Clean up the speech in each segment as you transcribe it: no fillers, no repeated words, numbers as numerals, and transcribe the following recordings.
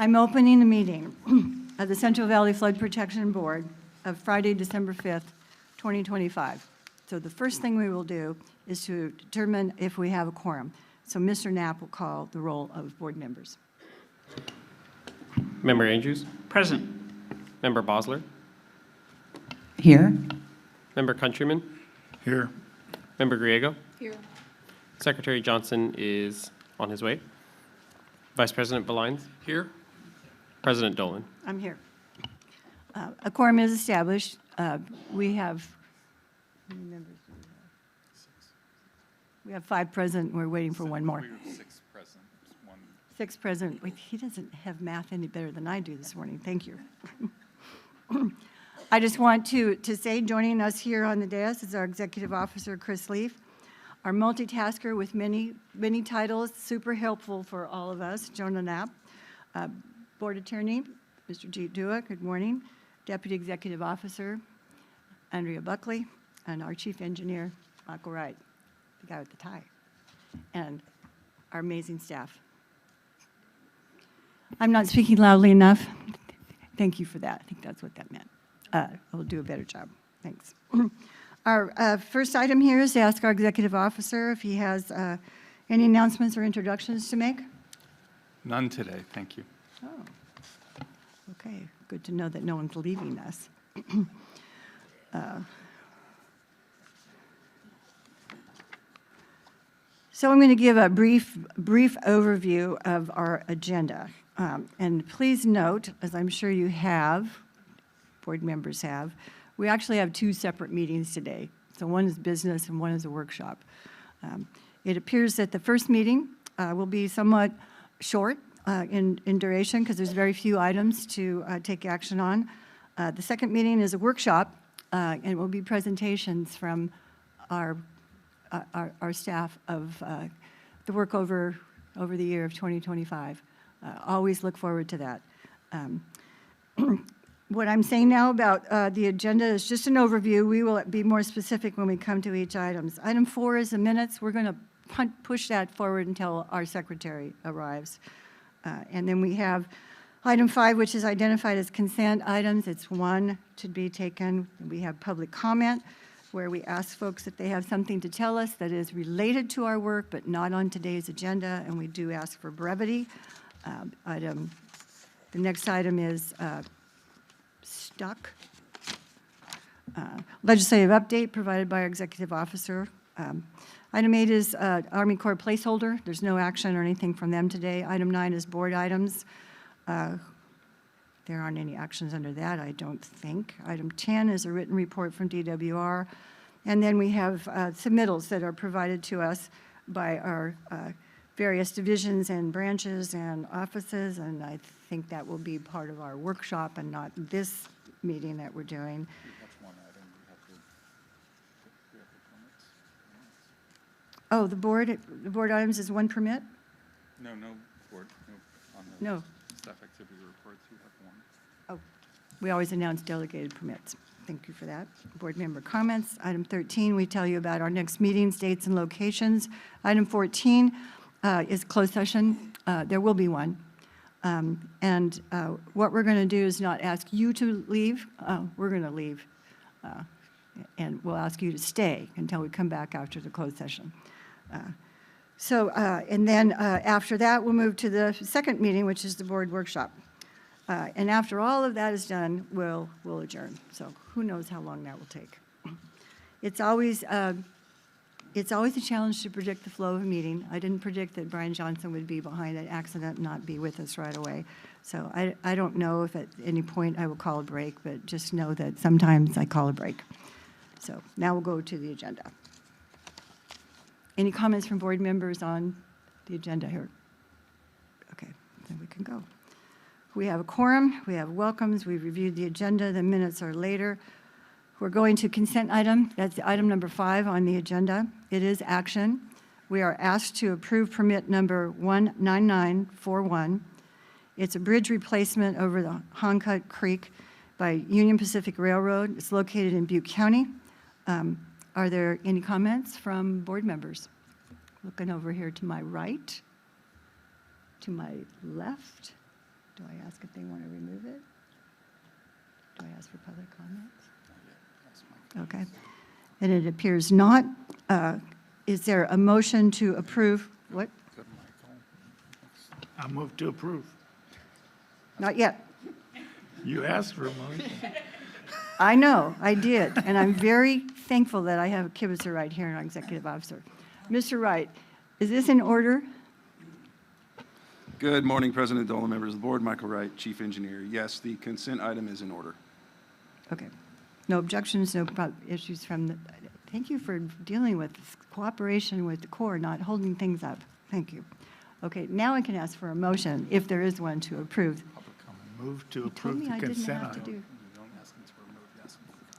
I'm opening the meeting of the Central Valley Flood Protection Board of Friday, December 5th, 2025. So the first thing we will do is to determine if we have a quorum. So Mr. Knapp will call the roll of board members. Member Andrews? Present. Member Bosler? Here. Member Countryman? Here. Member Griego? Here. Secretary Johnson is on his way. Vice President Belines? Here. President Dolan? I'm here. A quorum is established. We have, how many members do we have? We have 5 present. We're waiting for one more. We have 6 present. 6 present. Wait, he doesn't have math any better than I do this morning. Thank you. I just want to say, joining us here on the dais is our Executive Officer, Chris Leaf, our multitasker with many titles, super helpful for all of us, Jonah Knapp, Board Attorney, Mr. Jeet Dua, good morning, Deputy Executive Officer, Andrea Buckley, and our Chief Engineer, Michael Wright, the guy with the tie, and our amazing staff. I'm not speaking loudly enough. Thank you for that. I think that's what that meant. I will do a better job. Thanks. Our first item here is to ask our executive officer if he has any announcements or introductions to make. None today, thank you. Oh, okay. Good to know that no one's leaving us. So I'm going to give a brief overview of our agenda. And please note, as I'm sure you have, board members have, we actually have 2 separate meetings today. So one is business and one is a workshop. It appears that the first meeting will be somewhat short in duration because there's very few items to take action on. The second meeting is a workshop and it will be presentations from our staff of the work over the year of 2025. Always look forward to that. What I'm saying now about the agenda is just an overview. We will be more specific when we come to each item. Item 4 is the minutes. We're going to push that forward until our secretary arrives. And then we have item 5, which is identified as consent items. It's 1 to be taken. We have public comment, where we ask folks if they have something to tell us that is related to our work, but not on today's agenda, and we do ask for brevity. The next item is stuck. Legislative update provided by our executive officer. Item 8 is Army Corps placeholder. There's no action or anything from them today. Item 9 is board items. There aren't any actions under that, I don't think. Item 10 is a written report from DWR. And then we have submittals that are provided to us by our various divisions and branches and offices, and I think that will be part of our workshop and not this meeting that we're doing. That's one item. We have the permits. Oh, the board items is 1 permit? No board. No, on the No. staff activity reports, you have 1. Oh, we always announce delegated permits. Thank you for that. Board member comments. Item 13, we tell you about our next meetings, dates, and locations. Item 14 is closed session. There will be one. And what we're going to do is not ask you to leave. We're going to leave. And we'll ask you to stay until we come back after the closed session. And then after that, we'll move to the second meeting, which is the board workshop. And after all of that is done, we'll adjourn. So who knows how long that will take. It's always a challenge to predict the flow of a meeting. I didn't predict that Brian Johnson would be behind an accident and not be with us right away. So I don't know if at any point I will call a break, but just know that sometimes I call a break. So now we'll go to the agenda. Any comments from board members on the agenda here? Okay, then we can go. We have a quorum, we have welcomes, we've reviewed the agenda, the minutes are later. We're going to consent item, that's item number 5 on the agenda. It is action. We are asked to approve permit number 19941. It's a bridge replacement over the Honcut Creek by Union Pacific Railroad. It's located in Butte County. Are there any comments from board members? Looking over here to my right, to my left. Do I ask if they want to remove it? Do I ask for public comments? Okay. And it appears not. Is there a motion to approve? What? I move to approve. Not yet. You asked for a motion. I know, I did, and I'm very thankful that I have a Kibitzer right here, our executive officer. Mr. Wright, is this in order? Good morning, President Dolan, members of the board. Michael Wright, Chief Engineer. Yes, the consent item is in order. Okay. No objections, no issues from the, thank you for dealing with this cooperation with the Corps, not holding things up. Thank you. Okay, now I can ask for a motion, if there is one, to approve. Move to You told approve me the I didn't consent have to item. do.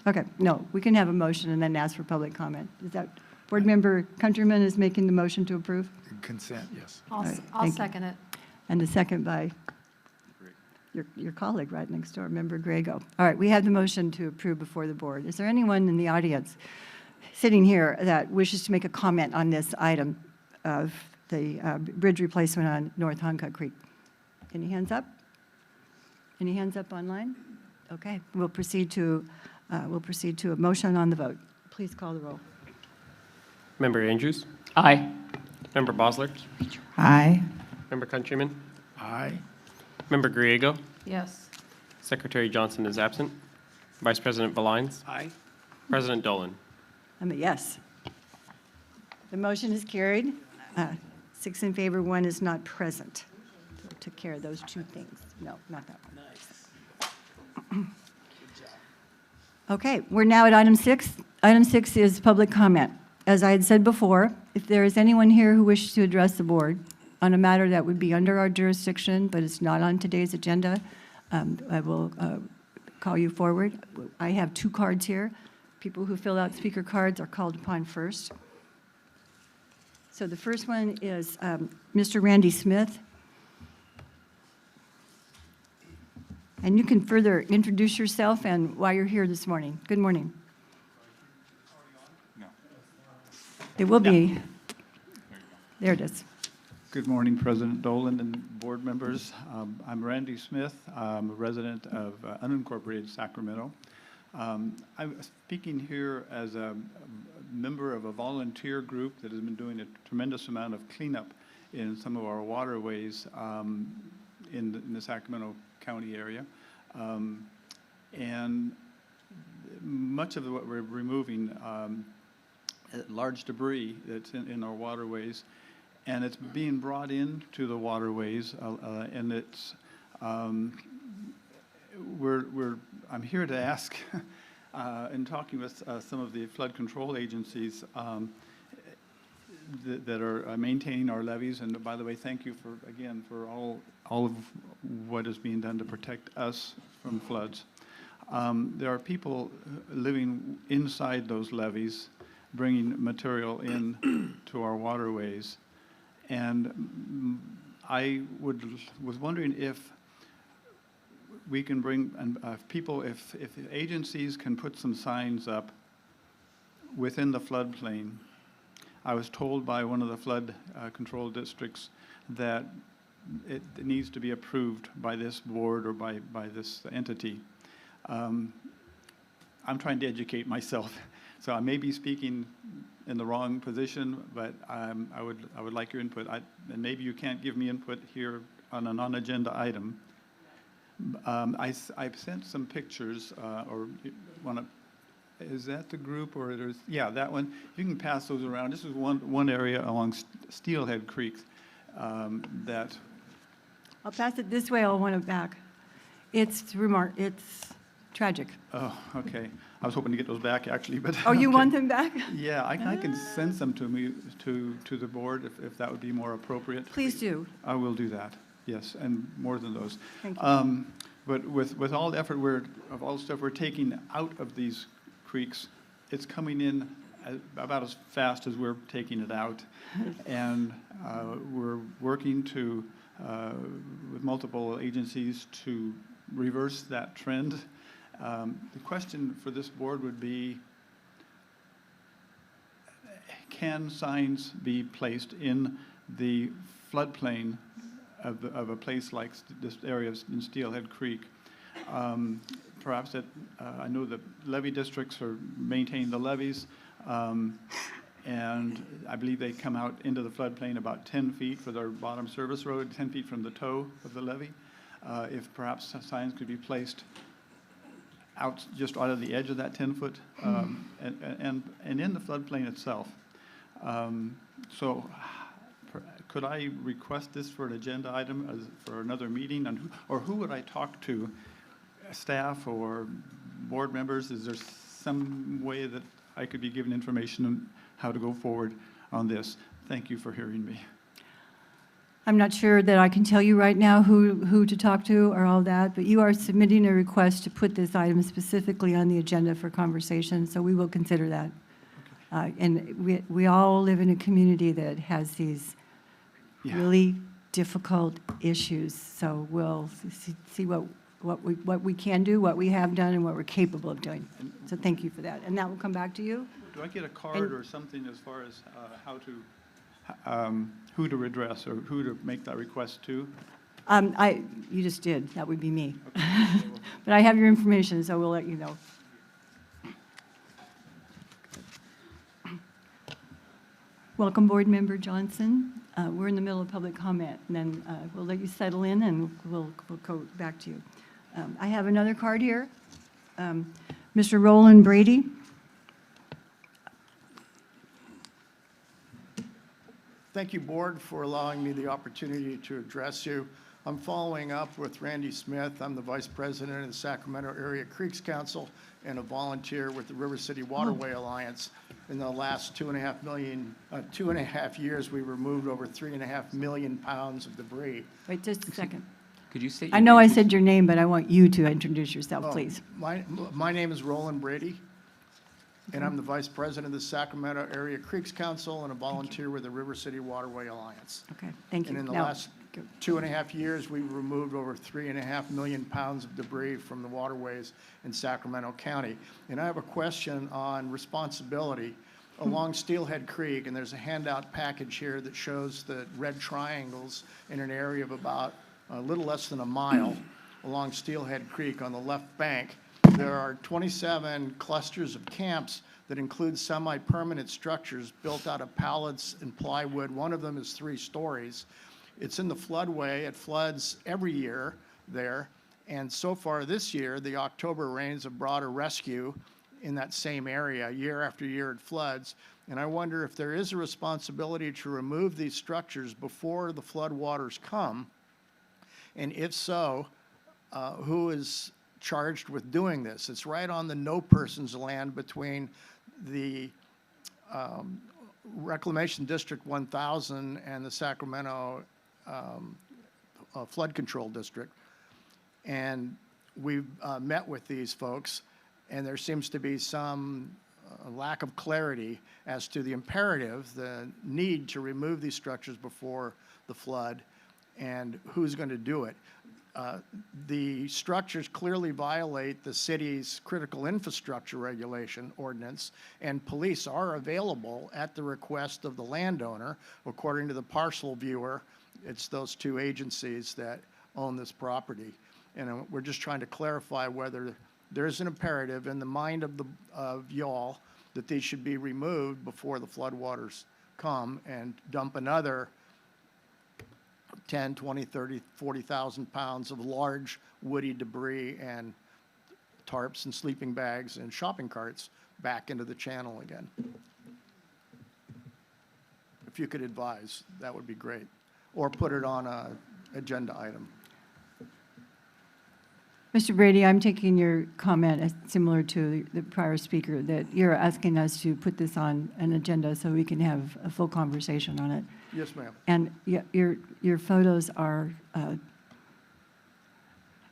Okay, no, we can have a motion and then ask for public comment. Is that, Board Member Countryman is making the motion to approve? Consent, yes. All right, I'll thank you. second it. And a second by your colleague right next door, Member Grego. All right, we have the motion to approve before the board. Is there anyone in the audience sitting here that wishes to make a comment on this item of the bridge replacement on North Honka Creek? Any hands up? Any hands up online? Okay, we'll proceed to a motion on the vote. Please call the roll. Member Andrews? Aye. Member Bosler? Aye. Member Countryman? Aye. Member Griego? Yes. Secretary Johnson is absent. Vice President Belines? Aye. President Dolan? I'm a yes. The motion is carried. 6 in favor, 1 is not present. So we took care of those two things. No, not that one. Okay, we're now at item 6. Item 6 is public comment. As I had said before, if there is anyone here who wishes to address the board on a matter that would be under our jurisdiction, but it's not on today's agenda, I will call you forward. I have 2 cards here. People who fill out speaker cards are called upon first. So the first one is Mr. Randy Smith. And you can further introduce yourself and why you're here this morning. Good morning. No. It will be. There it is. Good morning, President Dolan and board members. I'm Randy Smith. I'm a resident of unincorporated Sacramento. I'm speaking here as a member of a volunteer group that has been doing a tremendous amount of cleanup in some of our waterways in the Sacramento County area. And much of what we're removing, large debris that's in our waterways, and it's being brought into the waterways, and it's I'm here to ask, in talking with some of the flood control agencies that are maintaining our levees, and by the way, thank you for all of what is being done to protect us from floods. There are people living inside those levees, bringing material in to our waterways. And I was wondering if we can bring if agencies can put some signs up within the floodplain. I was told by one of the flood control districts that it needs to be approved by this board or by this entity. I'm trying to educate myself, so I may be speaking in the wrong position, but I would like your input. And maybe you can't give me input here on a non-agenda item. I've sent some pictures, or is that the group, or there's, yeah, that one. You can pass those around. This is one area along Steelhead Creek that. I'll pass it this way, I'll want it back. It's tragic. Oh, okay. I was hoping to get those back, actually, but. Oh, you okay. want them back? Yeah, I can send some to me, to the board, if that would be more appropriate. Please do. I will do that, yes, and more than those. Thank you. But with all the effort of all the stuff we're taking out of these creeks, it's coming in about as fast as we're taking it out. And we're working with multiple agencies to reverse that trend. The question for this board would be, can signs be placed in the floodplain of a place like this area in Steelhead Creek. Perhaps that, I know that levee districts maintain the levees, and I believe they come out into the floodplain about 10 feet for their bottom service road, 10 feet from the toe of the levee. If perhaps signs could be placed just out of the edge of that 10-foot, and in the floodplain itself. So could I request this for an agenda item for another meeting? Or who would I talk to? Staff or board members? Is there some way that I could be given information on how to go forward on this? Thank you for hearing me. I'm not sure that I can tell you right now who to talk to or all that, but you are submitting a request to put this item specifically on the agenda for conversation, so we will consider that. And we all live in a community that has these really difficult issues, so we'll see what we can do, what we have done, and what we're capable of doing. So thank you for that. And that will come back to you? Do I get a card or something as far as how to, who to address or who to make that request to? You just did. That would be me. But I have your information, so we'll let you know. Welcome, Board Member Johnson. We're in the middle of public comment, and then we'll let you settle in, and we'll go back to you. I have another card here. Mr. Roland Brady. Thank you, Board, for allowing me the opportunity to address you. I'm following up with Randy Smith. I'm the Vice President of the Sacramento Area Creeks Council and a volunteer with the River City Waterway Alliance. In the last 2.5 years, we removed over 3.5 million pounds of debris. Wait just a second. Could you state I your know I name, said your name, but I want you to introduce yourself, please. My name is Roland Brady, and I'm the Vice President of the Sacramento Area Creeks Council and a volunteer with the River City Waterway Alliance. Okay, thank you. And in the Now, last 2.5 years, we've removed over 3.5 million pounds of debris from the waterways in Sacramento County. And I have a question on responsibility along Steelhead Creek, and there's a handout package here that shows the red triangles in an area of about a little less than a mile along Steelhead Creek on the left bank. There are 27 clusters of camps that include semi-permanent structures built out of pallets and plywood. One of them is 3 stories. It's in the floodway. It floods every year there. And so far this year, the October rains have brought a rescue in that same area. Year after year, it floods. And I wonder if there is a responsibility to remove these structures before the floodwaters come. And if so, who is charged with doing this? It's right on the no person's land between the Reclamation District 1000 and the Sacramento Flood Control District. And we've met with these folks, and there seems to be some lack of clarity as to the imperative, the need to remove these structures before the flood, and who's going to do it. The structures clearly violate the city's critical infrastructure regulation ordinance, and police are available at the request of the landowner. According to the parcel viewer, it's those 2 agencies that own this property. And we're just trying to clarify whether there's an imperative in the mind of y'all that these should be removed before the floodwaters come and dump another 10, 20, 30, 40,000 pounds of large woody debris and tarps and sleeping bags and shopping carts back into the channel again. If you could advise, that would be great. Or put it on an agenda item. Mr. Brady, I'm taking your comment as similar to the prior speaker, that you're asking us to put this on an agenda so we can have a full conversation on it. Yes, ma'am. And your photos are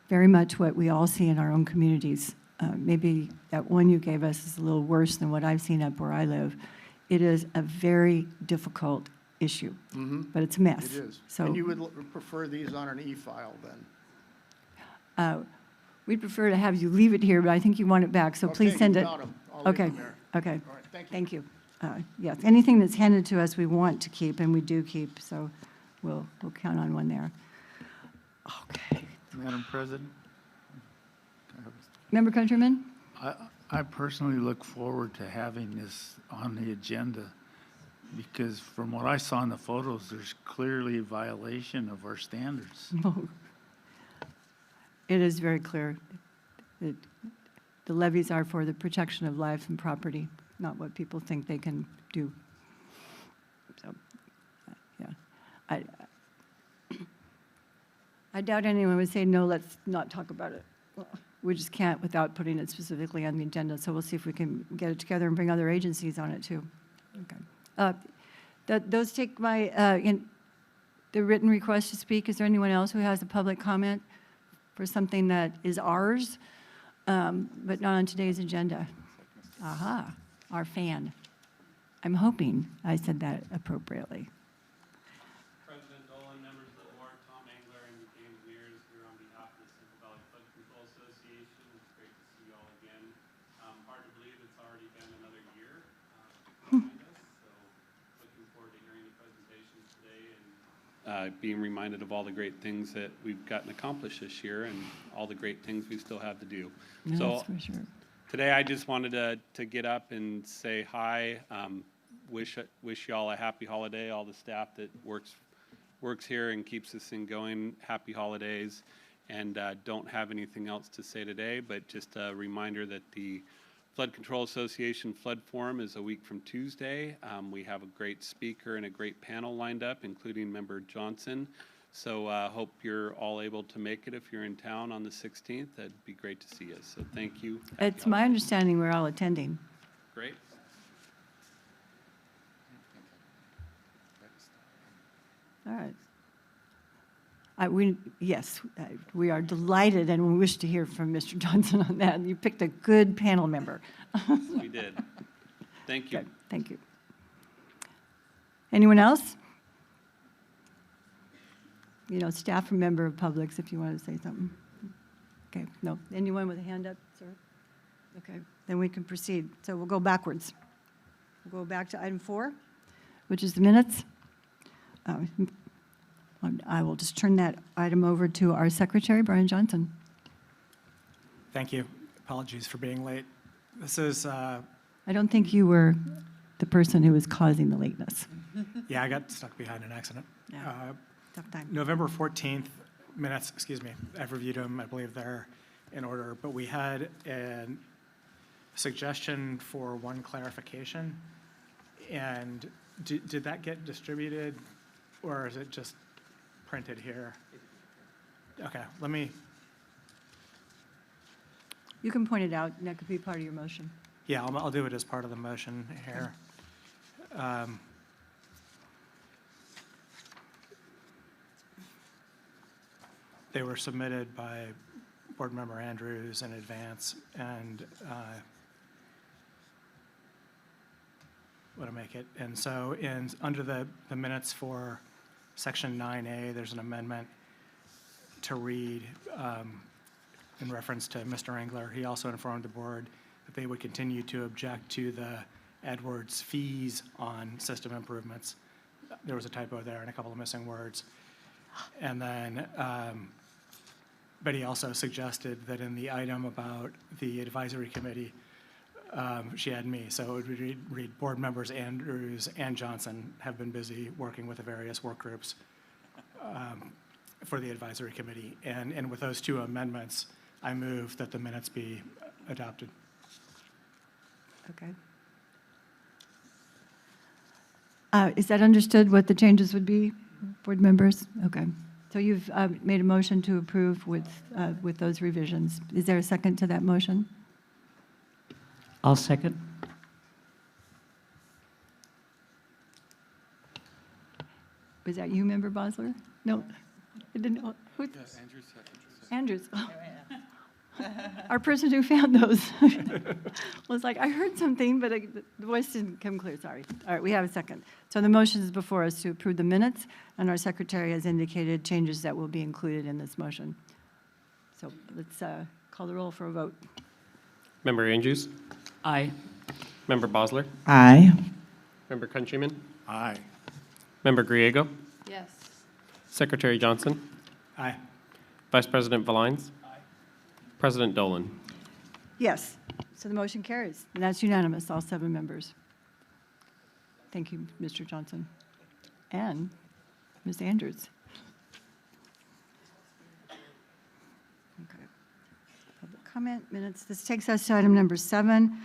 very much what we all see in our own communities. Maybe that one you gave us is a little worse than what I've seen up where I live. It is a very difficult issue, but it's a mess. It is. So, And you would prefer these on an e-file then? we'd prefer to have you leave it here, but I think you want it back, so please Okay, send you it. got 'em. I'll leave Okay, them there. okay. All right, thank you. Thank you. Yes, anything that's handed to us, we want to keep, and we do keep, so we'll count on one there. Okay. Madam President, Member Countryman? I personally look forward to having this on the agenda because from what I saw in the photos, there's clearly a violation of our standards. It is very clear that the levies are for the protection of life and property, not what people think they can do. So, yeah. I doubt anyone would say, no, let's not talk about it. Well, we just can't without putting it specifically on the agenda, so we'll see if we can get it together and bring other agencies on it, too. Okay. Those take the written request to speak. Is there anyone else who has a public comment for something that is ours, but not on today's agenda? Aha, our fan. I'm hoping I said that appropriately. President Dolan, members of the board, Tom Angler, and the engineers here on behalf of the Central Valley Flood Control Association. It's great to see you all again. Hard to believe it's already been another year behind us, so looking forward to hearing the presentations today and being reminded of all the great things that we've gotten accomplished this year and all the great things we still have to do. That's for sure. Today, I just wanted to get up and say hi, wish y'all a happy holiday, all the staff that works here and keeps this thing going, happy holidays, and don't have anything else to say today, but just a reminder that the Flood Control Association Flood Forum is a week from Tuesday. We have a great speaker and a great panel lined up, including Member Johnson. So hope you're all able to make it if you're in town on the 16th. That'd be great to see us. So thank you. Happy It's my understanding we're all attending. Great. All right. We are delighted and we wish to hear from Mr. Johnson on that. You picked a good panel member. We did. Thank you. Good, thank you. Anyone else? Staff or member of Publix, if you want to say something. Okay, no. Anyone with a hand up, sir? Okay, then we can proceed. So we'll go backwards. We'll go back to item 4, which is the minutes. I will just turn that item over to our secretary, Brian Johnson. Thank you. Apologies for being late. This is, I don't think you were the person who was causing the lateness. yeah, I got stuck behind an accident. Yeah. Tough time. November 14th minutes, excuse me, I've reviewed them, I believe they're in order, but we had a suggestion for one clarification. And did that get distributed or is it just printed here? Okay, let me, You can point it out, and that could be part of your motion. yeah, I'll do it as part of the motion here. They were submitted by Board Member Andrews in advance, and want to make it. And so under the minutes for Section 9A, there's an amendment to read in reference to Mr. Engler. He also informed the board that they would continue to object to the Edwards fees on system improvements. There was a typo there and a couple of missing words. And then, but he also suggested that in the item about the advisory committee, she had me, so it would read board members Andrews and Johnson have been busy working with the various work groups for the advisory committee. And with those two amendments, I move that the minutes be adopted. Okay. Is that understood what the changes would be, board members? Okay. So you've made a motion to approve with those revisions. Is there a second to that motion? I'll second. Was that you, Member Bosler? No, I didn't know. Who? Andrews. Our person who found those was like, I heard something, but the voice didn't come clear, sorry. All right, we have a second. So the motion is before us to approve the minutes, and our secretary has indicated changes that will be included in this motion. So let's call the roll for a vote. Member Andrews, Aye. Member Bosler, Aye. Member Countryman, Aye. Member Griego, Yes. Secretary Johnson, Aye. Vice President Valines? President Dolan? Yes, so the motion carries, and that's unanimous, all 7 members. Thank you, Mr. Johnson. And Ms. Andrews. Okay. Public comment minutes. This takes us to item number 7.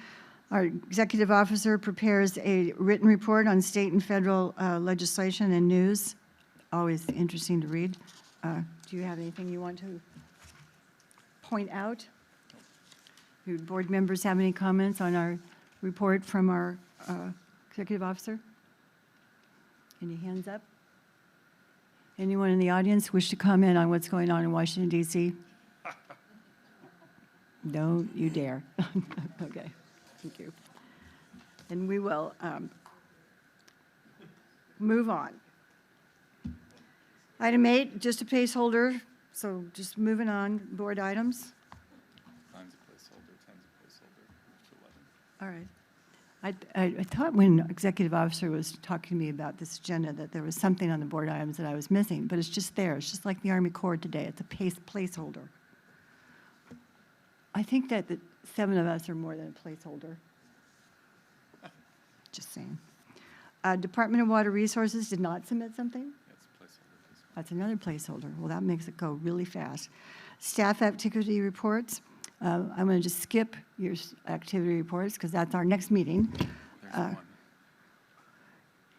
Our executive officer prepares a written report on state and federal legislation and news. Always interesting to read. Do you have anything you want to point out? Do board members have any comments on our report from our executive officer? Any hands up? Anyone in the audience wish to comment on what's going on in Washington, D.C.? Don't you dare. Okay, thank you. And we will move on. Item 8, just a placeholder, so just moving on, board items. Time's a placeholder, All right. I thought when executive officer was talking to me about this agenda that there was something on the board items that I was missing, but it's just there. It's just like the Army Corps today. It's a placeholder. I think that the 7 of us are more than a placeholder. Just saying. Department of Water Resources did not submit something? That's another placeholder. Well, that makes it go really fast. Staff activity reports. I'm going to just skip your activity reports because that's our next meeting.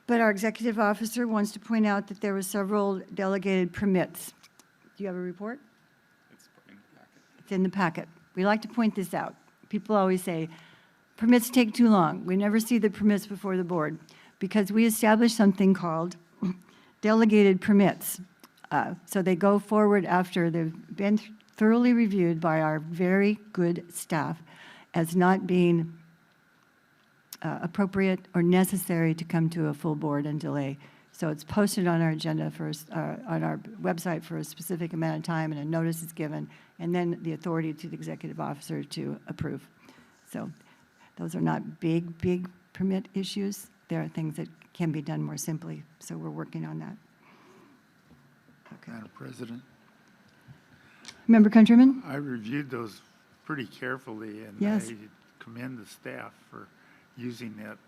But our executive officer wants to point out that there were several delegated permits. Do you have a report? It's in the packet. We like to point this out. People always say, permits take too long. We never see the permits before the board because we established something called delegated permits. So they go forward after they've been thoroughly reviewed by our very good staff as not being appropriate or necessary to come to a full board and delay. So it's posted on our agenda for, on our website for a specific amount of time, and a notice is given, and then the authority to the executive officer to approve. So those are not big permit issues. There are things that can be done more simply, so we're working on that. Okay. Madam President, Member Countryman? I reviewed those pretty carefully, and Yes. I commend the staff for using that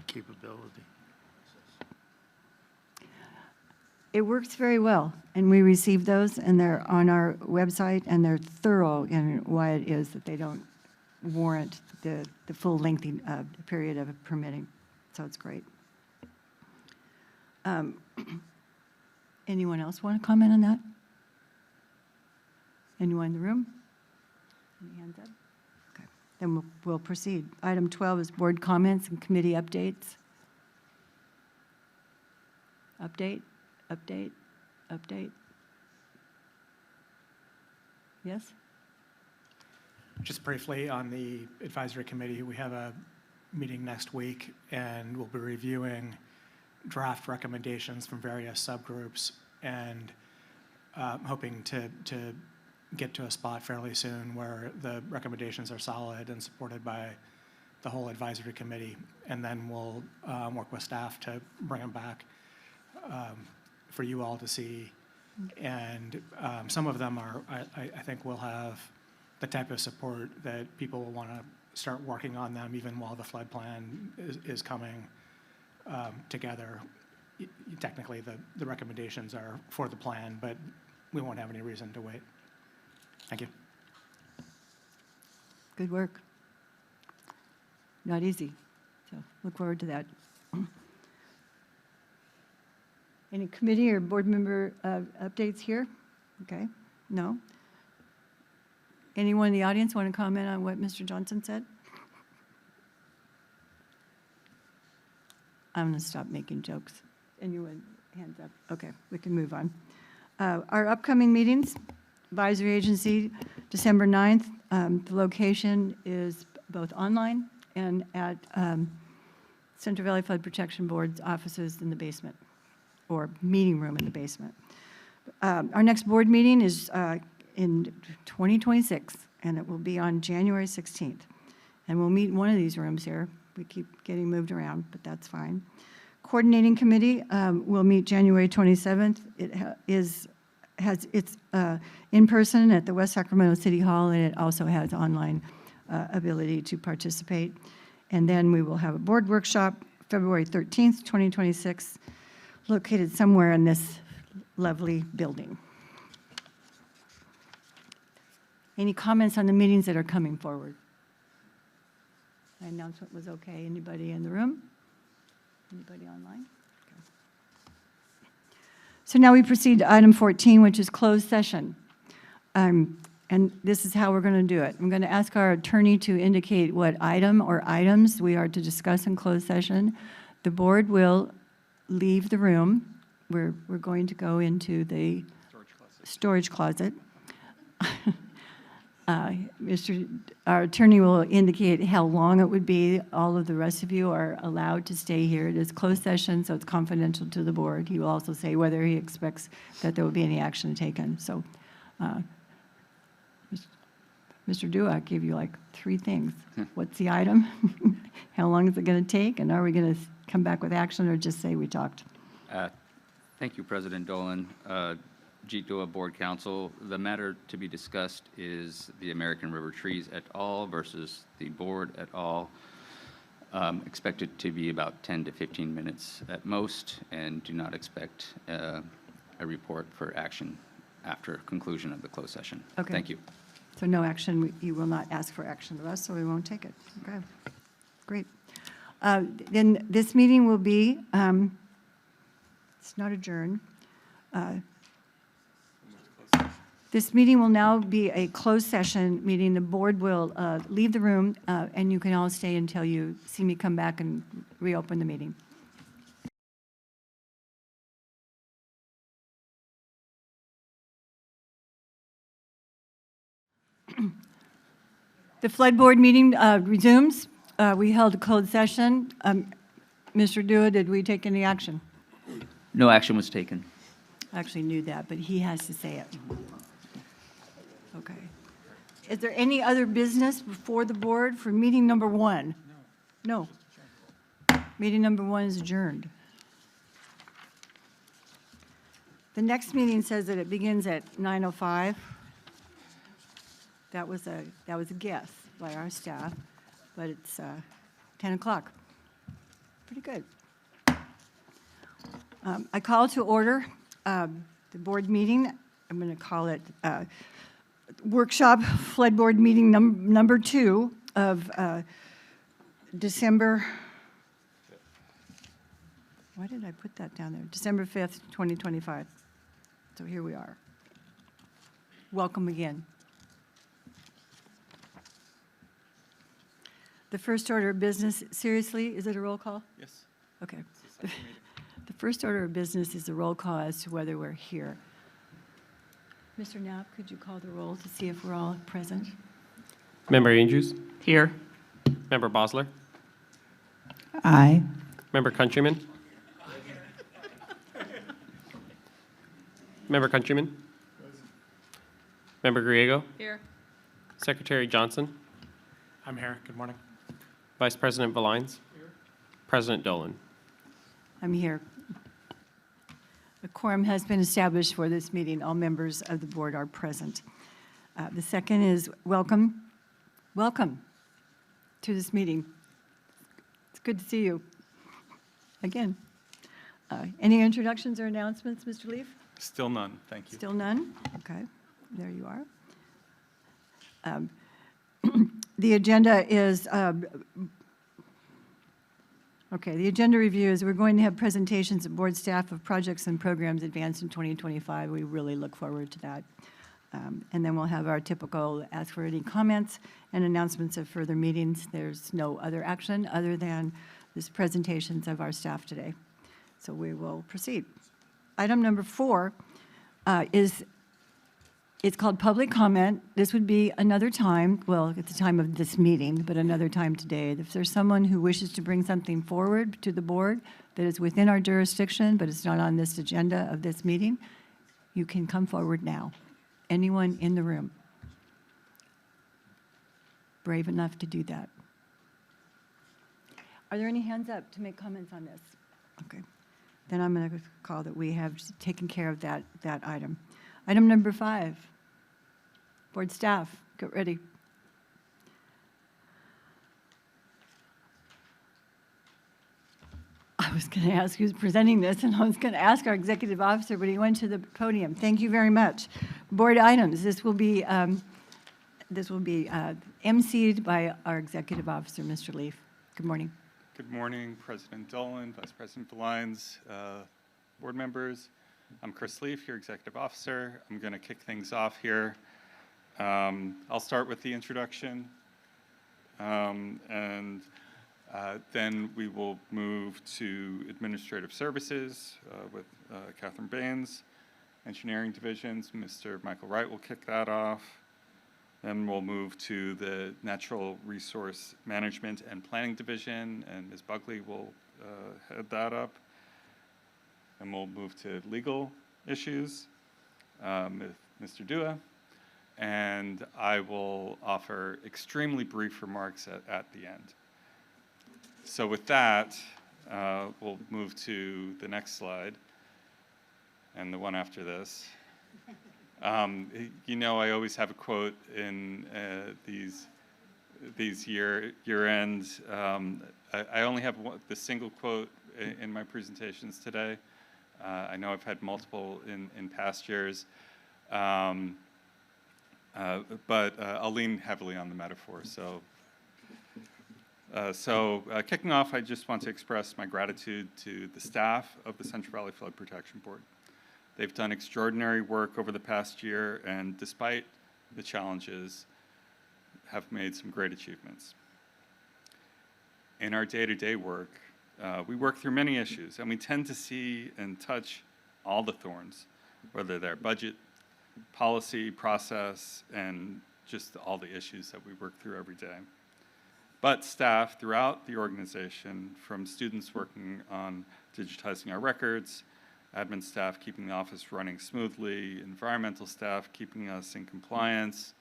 capability. It works very well, and we received those, and they're on our website, and they're thorough in why it is that they don't warrant the full lengthy period of permitting. So it's great. Anyone else want to comment on that? Anyone in the room? Any hands up? Okay, then we'll proceed. Item 12 is board comments and committee updates. Update. Yes? Just briefly on the advisory committee, we have a meeting next week, and we'll be reviewing draft recommendations from various subgroups, and hoping to get to a spot fairly soon where the recommendations are solid and supported by the whole advisory committee, and then we'll work with staff to bring them back for you all to see. And some of them are, I think, will have the type of support that people will want to start working on them even while the flood plan is coming together. Technically, the recommendations are for the plan, but we won't have any reason to wait. Thank you. Good work. Not easy, so look forward to that. Any committee or board member updates here? Okay, no? Anyone in the audience want to comment on what Mr. Johnson said? I'm going to stop making jokes. Anyone, hands up? Okay, we can move on. Our upcoming meetings, advisory agency, December 9th. The location is both online and at Central Valley Flood Protection Board's offices in the basement, or meeting room in the basement. Our next board meeting is in 2026, and it will be on January 16th. And we'll meet in one of these rooms here. We keep getting moved around, but that's fine. Coordinating committee will meet January 27th. It is it's in person at the West Sacramento City Hall, and it also has online ability to participate. And then we will have a board workshop February 13th, 2026, located somewhere in this lovely building. Any comments on the meetings that are coming forward? My announcement was okay. Anybody in the room? Anybody online? Okay. So now we proceed to item 14, which is closed session. And this is how we're going to do it. I'm going to ask our attorney to indicate what item or items we are to discuss in closed session. The board will leave the room. We're going to go into the storage closet. Our attorney will indicate how long it would be. All of the rest of you are allowed to stay here. It is closed session, so it's confidential to the board. He will also say whether he expects that there will be any action taken. So, Mr. Duac gave you like 3 things. What's the item? How long is it going to take? And are we going to come back with action or just say we talked? Thank you, President Dolan. GTOA Board Council, the matter to be discussed is the American River Trees et al. Versus the board et al. Expected to be about 10 to 15 minutes at most, and do not expect a report for action after conclusion of the closed session. Okay. Thank you. So no action, you will not ask for action of us, so we won't take it. Okay, great. Then this meeting will be, it's not adjourned. This meeting will now be a closed session meeting. The board will leave the room, and you can all stay until you see me come back and reopen the meeting. The flood board meeting resumes. We held a closed session. Mr. Dua, did we take any action? No action was taken. I actually knew that, but he has to say it. Okay. Is there any other business before the board for meeting number 1? No. Meeting number 1 is adjourned. The next meeting says that it begins at 9:05. That was a guess by our staff, but it's 10 o'clock. Pretty good. I call to order the board meeting. I'm going to call it workshop flood board meeting number 2 of December. Why did I put that down there? December 5th, 2025. So here we are. Welcome again. The first order of business, seriously, is it a roll call? Yes. Okay. The first order of business is a roll call as to whether we're here. Mr. Knapp, could you call the roll to see if we're all present? Member Andrews? Here. Member Bosler? Aye. Member Countryman? Member Countryman? Member Griego? Here. Secretary Johnson? I'm here. Good morning. Vice President Valines? President Dolan? I'm here. A quorum has been established for this meeting. All members of the board are present. The second is welcome to this meeting. It's good to see you again. Any introductions or announcements, Mr. Leaf? Still none, thank you. Still none? Okay, there you are. The agenda is, the agenda review is we're going to have presentations of board staff of projects and programs advanced in 2025. We really look forward to that. And then we'll have our typical ask for any comments and announcements of further meetings. There's no other action other than these presentations of our staff today. So we will proceed. Item number 4 it's called public comment. This would be another time, well, at the time of this meeting, but another time today. If there's someone who wishes to bring something forward to the board that is within our jurisdiction, but it's not on this agenda of this meeting, you can come forward now. Anyone in the room brave enough to do that? Are there any hands up to make comments on this? Okay. Then I'm going to call that we have taken care of that item. Item number 5. Board staff, get ready. I was going to ask who's presenting this, and I was going to ask our executive officer, but he went to the podium. Thank you very much. Board items, this will be emceed by our executive officer, Mr. Leaf. Good morning. Good morning, President Dolan, Vice President Belines, board members. I'm Chris Leaf, your executive officer. I'm going to kick things off here. I'll start with the introduction, and then we will move to administrative services with Catherine Baines. Engineering divisions, Mr. Michael Wright will kick that off. Then we'll move to the Natural Resource Management and Planning Division, and Ms. Buckley will head that up. And we'll move to legal issues with Mr. Dua. And I will offer extremely brief remarks at the end. So with that, we'll move to the next slide and the one after this. You know, I always have a quote in these year ends. I only have the single quote in my presentations today. I know I've had multiple in past years, but I'll lean heavily on the metaphor. So kicking off, I just want to express my gratitude to the staff of the Central Valley Flood Protection Board. They've done extraordinary work over the past year, and despite the challenges, have made some great achievements. In our day-to-day work, we work through many issues, and we tend to see and touch all the thorns, whether they're budget, policy, process, and just all the issues that we work through every day. But staff throughout the organization, from students working on digitizing our records, admin staff keeping the office running smoothly, environmental staff keeping us in compliance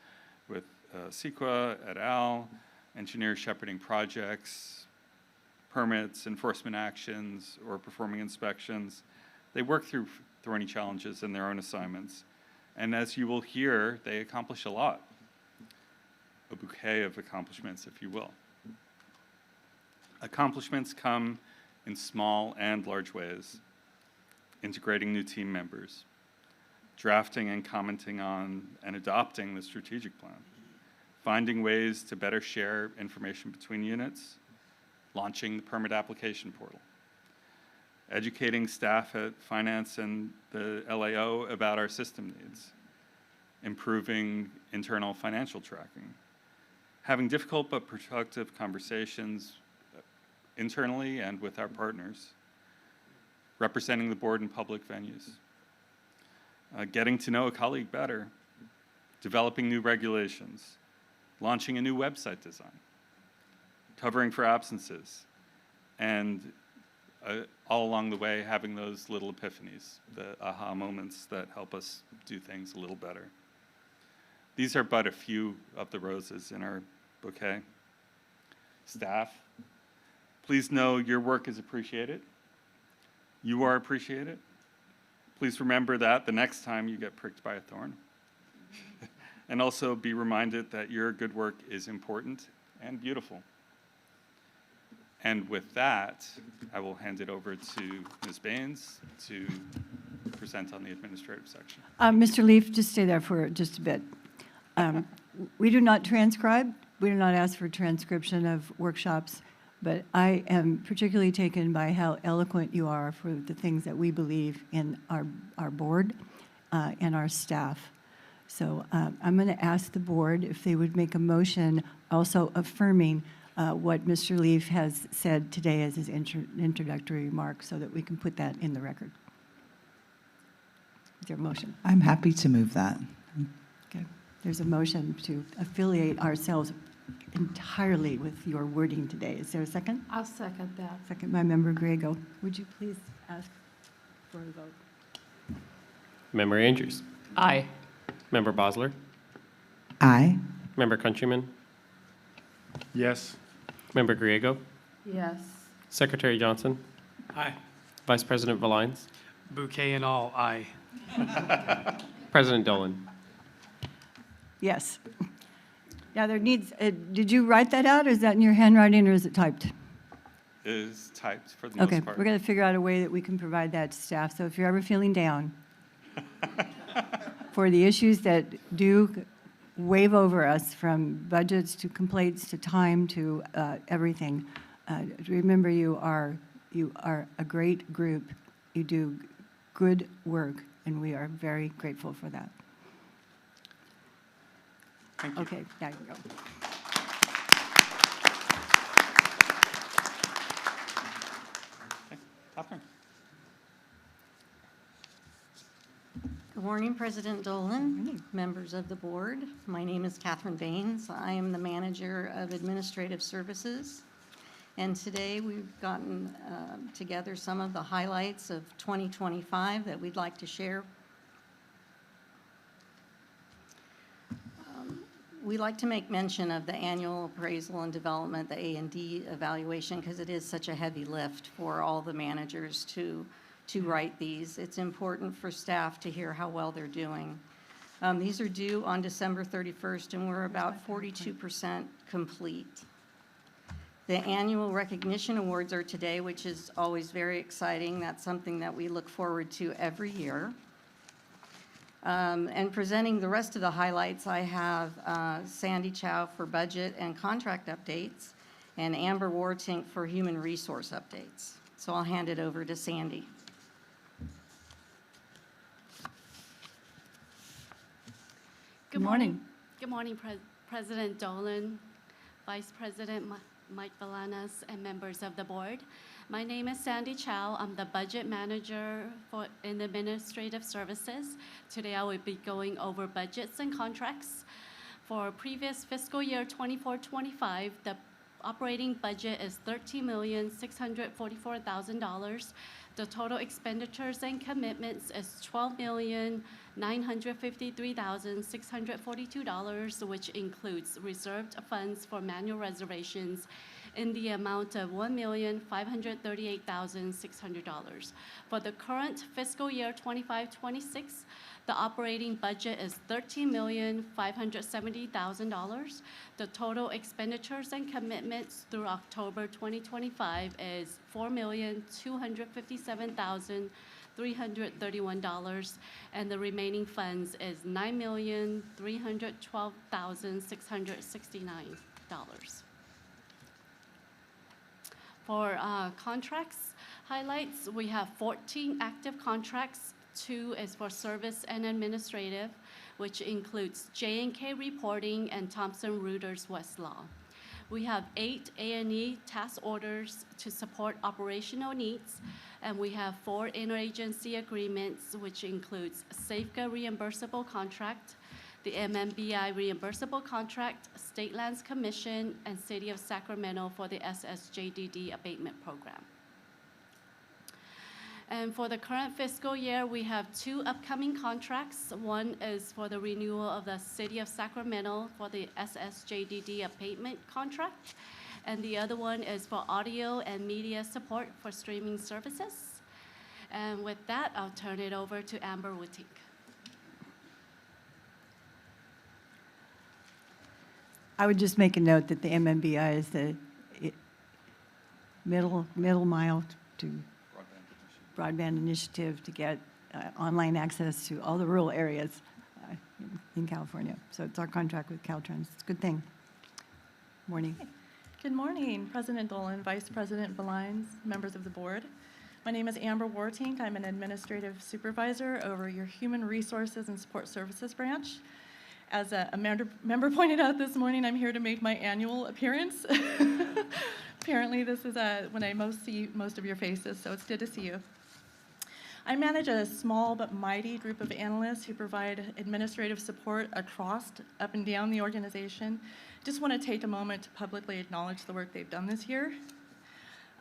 with CEQA et al., engineers shepherding projects, permits, enforcement actions, or performing inspections. They work through thorny challenges in their own assignments. And as you will hear, they accomplish a lot. A bouquet of accomplishments, if you will. Accomplishments come in small and large ways. Integrating new team members, drafting and commenting on and adopting the strategic plan, finding ways to better share information between units, launching the permit application portal, educating staff at finance and the LAO about our system needs, improving internal financial tracking, having difficult but productive conversations internally and with our partners, representing the board in public venues, getting to know a colleague better, developing new regulations, launching a new website design, covering for absences, and all along the way having those little epiphanies, the aha moments that help us do things a little better. These are but a few of the roses in our bouquet. Staff, please know your work is appreciated. You are appreciated. Please remember that the next time you get pricked by a thorn. And also be reminded that your good work is important and beautiful. And with that, I will hand it over to Ms. Baines to present on the administrative section. Mr. Leaf, just stay there for just a bit. We do not transcribe. We do not ask for transcription of workshops. But I am particularly taken by how eloquent you are for the things that we believe in our board and our staff. So I'm going to ask the board if they would make a motion also affirming what Mr. Leaf has said today as his introductory remark so that we can put that in the record. Is there a motion? I'm happy to move that. Okay. There's a motion to affiliate ourselves entirely with your wording today. Is there a second? I'll second that. Second by Member Grego. Would you please ask for a vote? Member Andrews. Aye. Member Bosler. Aye. Member Countryman. Yes. Member Griego. Yes. Secretary Johnson. Aye. Vice President Belines. Bouquet and all, aye. President Dolan. Yes. Now, there needs, did you write that out, or is that in your handwriting, or is it typed? Is typed for the Okay, most part. we're going to figure out a way that we can provide that to staff. So if you're ever feeling down for the issues that do wave over us, from budgets to complaints to time to everything, remember you are a great group. You do good work, and we are very grateful for that. Thank you. Okay, there you go. Catherine. Good morning, President Dolan, members of the board. My name is Catherine Baines. I am the manager of administrative services. And today we've gotten together some of the highlights of 2025 that we'd like to share. We like to make mention of the annual appraisal and development, the A&D evaluation, because it is such a heavy lift for all the managers to write these. It's important for staff to hear how well they're doing. These are due on December 31st, and we're about 42% complete. The annual recognition awards are today, which is always very exciting. That's something that we look forward to every year. And presenting the rest of the highlights, I have Sandy Chow for budget and contract updates, and Amber Wartink for human resource updates. So I'll hand it over to Sandy. Good morning. Good morning, President Dolan, Vice President Mike Valanas, and members of the board. My name is Sandy Chow. I'm the budget manager in Administrative Services. Today I will be going over budgets and contracts. For previous fiscal year 24-25, the operating budget is $13,644,000. The total expenditures and commitments is $12,953,642, which includes reserved funds for manual reservations in the amount of $1,538,600. For the current fiscal year 25-26, the operating budget is $13,570,000. The total expenditures and commitments through October 2025 is $4,257,331, and the remaining funds is $9,312,669. For contracts highlights, we have 14 active contracts. 2 is for service and administrative, which includes J&K Reporting and Thomson Reuters Westlaw. We have 8 A&E task orders to support operational needs, and we have 4 interagency agreements, which includes Safeco reimbursable contract, the MMBI reimbursable contract, State Lands Commission, and City of Sacramento for the SSJDD abatement program. And for the current fiscal year, we have 2 upcoming contracts. One is for the renewal of the City of Sacramento for the SSJDD abatement contract, and the other one is for audio and media support for streaming services. And with that, I'll turn it over to Amber Wittig. I would just make a note that the MMBI is the middle mile to broadband initiative to get online access to all the rural areas in California. So it's our contract with Caltrans. It's a good thing. Morning. Good morning, President Dolan, Vice President Valines, members of the board. My name is Amber Wartink. I'm an administrative supervisor over your Human Resources and Support Services branch. As a member pointed out this morning, I'm here to make my annual appearance. Apparently, this is when I see most of your faces, so it's good to see you. I manage a small but mighty group of analysts who provide administrative support across, up and down the organization. Just want to take a moment to publicly acknowledge the work they've done this year.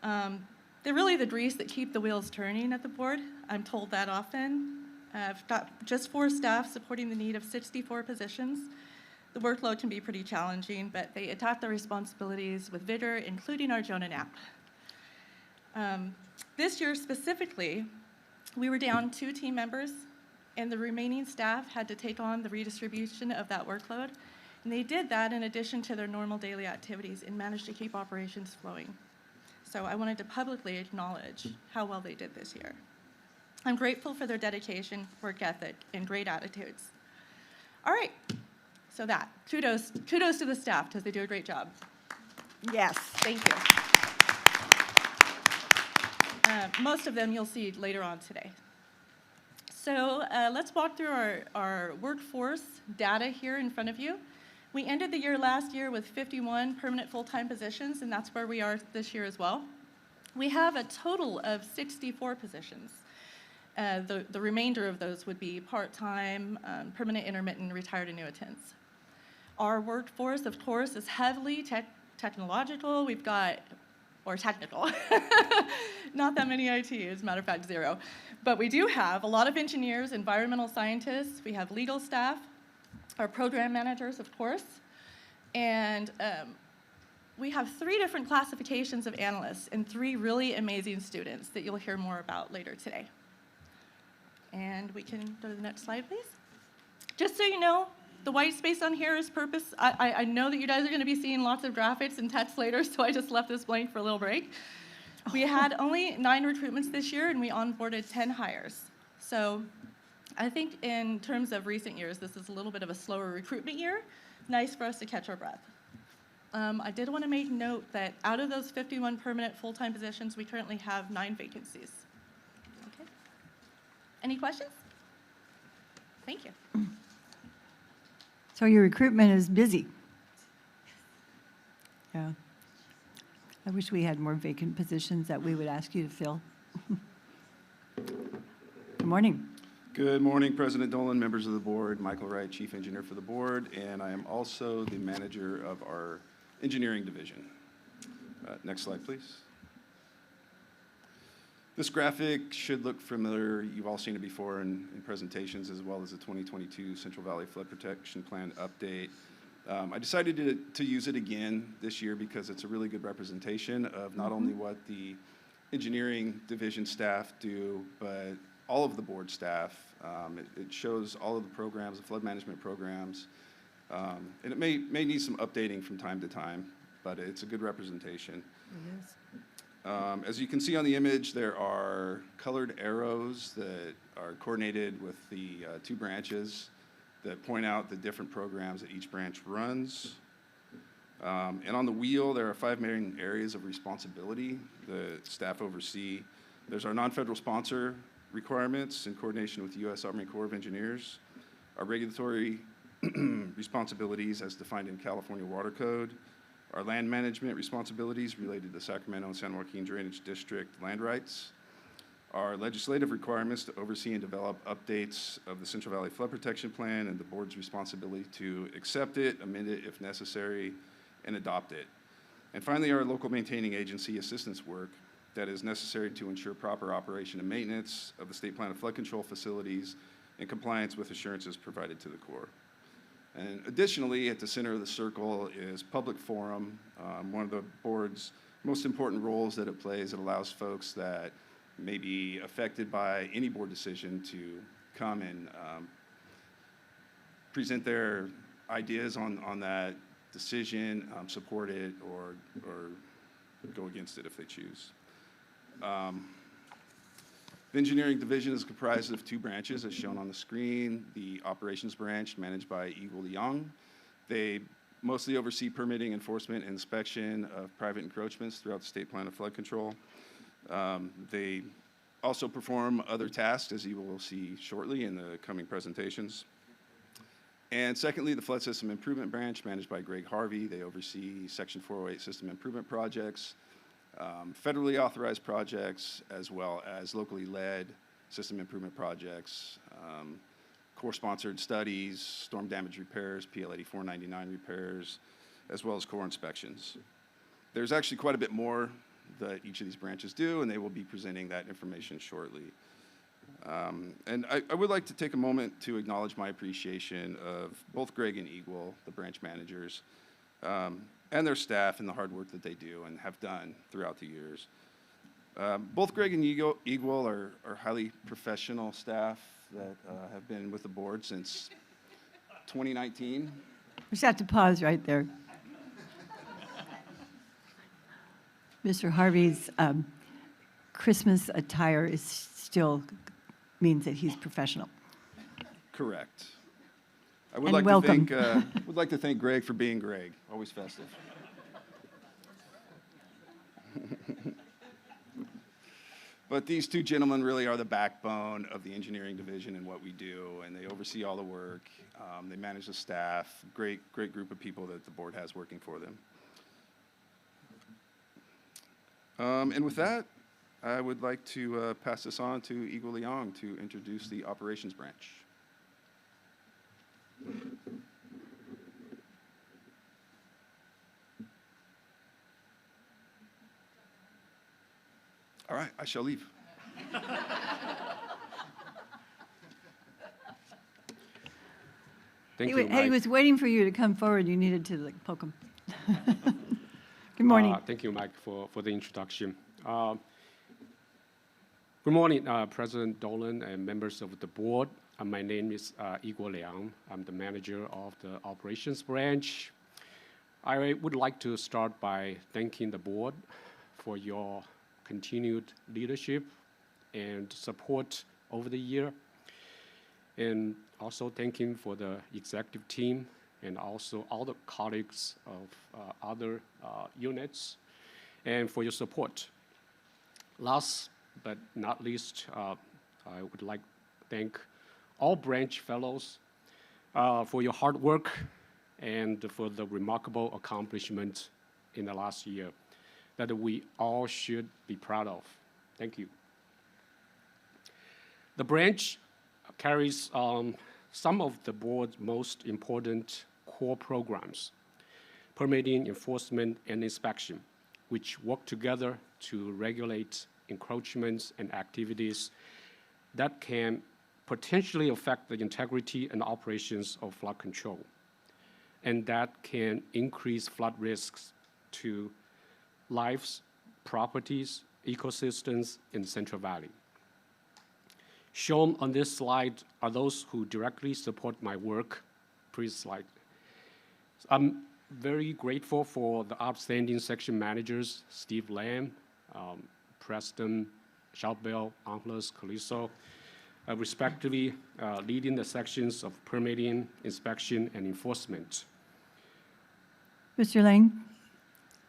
They're really the grease that keep the wheels turning at the board. I'm told that often. I've got just 4 staff supporting the need of 64 positions. The workload can be pretty challenging, but they attack their responsibilities with vigor, including our Jonah nap. This year specifically, we were down 2 team members and the remaining staff had to take on the redistribution of that workload. And they did that in addition to their normal daily activities and managed to keep operations flowing. So I wanted to publicly acknowledge how well they did this year. I'm grateful for their dedication, work ethic, and great attitudes. All right, so that, kudos to the staff because they do a great job. Yes. Thank you. Most of them you'll see later on today. So let's walk through our workforce data here in front of you. We ended the year last year with 51 permanent full-time positions, and that's where we are this year as well. We have a total of 64 positions. The remainder of those would be part-time, permanent, intermittent, retired annuitants. Our workforce, of course, is heavily technological. We've got, or technical, not that many IT, as a matter of fact, 0. But we do have a lot of engineers, environmental scientists, we have legal staff, our program managers, of course, and we have 3 different classifications of analysts and 3 really amazing students that you'll hear more about later today. And we can go to the next slide, please. Just so you know, the white space on here is purpose. I know that you guys are going to be seeing lots of graphics and text later, so I just left this blank for a little break. We had only 9 recruitments this year, and we onboarded 10 hires. So I think in terms of recent years, this is a little bit of a slower recruitment year. Nice for us to catch our breath. I did want to make note that out of those 51 permanent full-time positions, we currently have 9 vacancies. Okay. Any questions? Thank you. So your recruitment is busy. Yeah. I wish we had more vacant positions that we would ask you to fill. Good morning. Good morning, President Dolan, members of the board, Michael Wright, Chief Engineer for the board, and I am also the manager of our engineering division. Next slide, please. This graphic should look familiar. You've all seen it before in presentations, as well as the 2022 Central Valley Flood Protection Plan update. I decided to use it again this year because it's a really good representation of not only what the engineering division staff do, but all of the board staff. It shows all of the programs, the flood management programs, and it may need some updating from time to time, but it's a good representation. It is. As you can see on the image, there are colored arrows that are coordinated with the 2 branches that point out the different programs that each branch runs. And on the wheel, there are 5 main areas of responsibility that staff oversee. There's our non-federal sponsor requirements in coordination with the U.S. Army Corps of Engineers, our regulatory responsibilities as defined in California Water Code, our land management responsibilities related to Sacramento and San Joaquin Drainage District land rights, our legislative requirements to oversee and develop updates of the Central Valley Flood Protection Plan, and the board's responsibility to accept it, amend it if necessary, and adopt it. And finally, our local maintaining agency assistance work that is necessary to ensure proper operation and maintenance of the state plan of flood control facilities in compliance with assurances provided to the Corps. And additionally, at the center of the circle is public forum, one of the board's most important roles that it plays. It allows folks that may be affected by any board decision to come and present their ideas on that decision, support it, or go against it if they choose. The engineering division is comprised of 2 branches, as shown on the screen. The operations branch, managed by Eagle Young. They mostly oversee permitting, enforcement, and inspection of private encroachments throughout the state plan of flood control. They also perform other tasks, as you will see shortly in the coming presentations. And secondly, the Flood System Improvement Branch, managed by Greg Harvey. They oversee Section 408 system improvement projects, federally authorized projects, as well as locally led system improvement projects, Corps-sponsored studies, storm damage repairs, PL 8499 repairs, as well as Corps inspections. There's actually quite a bit more that each of these branches do, and they will be presenting that information shortly. And I would like to take a moment to acknowledge my appreciation of both Greg and Eagle, the branch managers, and their staff and the hard work that they do and have done throughout the years. Both Greg and Eagle are highly professional staff. that have been with the board since 2019. We just have to pause right there. Mr. Harvey's Christmas attire is still means that he's professional. Correct. I would And like welcome. to thank would like to thank Greg for being Greg. Always festive. But these two gentlemen really are the backbone of the engineering division and what we do, and they oversee all the work. They manage the staff. Great group of people that the board has working for them. And with that, I would like to pass this on to Igor Leong to introduce the operations branch. All right, I shall leave. Thank He you, wa- Mike. he was waiting for you to come forward. You needed to like, poke him. Good morning. Thank you, Mike, for the introduction. Good morning, President Dolan and members of the board. My name is Igor Liang. I'm the manager of the operations branch. I would like to start by thanking the board for your continued leadership and support over the year, and also thanking for the executive team and also all the colleagues of other units, and for your support. Last but not least, I would like to thank all branch fellows for your hard work and for the remarkable accomplishment in the last year that we all should be proud of. Thank you. The branch carries some of the board's most important core programs: permitting, enforcement, and inspection, which work together to regulate encroachments and activities that can potentially affect the integrity and operations of flood control, and that can increase flood risks to lives, properties, ecosystems in the Central Valley. Shown on this slide are those who directly support my work. Previous slide. I'm very grateful for the outstanding section managers, Steve Lamb, Preston Shoutbell, Angeles Caliso, respectively leading the sections of permitting, inspection, and enforcement. Mr. Lang,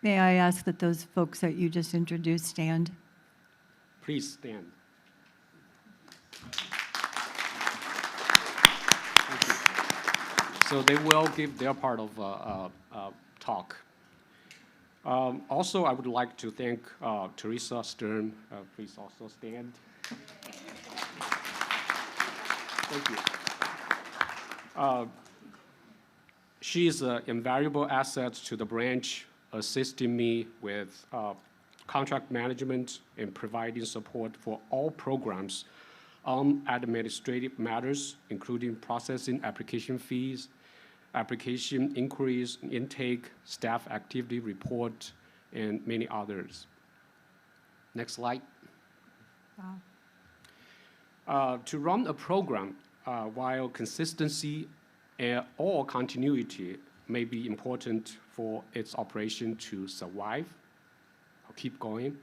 may I ask that those folks that you just introduced stand? Please stand. Thank you. So they will give their part of talk. Also, I would like to thank Teresa Stern. Please also stand. Thank you. She is an invaluable asset to the branch, assisting me with contract management and providing support for all programs on administrative matters, including processing application fees, application inquiries, intake, staff activity report, and many others. Next slide. Wow. To run a program, while consistency or continuity may be important for its operation to survive or keep going,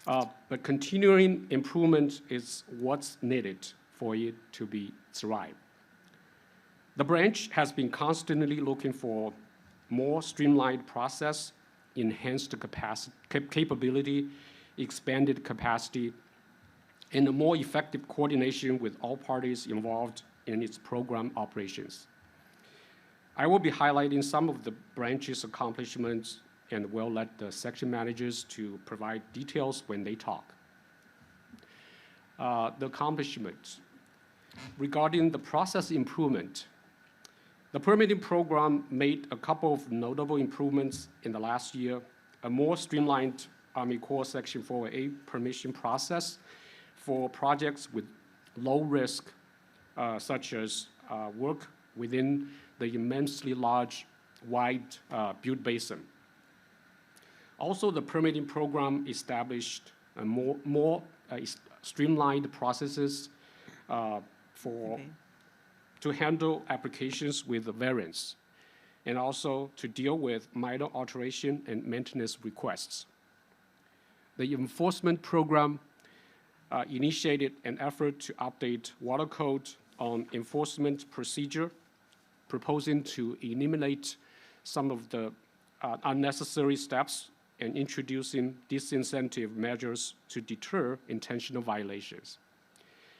but continuing improvement is what's needed for it to be survive. The branch has been constantly looking for more streamlined process, enhanced capability, expanded capacity, and a more effective coordination with all parties involved in its program operations. I will be highlighting some of the branch's accomplishments and will let the section managers to provide details when they talk. The accomplishments. Regarding the process improvement, the permitting program made a couple of notable improvements in the last year: a more streamlined Army Corps Section 4A permission process for projects with low risk, such as work within the immensely large, wide Butte Basin. Also, the permitting program established a more streamlined processes Okay. to handle applications with variance, and also to deal with minor alteration and maintenance requests. The enforcement program initiated an effort to update water code on enforcement procedure, proposing to eliminate some of the unnecessary steps and introducing disincentive measures to deter intentional violations.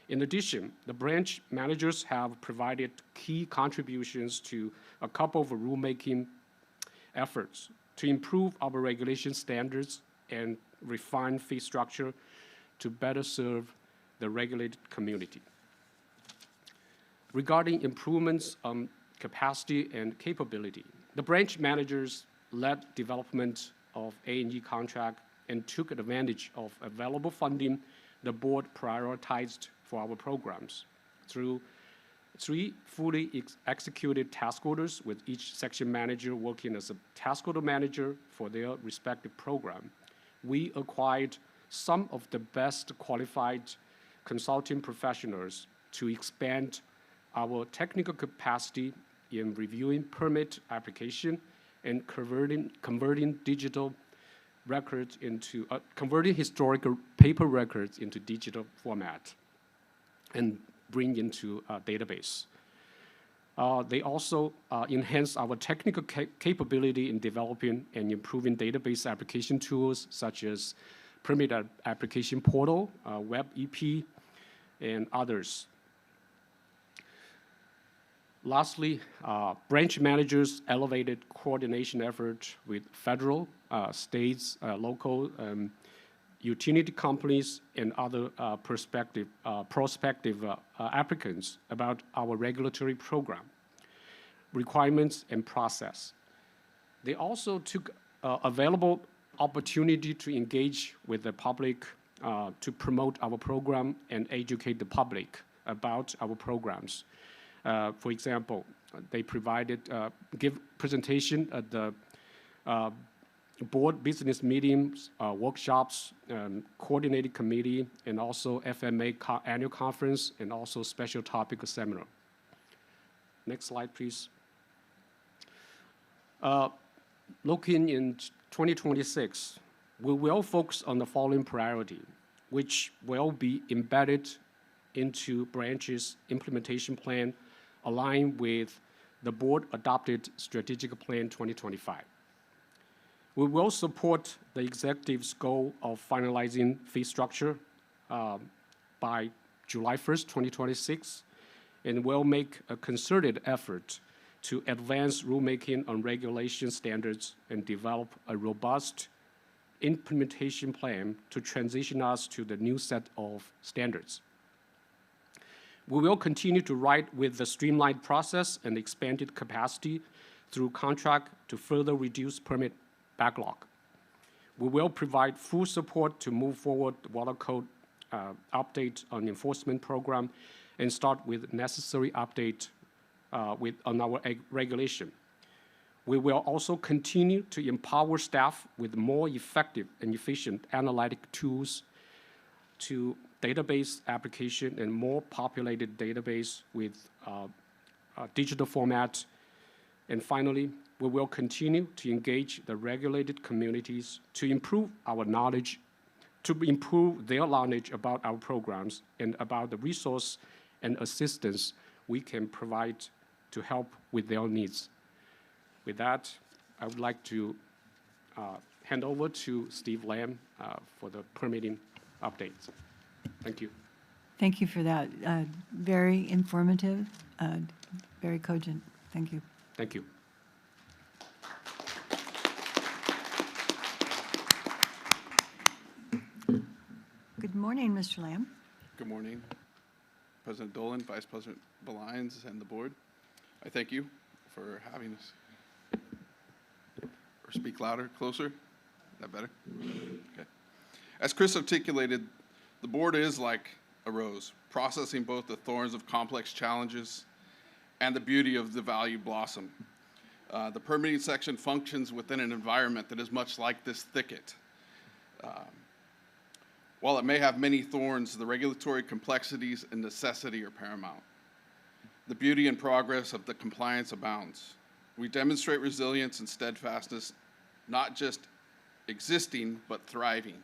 In addition, the branch managers have provided key contributions to a couple of rulemaking efforts to improve our regulation standards and refine fee structure to better serve the regulated community. Regarding improvements on capacity and capability, the branch managers led development of A&E contract and took advantage of available funding the board prioritized for our programs through 3 fully executed task orders, with each section manager working as a task order manager for their respective program. We acquired some of the best qualified consulting professionals to expand our technical capacity in reviewing permit application and converting digital records into, converting historical paper records into digital format and bring into a database. They also enhance our technical capability in developing and improving database application tools such as permit application portal, web EP, and others. Lastly, branch managers elevated coordination efforts with federal, states, local, utility companies, and other prospective applicants about our regulatory program, requirements, and process. They also took available opportunity to engage with the public to promote our program and educate the public about our programs. For example, they provided, give presentation at the board business meetings, workshops, coordinated committee, and also FMA annual conference, and also special topic seminar. Next slide, please. Looking in 2026, we will focus on the following priority, which will be embedded into branches' implementation plan, aligned with the board-adopted strategic plan 2025. We will support the executive's goal of finalizing fee structure by July 1st, 2026, and will make a concerted effort to advance rulemaking on regulation standards and develop a robust implementation plan to transition us to the new set of standards. We will continue to write with the streamlined process and expanded capacity through contract to further reduce permit backlog. We will provide full support to move forward the water code update on enforcement program and start with necessary update on our regulation. We will also continue to empower staff with more effective and efficient analytic tools to database application and more populated database with digital format. And finally, we will continue to engage the regulated communities to improve our knowledge, to improve their knowledge about our programs and about the resource and assistance we can provide to help with their needs. With that, I would like to hand over to Steve Lamb for the permitting updates. Thank you. Thank you for that. Very informative, very cogent. Thank you. Thank you. Good morning, Mr. Lamb. Good morning, President Dolan, Vice President Belines, and the board. I thank you for having us. Or speak louder, closer. Is that better? Okay. As Chris articulated, the board is like a rose, processing both the thorns of complex challenges and the beauty of the value blossom. The permitting section functions within an environment that is much like this thicket. While it may have many thorns, the regulatory complexities and necessity are paramount. the beauty and progress of the compliance abounds. We demonstrate resilience and steadfastness, not just existing, but thriving.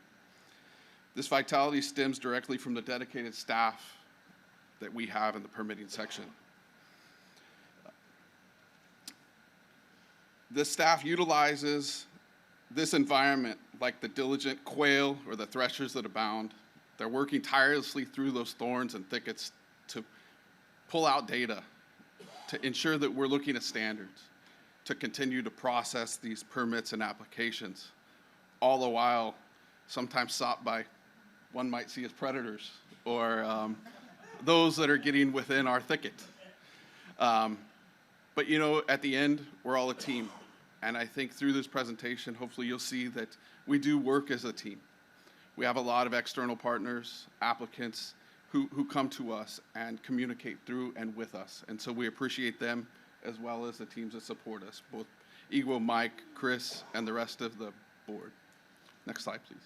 This vitality stems directly from the dedicated staff that we have in the permitting section. This staff utilizes this environment like the diligent quail or the threshers that abound. They're working tirelessly through those thorns and thickets to pull out data, to ensure that we're looking at standards, to continue to process these permits and applications, all the while sometimes sought by one might see as predators or those that are getting within our thicket. But you know, at the end, we're all a team. And I think through this presentation, hopefully you'll see that we do work as a team. We have a lot of external partners, applicants, who come to us and communicate through and with us. And so we appreciate them as well as the teams that support us, both Igor, Mike, Chris, and the rest of the board. Next slide, please.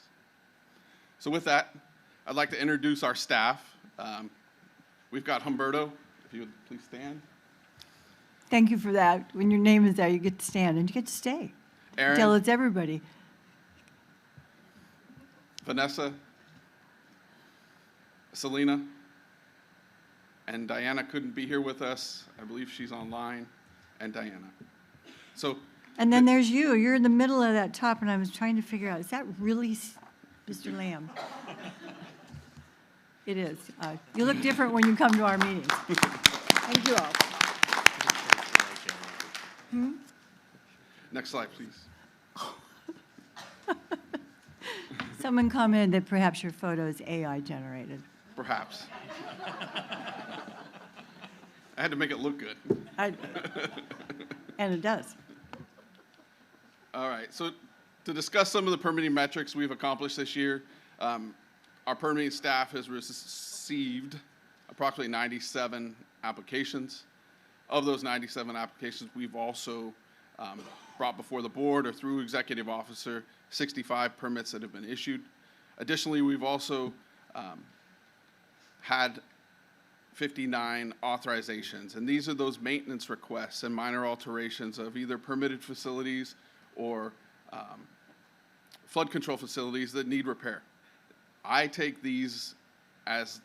So with that, I'd like to introduce our staff. We've got Humberto, if you would please stand. Thank you for that. When your name is there, you get to stand and you get to stay. Aaron. Until it's everybody. Vanessa, Selena, and Diana couldn't be here with us. I believe she's online, and Diana. So, And then there's you. You're in the middle of that top, and I was trying to figure out, is that really Mr. Lamb? It is. You look different when you come to our meetings. Thank you all. next slide, please. Someone commented that perhaps your photo is AI generated. Perhaps. I had to make it look good. And it does. All right, so to discuss some of the permitting metrics we've accomplished this year, our permitting staff has received approximately 97 applications. Of those 97 applications, we've also brought before the board or through executive officer 65 permits that have been issued. Additionally, we've also had 59 authorizations, and these are those maintenance requests and minor alterations of either permitted facilities or flood control facilities that need repair. I take these as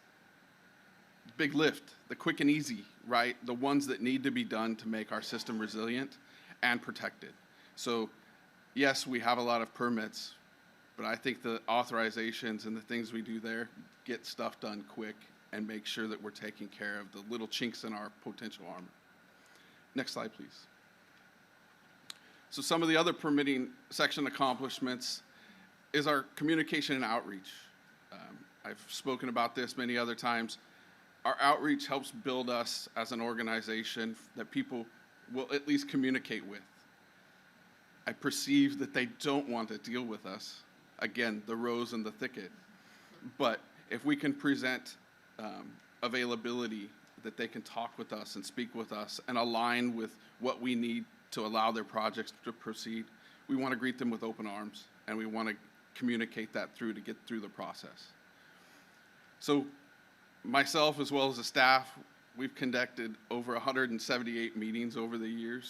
big lift, the quick and easy, right? The ones that need to be done to make our system resilient and protected. So yes, we have a lot of permits, but I think the authorizations and the things we do there get stuff done quick and make sure that we're taking care of the little chinks in our potential armor. Next slide, please. So some of the other permitting section accomplishments is our communication and outreach. I've spoken about this many other times. Our outreach helps build us as an organization that people will at least communicate with. I perceive that they don't want to deal with us. Again, the rose in the thicket. But if we can present availability, that they can talk with us and speak with us and align with what we need to allow their projects to proceed, we want to greet them with open arms, and we want to communicate that through to get through the process. So myself, as well as the staff, we've conducted over 178 meetings over the year.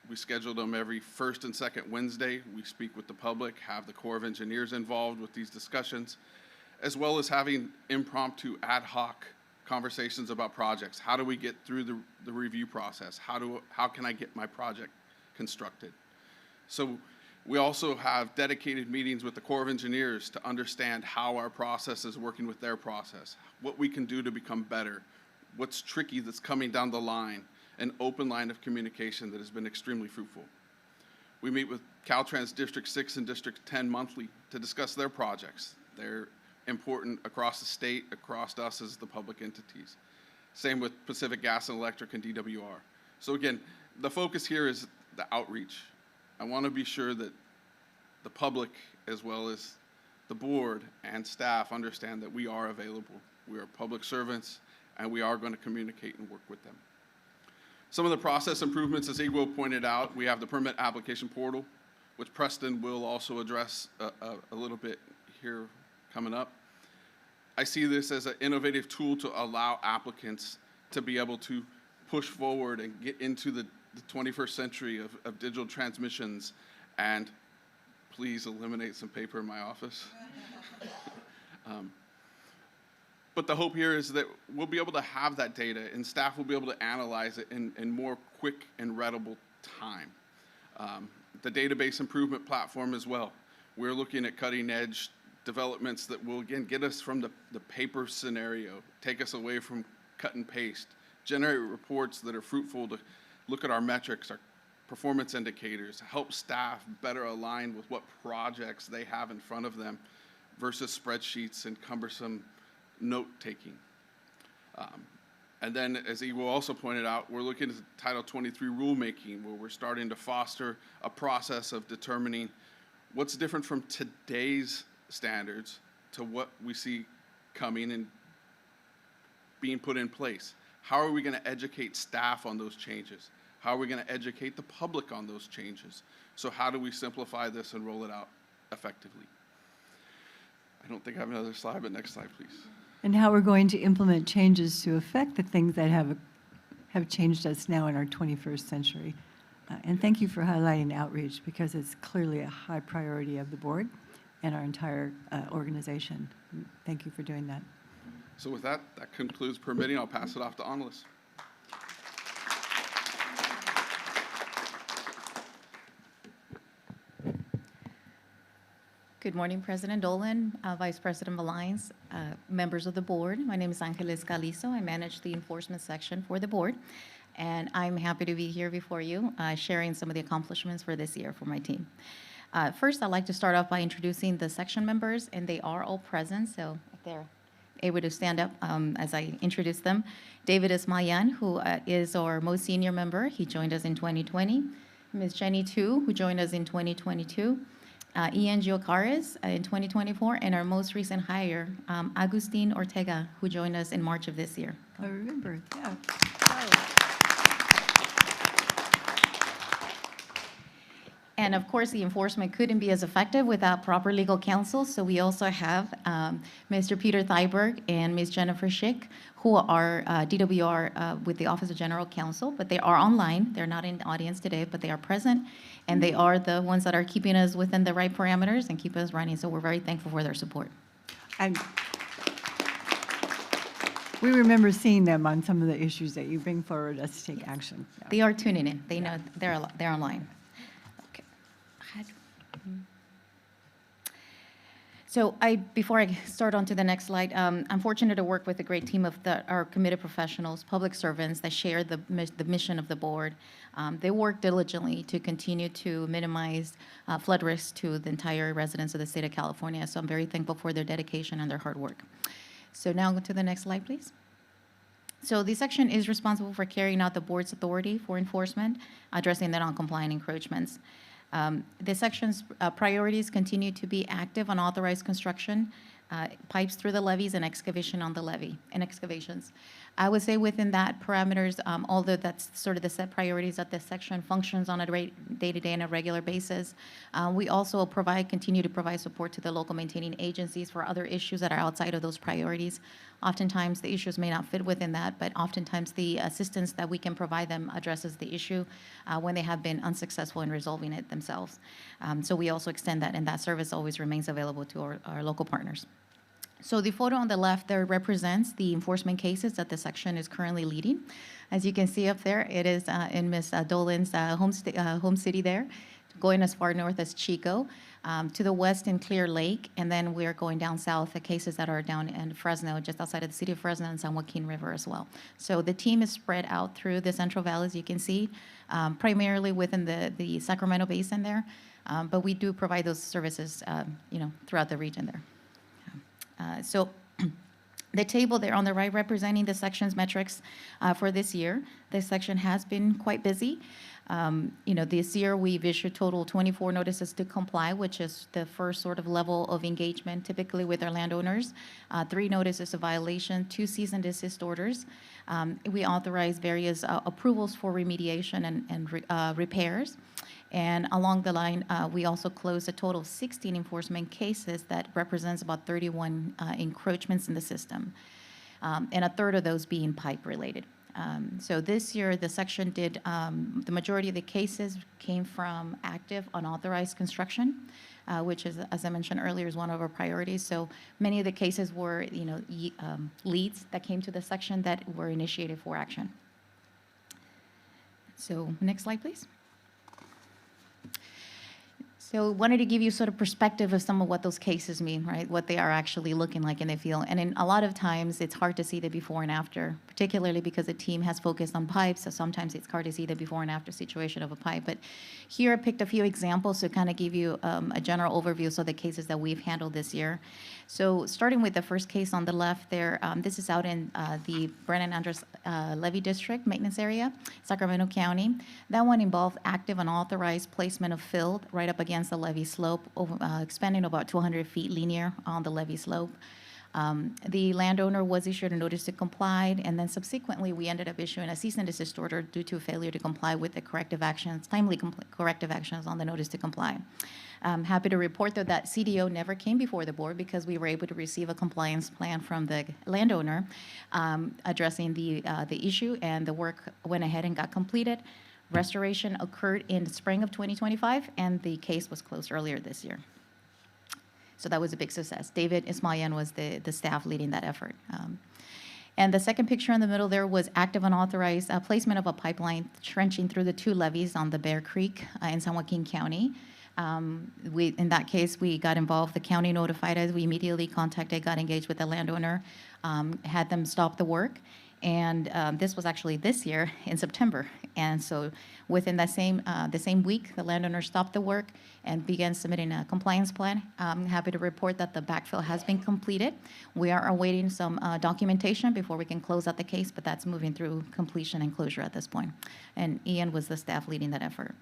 We scheduled them every first and second Wednesday. We speak with the public, have the Corps of Engineers involved with these discussions, as well as having impromptu ad hoc conversations about projects. How do we get through the review process? How can I get my project constructed? So we also have dedicated meetings with the Corps of Engineers to understand how our process is working with their process, what we can do to become better, what's tricky that's coming down the line, an open line of communication that has been extremely fruitful. We meet with Caltrans District 6 and District 10 monthly to discuss their projects. They're important across the state, across us as the public entities. Same with Pacific Gas and Electric and DWR. So again, the focus here is the outreach. I want to be sure that the public, as well as the board and staff, understand that we are available. We are public servants, and we are going to communicate and work with them. Some of the process improvements, as Igor pointed out, we have the permit application portal, which Preston will also address a little bit here coming up. I see this as an innovative tool to allow applicants to be able to push forward and get into the 21st century of digital transmissions, and please eliminate some paper in my office. But the hope here is that we'll be able to have that data, and staff will be able to analyze it in more quick and readable time. The database improvement platform as well. We're looking at cutting edge developments that will, again, get us from the paper scenario, take us away from cut and paste, generate reports that are fruitful to look at our metrics, our performance indicators, help staff better align with what projects they have in front of them versus spreadsheets and cumbersome note-taking. And then, as Igor also pointed out, we're looking at Title 23 rulemaking, where we're starting to foster a process of determining what's different from today's standards to what we see coming and being put in place. How are we going to educate staff on those changes? How are we going to educate the public on those changes? So how do we simplify this and roll it out effectively? I don't think I have another slide, but next slide, please. And how we're going to implement changes to affect the things that have changed us now in our 21st century. And thank you for highlighting outreach, because it's clearly a high priority of the board and our entire organization. Thank you for doing that. So with that concludes permitting. I'll pass it off to Annalise. Good morning, President Dolan, Vice President Valines, members of the board. My name is Angeles Calizo. I manage the enforcement section for the board, and I'm happy to be here before you, sharing some of the accomplishments for this year for my team. First, I'd like to start off by introducing the section members, and they are all present, so if they're able to stand up as I introduce them. David Ismayan, who is our most senior member. He joined us in 2020. Ms. Jenny Tu, who joined us in 2022. Ian Giocares in 2024, and our most recent hire, Agustin Ortega, who joined us in March of this year. I remember, yeah. And of course, the enforcement couldn't be as effective without proper legal counsel, so we also have Mr. Peter Thyberg and Ms. Jennifer Schick, who are DWR with the Office of General Counsel, but they are online. They're not in the audience today, but they are present, and they are the ones that are keeping us within the right parameters and keep us running, so we're very thankful for their support. And we remember seeing them on some of the issues that you bring forward us to take action. Yeah. They are tuning in. They know they're online. So before I start on to the next slide, I'm fortunate to work with a great team of our committed professionals, public servants that share the mission of the board. They work diligently to continue to minimize flood risk to the entire residents of the state of California. So I'm very thankful for their dedication and their hard work. So now go to the next slide, please. So this section is responsible for carrying out the board's authority for enforcement, addressing the non-compliant encroachments. The section's priorities continue to be active on authorized construction, pipes through the levees, and excavation on the levee, and excavations. I would say within that parameters, although that's sort of the set priorities that this section functions on a day-to-day and a regular basis, we also continue to provide support to the local maintaining agencies for other issues that are outside of those priorities. Oftentimes, the issues may not fit within that, but oftentimes the assistance that we can provide them addresses the issue when they have been unsuccessful in resolving it themselves. So we also extend that, and that service always remains available to our local partners. So the photo on the left there represents the enforcement cases that the section is currently leading. As you can see up there, it is in Ms. Dolan's home city there, going as far north as Chico, to the west in Clear Lake, and then we're going down south, the cases that are down in Fresno, just outside of the city of Fresno, and San Joaquin River as well. So the team is spread out through the Central Valley, as you can see, primarily within the Sacramento basin there, but we do provide those services, throughout the region there. So the table there on the right representing the section's metrics for this year. This section has been quite busy. This year we've issued total 24 notices to comply, which is the first sort of level of engagement typically with our landowners. 3 notices of violation, 2 cease and desist orders. We authorize various approvals for remediation and repairs. And along the line, we also closed a total of 16 enforcement cases that represents about 31 encroachments in the system, and a third of those being pipe-related. So this year, the section did, the majority of the cases came from active unauthorized construction, which is, as I mentioned earlier, is one of our priorities. So many of the cases were, leads that came to the section that were initiated for action. So next slide, please. So wanted to give you sort of perspective of some of what those cases mean, right? What they are actually looking like in the field. And in a lot of times, it's hard to see the before and after, particularly because the team has focused on pipes. So sometimes it's hard to see the before and after situation of a pipe. But here I picked a few examples to kind of give you a general overview of the cases that we've handled this year. So starting with the first case on the left there, this is out in the Brennan Andrews Levee District maintenance area, Sacramento County. That one involved active unauthorized placement of fill right up against the levee slope, expanding about 200 feet linear on the levee slope. The landowner was issued a notice to comply, and then subsequently we ended up issuing a cease and desist order due to failure to comply with the corrective actions, timely corrective actions on the notice to comply. I'm happy to report, though, that CDO never came before the board because we were able to receive a compliance plan from the landowner addressing the issue, and the work went ahead and got completed. Restoration occurred in the spring of 2025, and the case was closed earlier this year. So that was a big success. David Ismayan was the staff leading that effort. And the second picture in the middle there was active unauthorized placement of a pipeline trenching through the two levees on the Bear Creek in San Joaquin County. In that case, we got involved. The county notified us. We immediately contacted, got engaged with the landowner, had them stop the work. And this was actually this year in September. And so within the same week, the landowner stopped the work and began submitting a compliance plan. I'm happy to report that the backfill has been completed. We are awaiting some documentation before we can close out the case, but that's moving through completion and closure at this point. And Ian was the staff leading that effort.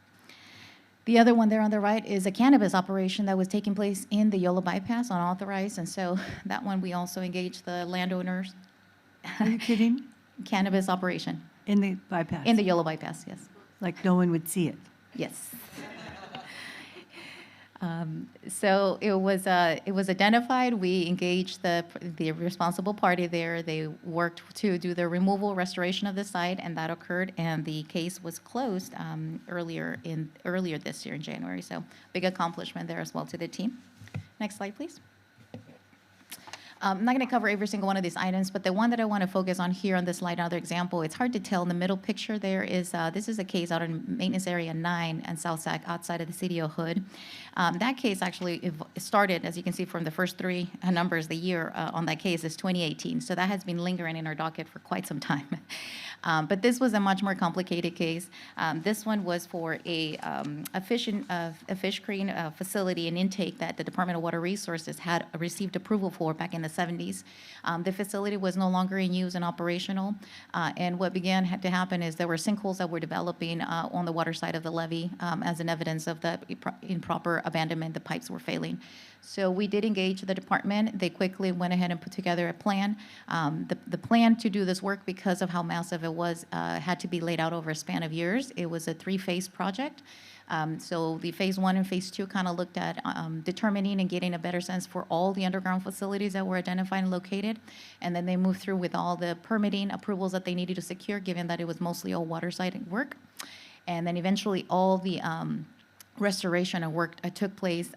The other one there on the right is a cannabis operation that was taking place in the Yola bypass unauthorized. And so that one, we also engaged the landowners. Are you kidding? Cannabis operation. In the bypass? In the Yola bypass, yes. Like no one would see it? Yes. So it was identified. We engaged the responsible party there. They worked to do the removal, restoration of the site, and that occurred. And the case was closed earlier this year in January. So big accomplishment there as well to the team. Next slide, please. I'm not going to cover every single one of these items, but the one that I want to focus on here on this slide, another example, it's hard to tell in the middle picture there is, this is a case out in Maintenance Area 9 and South Sac outside of the city of Hood. That case actually started, as you can see from the first three numbers, the year on that case is 2018. So that has been lingering in our docket for quite some time. But this was a much more complicated case. This one was for a fish screen facility and intake that the Department of Water Resources had received approval for back in the 70s. The facility was no longer in use and operational. And what began to happen is there were sinkholes that were developing on the water side of the levee as an evidence of the improper abandonment. The pipes were failing. So we did engage the department. They quickly went ahead and put together a plan. The plan to do this work, because of how massive it was, had to be laid out over a span of years. It was a 3-phase project. So the phase 1 and phase 2 kind of looked at determining and getting a better sense for all the underground facilities that were identified and located. And then they moved through with all the permitting approvals that they needed to secure, given that it was mostly all water side work. And then eventually all the restoration of work took place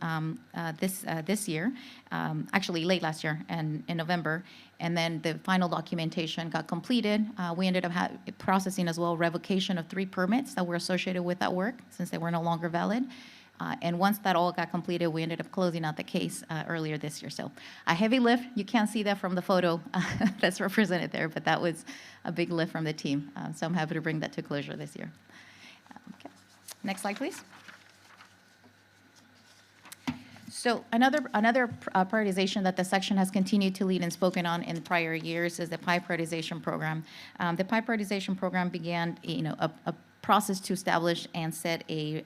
this year, actually late last year and in November. And then the final documentation got completed. We ended up processing as well revocation of 3 permits that were associated with that work, since they were no longer valid. And once that all got completed, we ended up closing out the case earlier this year. So a heavy lift. You can't see that from the photo that's represented there, but that was a big lift from the team. So I'm happy to bring that to closure this year. Okay. Next slide, please. So another prioritization that the section has continued to lead and spoken on in prior years is the pipe prioritization program. The pipe prioritization program began, a process to establish and set a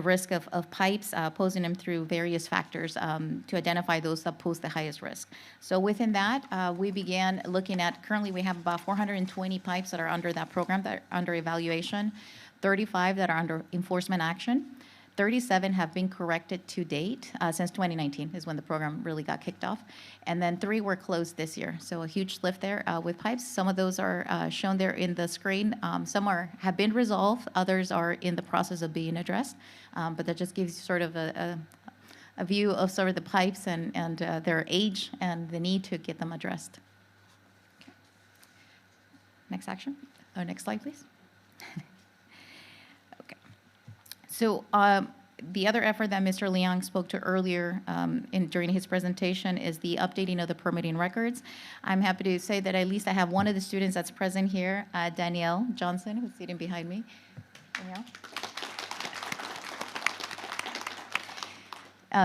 risk of pipes, posing them through various factors to identify those that pose the highest risk. So within that, we began looking at, currently we have about 420 pipes that are under that program, that are under evaluation. 35 that are under enforcement action. 37 have been corrected to date since 2019 is when the program really got kicked off. And then 3 were closed this year. So a huge lift there with pipes. Some of those are shown there in the screen. Some have been resolved. Others are in the process of being addressed. But that just gives you sort of a view of sort of the pipes and their age and the need to get them addressed. Okay. Next action. Next slide, please. Okay. So the other effort that Mr. Liang spoke to earlier during his presentation is the updating of the permitting records. I'm happy to say that at least I have one of the students that's present here, Danielle Johnson, who's sitting behind me. Danielle.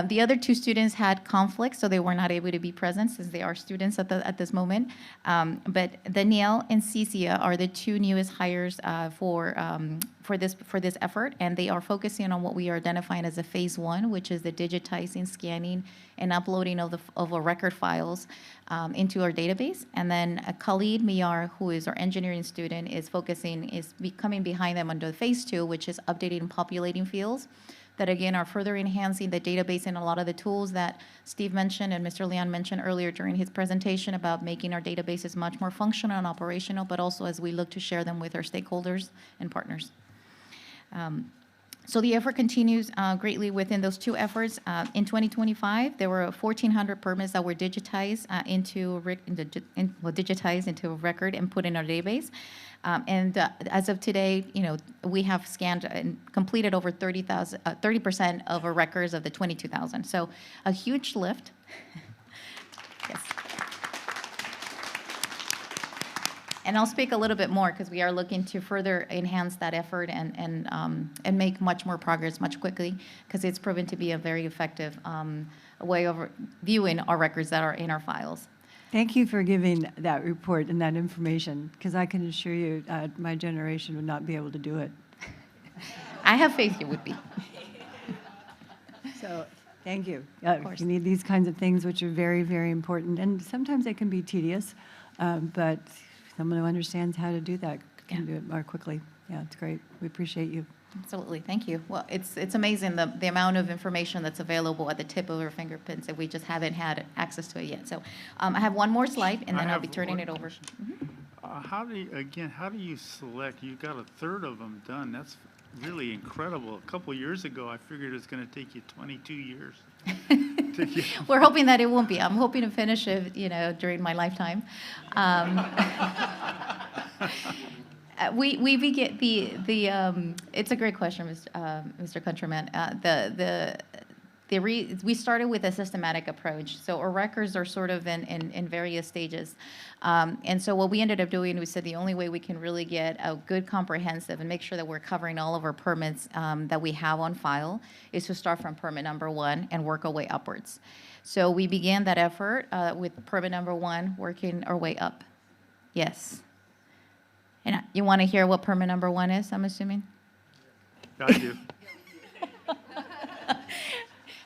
The other 2 students had conflicts, so they were not able to be present since they are students at this moment. But Danielle and Cecia are the 2 newest hires for this effort, and they are focusing on what we are identifying as a phase 1, which is the digitizing, scanning, and uploading of our record files into our database. And then Khalid Miyar, who is our engineering student, is coming behind them under phase 2, which is updating and populating fields that, again, are further enhancing the database and a lot of the tools that Steve mentioned and Mr. Leon mentioned earlier during his presentation about making our databases much more functional and operational, but also as we look to share them with our stakeholders and partners. So the effort continues greatly within those 2 efforts. In 2025, there were 1,400 permits that were digitized digitized into a record and put in our database. And as of today, we have scanned and completed over 30% of our records of the 22,000. So a huge lift. Yes. And I'll speak a little bit more because we are looking to further enhance that effort and make much more progress much quickly because it's proven to be a very effective way of viewing our records that are in our files. Thank you for giving that report and that information, because I can assure you my generation would not be able to do it. I have faith you would be. So, thank you. You need these kinds of things, which are very, very important, and sometimes they can be tedious, but someone who understands how to do that can do it more quickly. Yeah, it's great. We appreciate you. Absolutely, thank you. Well, it's amazing the amount of information that's available at the tip of our fingerprints, and we just haven't had access to it yet. So I have one more slide, and then I'll be turning it over. How do you select? You got 1/3 of them done. That's really incredible. A couple years ago, I figured it was going to take you 22 years. We're hoping that it won't be. I'm hoping to finish it, during my lifetime. We begin it's a great question, Mr. Countryman. We started with a systematic approach. So our records are sort of in various stages. And so what we ended up doing, we said the only way we can really get a good comprehensive and make sure that we're covering all of our permits that we have on file is to start from permit number 1 and work our way upwards. So we began that effort with permit number 1, working our way up. Yes. And you want to hear what permit number 1 is, I'm assuming? I do.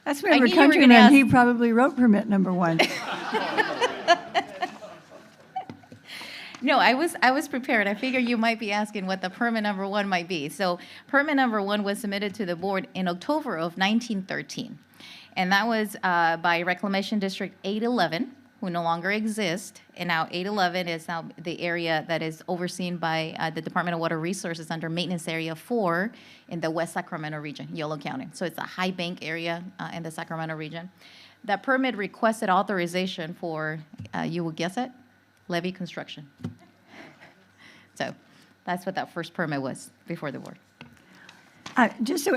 That's Member Countryman. He probably wrote permit number 1. No, I was prepared. I figured you might be asking what the permit number 1 might be. So permit number 1 was submitted to the board in October of 1913. And that was by Reclamation District 811, who no longer exist. And now 811 is now the area that is overseen by the Department of Water Resources under Maintenance Area 4 in the West Sacramento region, Yolo County. So it's a high bank area in the Sacramento region. That permit requested authorization for, you will guess it, levee construction. So that's what that first permit was before the board. Just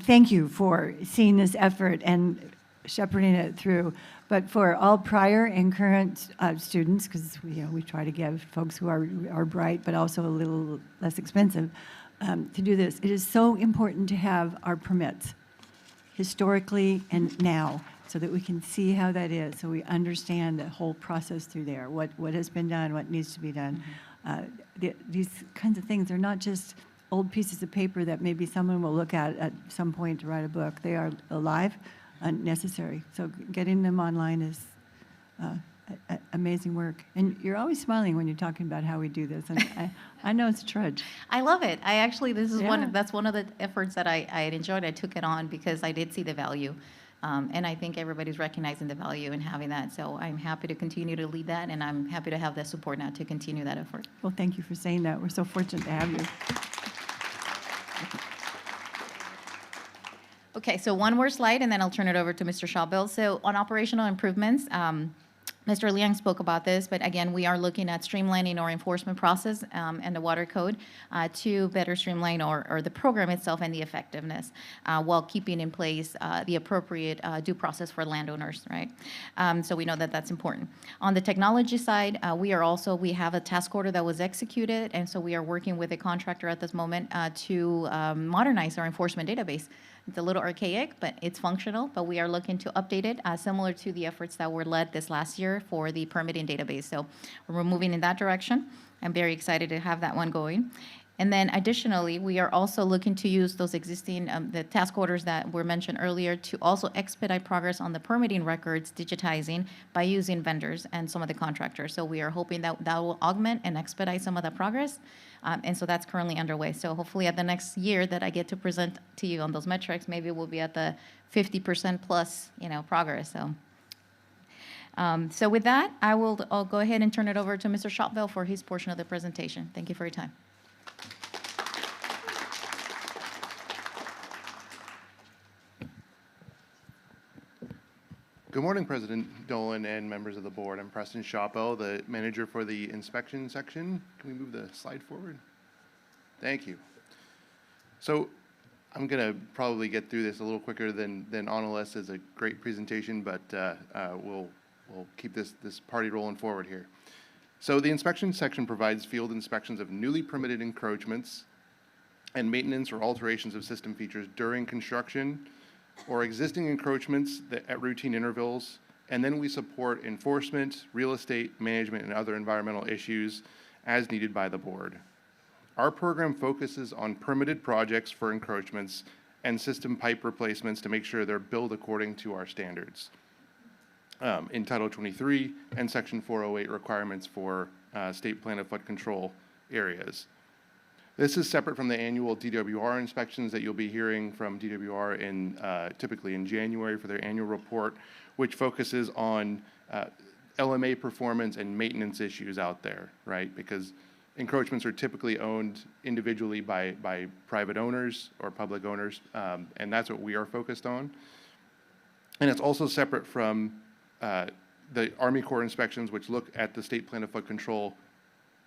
thank you for seeing this effort and shepherding it through. But for all prior and current students, because we try to give folks who are bright but also a little less expensive to do this, it is so important to have our permits historically and now, so that we can see how that is, so we understand the whole process through there, what has been done, what needs to be done. These kinds of things are not just old pieces of paper that maybe someone will look at some point to write a book. They are alive and necessary. So getting them online is amazing work. And you're always smiling when you're talking about how we do this. And I know it's a trudge. I love it. I actually, this is Yeah. that's one of the efforts that I had enjoyed. I took it on because I did see the value. And I think everybody's recognizing the value in having that. So I'm happy to continue to lead that, and I'm happy to have the support now to continue that effort. Well, thank you for saying that. We're so fortunate to have you. Okay, so one more slide, and then I'll turn it over to Mr. Shawbill. So on operational improvements, Mr. Liang spoke about this, but again, we are looking at streamlining our enforcement process and the water code to better streamline or the program itself and the effectiveness while keeping in place the appropriate due process for landowners, right? So we know that that's important. On the technology side, we have a task order that was executed, and so we are working with a contractor at this moment to modernize our enforcement database. It's a little archaic, but it's functional, but we are looking to update it, similar to the efforts that were led this last year for the permitting database. So we're moving in that direction. I'm very excited to have that one going. And then additionally, we are also looking to use those existing, the task orders that were mentioned earlier to also expedite progress on the permitting records digitizing by using vendors and some of the contractors. So we are hoping that that will augment and expedite some of the progress. And so that's currently underway. So hopefully at the next year that I get to present to you on those metrics, maybe we'll be at the 50% plus, progress. So with that, I'll go ahead and turn it over to Mr. Shotwell for his portion of the presentation. Thank you for your time. Good morning, President Dolan and members of the board. I'm Preston Shopwell, the manager for the inspection section. Can we move the slide forward? Thank you. So I'm going to probably get through this a little quicker than Annalise. Is a great presentation, but we'll keep this party rolling forward here. So the inspection section provides field inspections of newly permitted encroachments and maintenance or alterations of system features during construction or existing encroachments at routine intervals, and then we support enforcement, real estate management, and other environmental issues as needed by the board. Our program focuses on permitted projects for encroachments and system pipe replacements to make sure they're built according to our standards. In Title 23 and Section 408 requirements for state plan of flood control areas. This is separate from the annual DWR inspections that you'll be hearing from DWR typically in January for their annual report, which focuses on LMA performance and maintenance issues out there, right? Because encroachments are typically owned individually by private owners or public owners, and that's what we are focused on. And it's also separate from the Army Corps inspections, which look at the state plan of flood control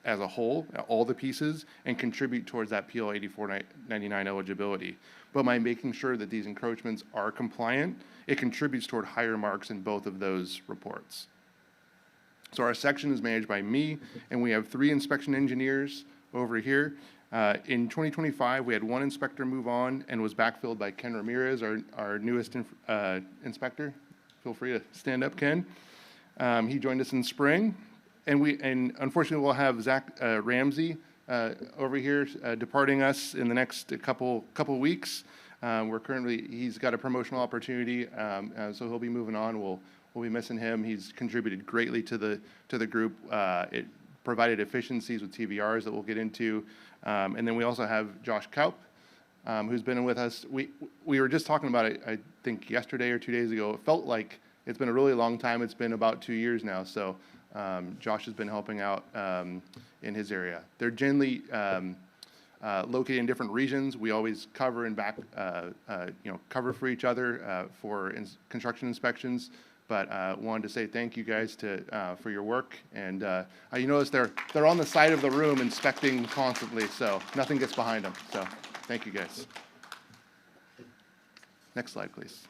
as a whole, all the pieces, and contribute towards that PL 8499 eligibility. But by making sure that these encroachments are compliant, it contributes toward higher marks in both of those reports. So our section is managed by me, and we have 3 inspection engineers over here. In 2025, we had 1 inspector move on and was backfilled by Ken Ramirez, our newest inspector. Feel free to stand up, Ken. He joined us in spring. And unfortunately, we'll have Zach Ramsey over here departing us in the next couple weeks. He's got a promotional opportunity, so he'll be moving on. We'll be missing him. He's contributed greatly to the group. It provided efficiencies with TVRs that we'll get into, and then we also have Josh Kaup, who's been with us. We were just talking about it, I think yesterday or 2 days ago. It felt like it's been a really long time. It's been about 2 years now. So. Josh has been helping out in his area. They're generally located in different regions. We always cover and cover for each other for construction inspections. But wanted to say thank you guys for your work. And you notice they're on the side of the room inspecting constantly, so nothing gets behind them. So thank you guys. Next slide, please.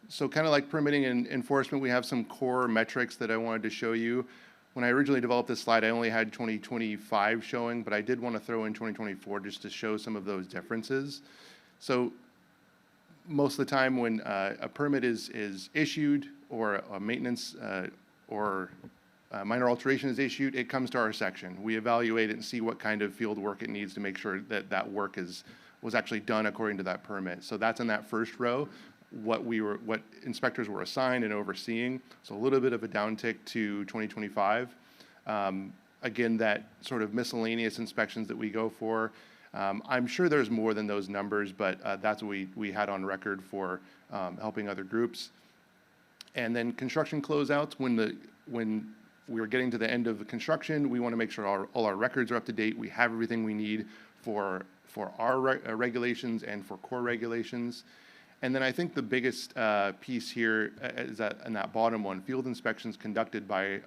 So kind of like permitting and enforcement, we have some core metrics that I wanted to show you. When I originally developed this slide, I only had 2025 showing, but I did want to throw in 2024 just to show some of those differences. So most of the time when a permit is issued or a maintenance or minor alteration is issued, it comes to our section. We evaluate it and see what kind of field work it needs to make sure that that work was actually done according to that permit. So that's in that first row. what inspectors were assigned and overseeing. So a little bit of a downtick to 2025. Again, that sort of miscellaneous inspections that we go for, I'm sure there's more than those numbers, but that's what we had on record for helping other groups. And then construction closeouts, when we were getting to the end of the construction, we want to make sure all our records are up to date. We have everything we need for our regulations and for core regulations. And then I think the biggest piece here is that in that bottom one, field inspections conducted by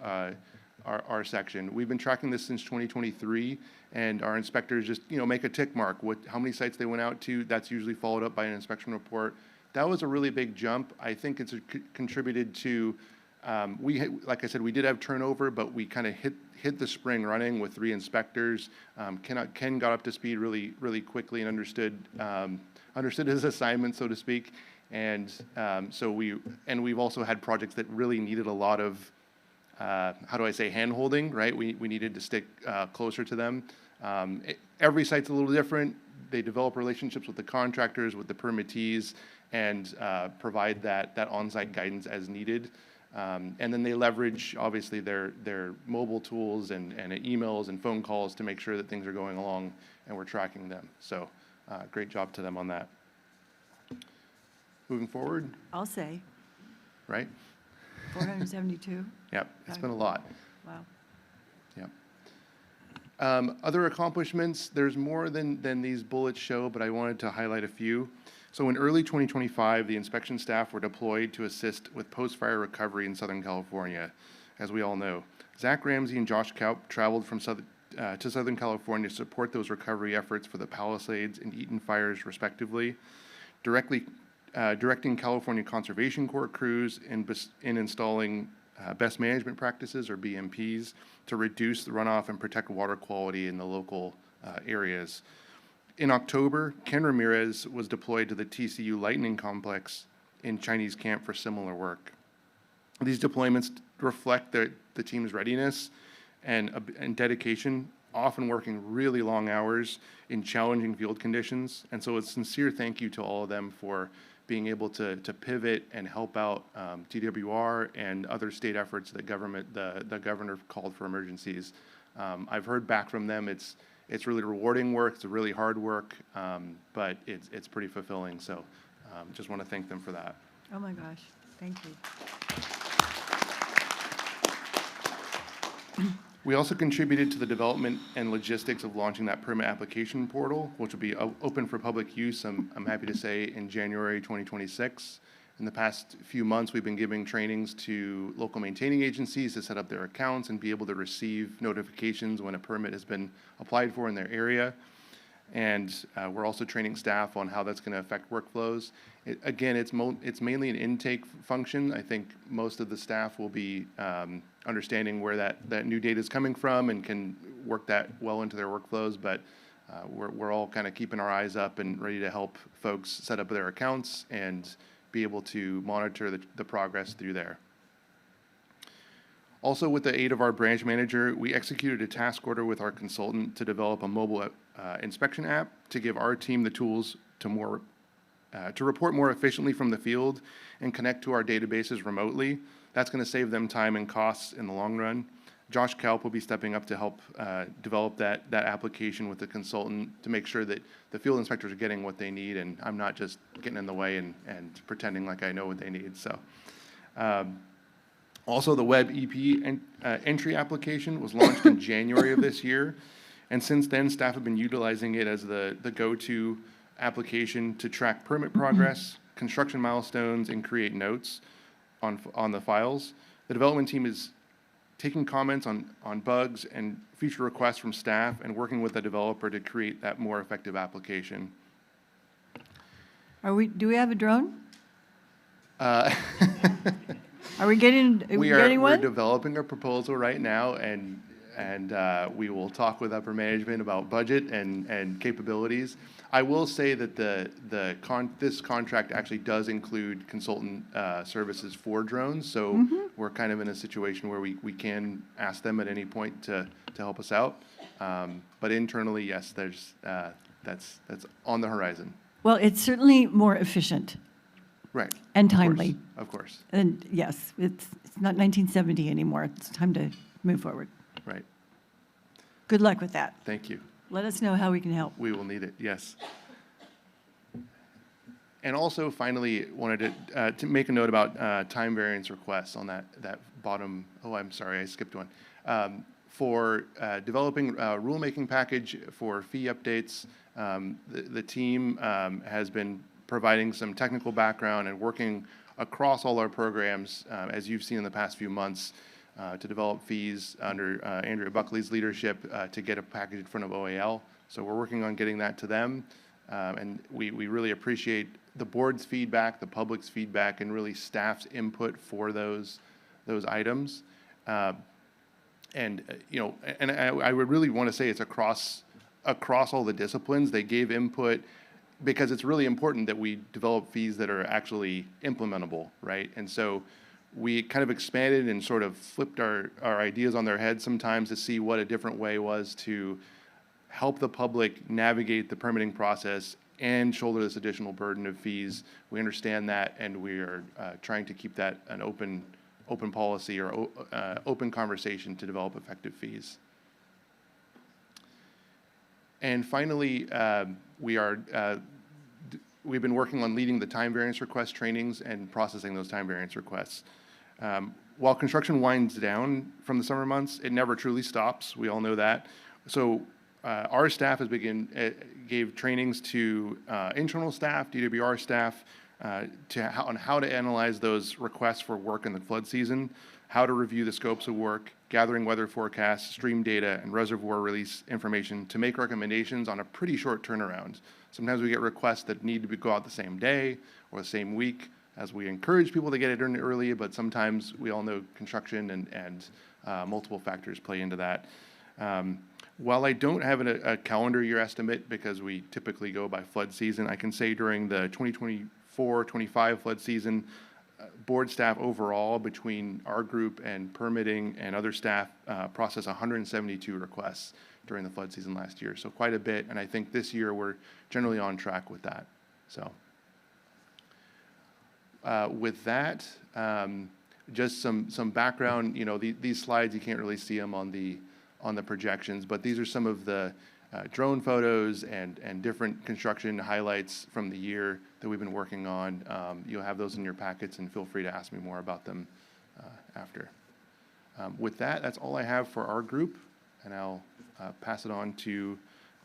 our section. We've been tracking this since 2023, and our inspectors just make a tick mark, how many sites they went out to. That's usually followed up by an inspection report. That was a really big jump. I think it's contributed to, like I said, we did have turnover, but we kind of hit the spring running with 3 inspectors. Ken got up to speed really quickly and understood his assignment, so to speak. And so we've also had projects that really needed a lot of, how do I say, hand-holding, right? We needed to stick closer to them. Every site's a little different. They develop relationships with the contractors, with the permittees, and provide that on-site guidance as needed. And then they leverage, obviously, their mobile tools and emails and phone calls to make sure that things are going along and we're tracking them. So great job to them on that. Moving forward. I'll say. Right? 472. Yep, it's been a lot. Wow. Yep. Other accomplishments, there's more than these bullets show, but I wanted to highlight a few. So in early 2025, the inspection staff were deployed to assist with post-fire recovery in Southern California, as we all know. Zach Ramsey and Josh Kaup traveled from to Southern California to support those recovery efforts for the Palisades and Eaton fires, respectively, directing California Conservation Corps crews in installing best management practices, or BMPs, to reduce the runoff and protect water quality in the local areas. In October, Ken Ramirez was deployed to the TCU Lightning Complex in Chinese camp for similar work. These deployments reflect the team's readiness and dedication, often working really long hours in challenging field conditions. And so a sincere thank you to all of them for being able to pivot and help out TWR and other state efforts that the governor called for emergencies. I've heard back from them. It's really rewarding work. It's really hard work, but it's pretty fulfilling. So just want to thank them for that. Oh my gosh, thank you. We also contributed to the development and logistics of launching that permit application portal, which will be open for public use, I'm happy to say, in January 2026. In the past few months, we've been giving trainings to local maintaining agencies to set up their accounts and be able to receive notifications when a permit has been applied for in their area. And we're also training staff on how that's going to affect workflows. Again, it's mainly an intake function. I think most of the staff will be understanding where that new data is coming from and can work that well into their workflows. But we're all kind of keeping our eyes up and ready to help folks set up their accounts and be able to monitor the progress through there. Also, with the aid of our branch manager, we executed a task order with our consultant to develop a mobile inspection app to give our team the tools to report more efficiently from the field and connect to our databases remotely. That's going to save them time and costs in the long run. Josh Kaup will be stepping up to help develop that application with the consultant to make sure that the field inspectors are getting what they need, and I'm not just getting in the way and pretending like I know what they need. So, also, the web EP entry application was launched in January of this year, and since then, staff have been utilizing it as the go-to application to track permit progress, construction milestones, and create notes on the files. The development team is taking comments on bugs and feature requests from staff and working with the developer to create that more effective application. Do we have a drone? Are we getting one? We're developing a proposal right now, and we will talk with upper management about budget and capabilities. I will say that this contract actually does include consultant services for drones, so we're kind of in a situation where we can ask them at any point to help us out. But internally, yes, that's on the horizon. Well, it's certainly more efficient. Right. And Of course, timely. Of course, And yes, it's not 1970 anymore. It's time to move forward. right. Good luck with that. Thank you. Let us know how we can help. We will need it, yes. And also, finally, wanted to make a note about time variance requests on that bottom, oh, I'm sorry, I skipped one. For developing a rulemaking package for fee updates, the team has been providing some technical background and working across all our programs, as you've seen in the past few months, to develop fees under Andrea Buckley's leadership to get a package in front of OAL. So we're working on getting that to them. And we really appreciate the board's feedback, the public's feedback, and really staff's input for those items. And I would really want to say it's across all the disciplines. They gave input because it's really important that we develop fees that are actually implementable, right? And so we kind of expanded and sort of flipped our ideas on their head sometimes to see what a different way was to help the public navigate the permitting process and shoulder this additional burden of fees. We understand that, and we are trying to keep that an open policy or open conversation to develop effective fees. And finally, we've been working on leading the time variance request trainings and processing those time variance requests. While construction winds down from the summer months, it never truly stops. We all know that. So our staff gave trainings to internal staff, DWR staff, on how to analyze those requests for work in the flood season, how to review the scopes of work, gathering weather forecasts, stream data, and reservoir release information to make recommendations on a pretty short turnaround. Sometimes we get requests that need to go out the same day or the same week, as we encourage people to get it in early, but sometimes we all know construction and multiple factors play into that. While I don't have a calendar year estimate because we typically go by flood season, I can say during the 2024-25 flood season, board staff overall between our group and permitting and other staff processed 172 requests during the flood season last year. So quite a bit, and I think this year we're generally on track with that. So with that, just some background. These slides, you can't really see them on the projections, but these are some of the drone photos and different construction highlights from the year that we've been working on. You'll have those in your packets, and feel free to ask me more about them after. With that, that's all I have for our group, and I'll pass it on to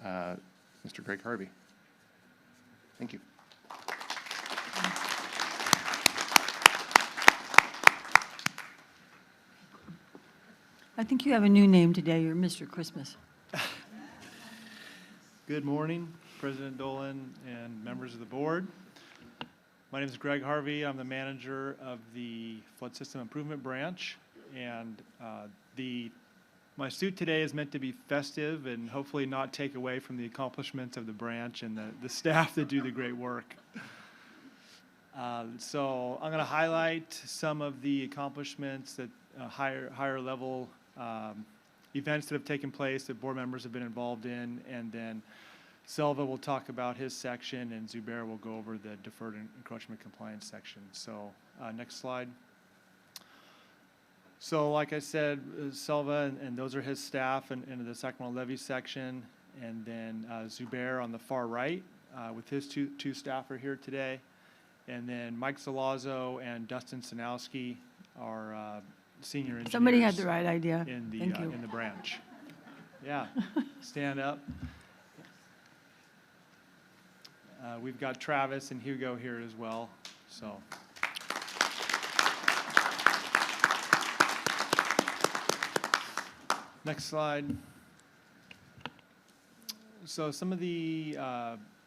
Mr. Greg Harvey. Thank you. I think you have a new name today. You're Mr. Christmas. Good morning, President Dolan and members of the board. My name is Greg Harvey. I'm the manager of the Flood System Improvement Branch, and my suit today is meant to be festive and hopefully not take away from the accomplishments of the branch and the staff that do the great work. So I'm going to highlight some of the accomplishments that higher level events that have taken place that board members have been involved in, and then Selva will talk about his section, and Zubair will go over the deferred encroachment compliance section. So next slide. So like I said, Selva, and those are his staff in the Sacramento levee section, and then Zubair on the far right with his two staff are here today, and then Mike Salazzo and Dustin Sanowski are senior engineers. Somebody had the right idea. In the Thank you. in the branch. Yeah, stand up. We've got Travis and Hugo here as well. So. Next slide. So some of the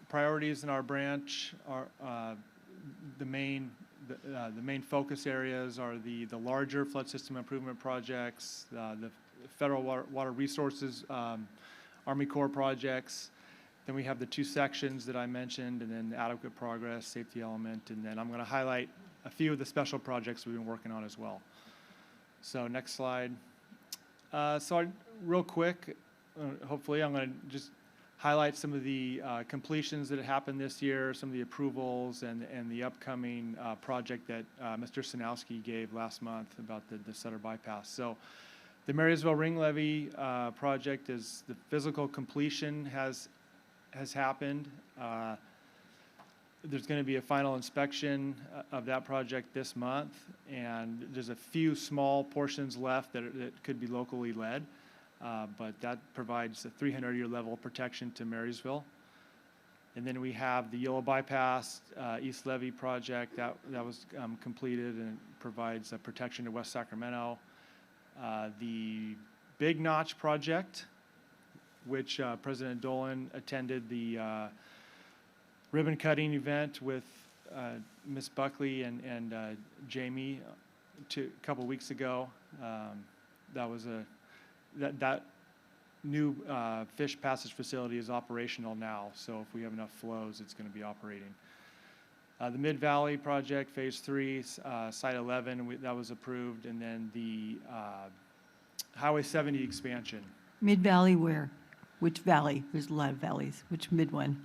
priorities in our branch are the main focus areas are the larger flood system improvement projects, the federal water resources, Army Corps projects. Then we have the two sections that I mentioned, and then adequate progress, safety element, and then I'm going to highlight a few of the special projects we've been working on as well. So next slide. Real quick, hopefully I'm going to just highlight some of the completions that happened this year, some of the approvals, and the upcoming project that Mr. Sinowski gave last month about the Sutter bypass. So the Marysville Ring Levee project is the physical completion has happened. There's going to be a final inspection of that project this month, and there's a few small portions left that could be locally led, but that provides a 300-year level of protection to Marysville. And then we have the Yellow Bypass East Levee project that was completed and provides protection to West Sacramento. The Big Notch project, which President Dolan attended the ribbon cutting event with Ms. Buckley and Jamie a couple weeks ago. That new fish passage facility is operational now, so if we have enough flows, it's going to be operating. The Mid-Valley project, Phase 3, Site 11, that was approved, and then the Highway 70 expansion. Mid-Valley where? Which valley? There's a lot of valleys. Which mid one?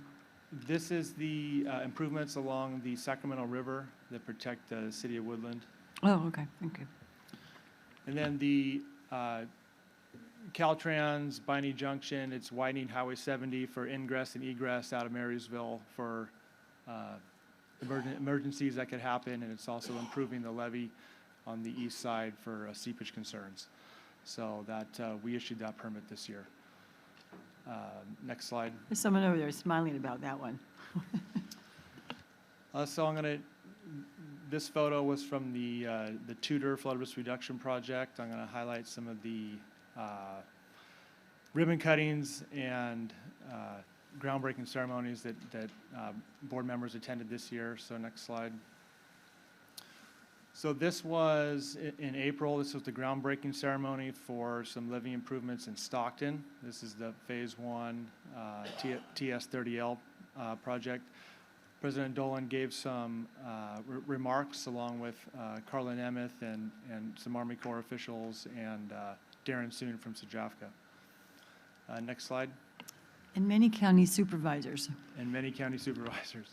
This is the improvements along the Sacramento River that protect the city of Woodland. Oh, okay, thank you. And then the Caltrans Biney Junction, it's widening Highway 70 for ingress and egress out of Marysville for emergencies that could happen, and it's also improving the levee on the east side for seepage concerns. So that we issued that permit this year. Next slide. There's someone over there smiling about that one. So this photo was from the Tudor Flood Risk Reduction Project. I'm going to highlight some of the ribbon cuttings and groundbreaking ceremonies that board members attended this year. So next slide. So this was in April. This was the groundbreaking ceremony for some levee improvements in Stockton. This is the Phase 1 TS30L project. President Dolan gave some remarks along with Carlin Emmeth and some Army Corps officials and Darren Soon from Sajafka. Next slide. And many county supervisors. And many county supervisors.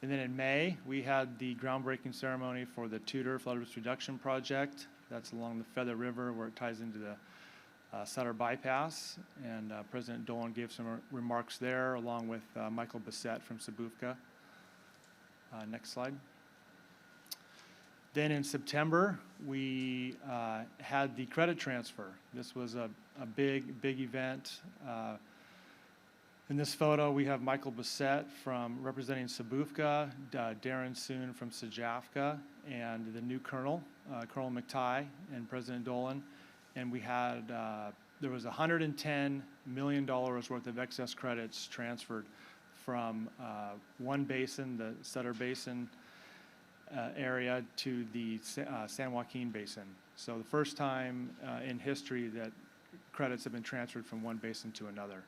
And then in May, we had the groundbreaking ceremony for the Tudor Flood Risk Reduction Project. That's along the Feather River where it ties into the Sutter Bypass. And President Dolan gave some remarks there along with Michael Bissett from Sabufka. Next slide. Then in September, we had the credit transfer. This was a big event. In this photo, we have Michael Bissett from representing Sabufka, Darren Soon from Sajafka, and the new Colonel, Colonel McTighe, and President Dolan. And we had, there was $110 million worth of excess credits transferred from one basin, the Sutter Basin area, to the San Joaquin Basin. So the first time in history that credits have been transferred from one basin to another.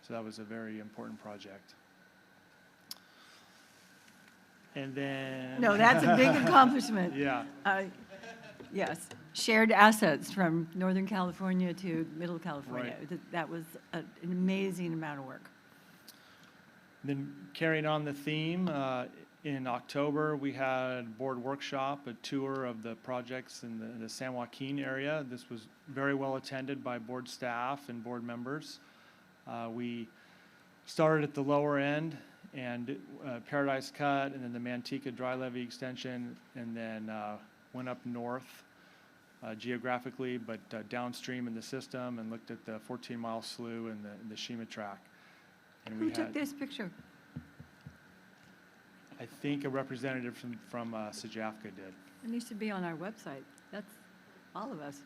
So that was a very important project. And then... No, that's a big accomplishment. Yeah. Yes, shared assets from Northern California to Middle California. Right. That was an amazing amount of work. Then carrying on the theme, in October, we had board workshop, a tour of the projects in the San Joaquin area. This was very well attended by board staff and board members. We started at the lower end and Paradise Cut, and then the Manteca Dry Levee extension, and then went up north geographically, but downstream in the system, and looked at the 14-mile slough and the Shima track. And Who took this picture? I think a representative from Sajafka did. It needs to be on our website. That's all of us.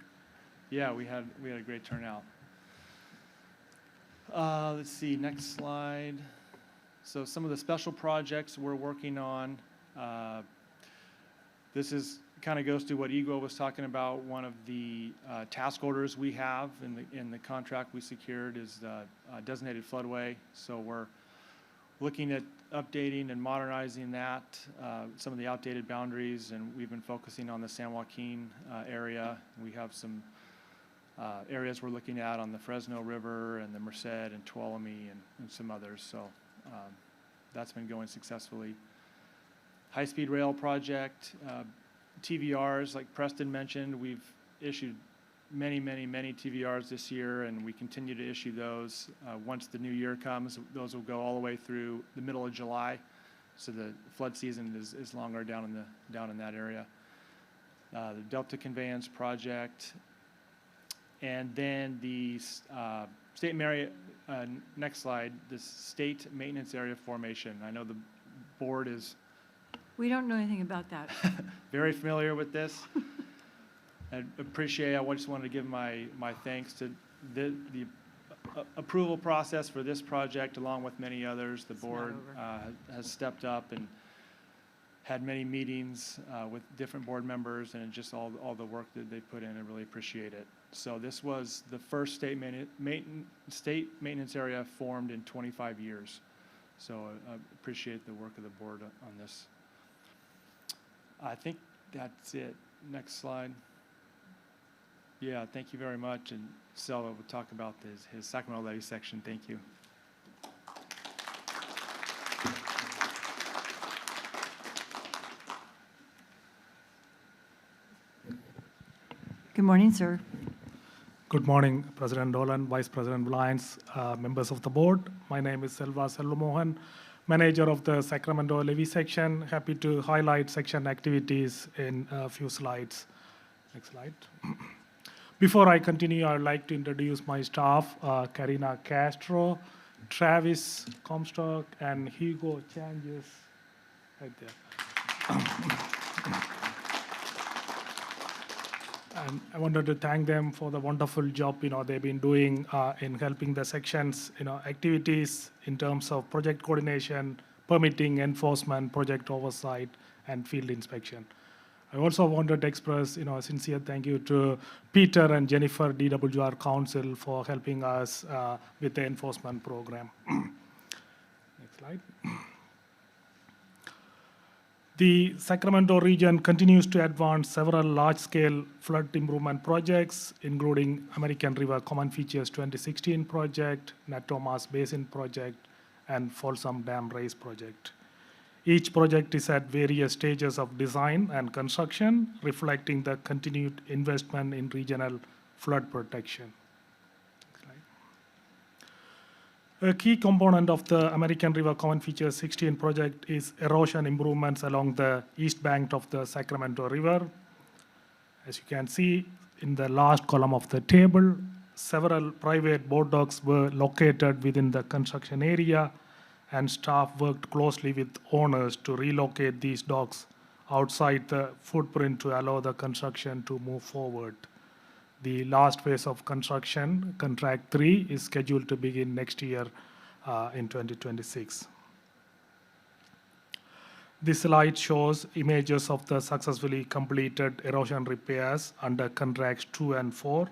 Yeah, we had a great turnout. Let's see, next slide. So some of the special projects we're working on. This is kind of goes to what Igor was talking about. One of the task orders we have in the contract we secured is the designated floodway. So we're looking at updating and modernizing that, some of the outdated boundaries, and we've been focusing on the San Joaquin area. We have some areas we're looking at on the Fresno River and the Merced and Tuolumne and some others. So that's been going successfully. High-speed rail project, TVRs, like Preston mentioned, we've issued many TVRs this year, and we continue to issue those. Once the new year comes, those will go all the way through the middle of July. So the flood season is longer down in that area. The Delta Conveyance Project, and then the state area. Next slide. The state maintenance area formation. I know the board is We don't know anything about that. very familiar with this. I appreciate. I just wanted to give my thanks to the approval process for this project, along with many others. The board has stepped up and had many meetings with different board members, and just all the work that they put in. I really appreciate it. So this was the first state maintenance area formed in 25 years. So I appreciate the work of the board on this. I think that's it. Next slide. Yeah, thank you very much. And Selva will talk about his Sacramento levy section. Thank you. Good morning, sir. Good morning, President Dolan, Vice President Lyons, members of the board. My name is Selva Selvamohan, manager of the Sacramento levy section. Happy to highlight section activities in a few slides. Next slide. Before I continue, I'd like to introduce my staff, Karina Castro, Travis Comstock, and Hugo Changes right there. And I wanted to thank them for the wonderful job they've been doing in helping the sections activities in terms of project coordination, permitting, enforcement, project oversight, and field inspection. I also wanted to express a sincere thank you to Peter and Jennifer, DWR Council, for helping us with the enforcement program. Next slide. The Sacramento region continues to advance several large-scale flood improvement projects, including American River Common Features 2016 project, Natomas Basin project, and Folsom Dam Raise project. Each project is at various stages of design and construction, reflecting the continued investment in regional flood protection. A key component of the American River Common Features 16 project is erosion improvements along the east bank of the Sacramento River. As you can see in the last column of the table, several private boat docks were located within the construction area, and staff worked closely with owners to relocate these docks outside the footprint to allow the construction to move forward. The last phase of construction, Contract 3, is scheduled to begin next year in 2026. This slide shows images of the successfully completed erosion repairs under Contracts 2 and 4.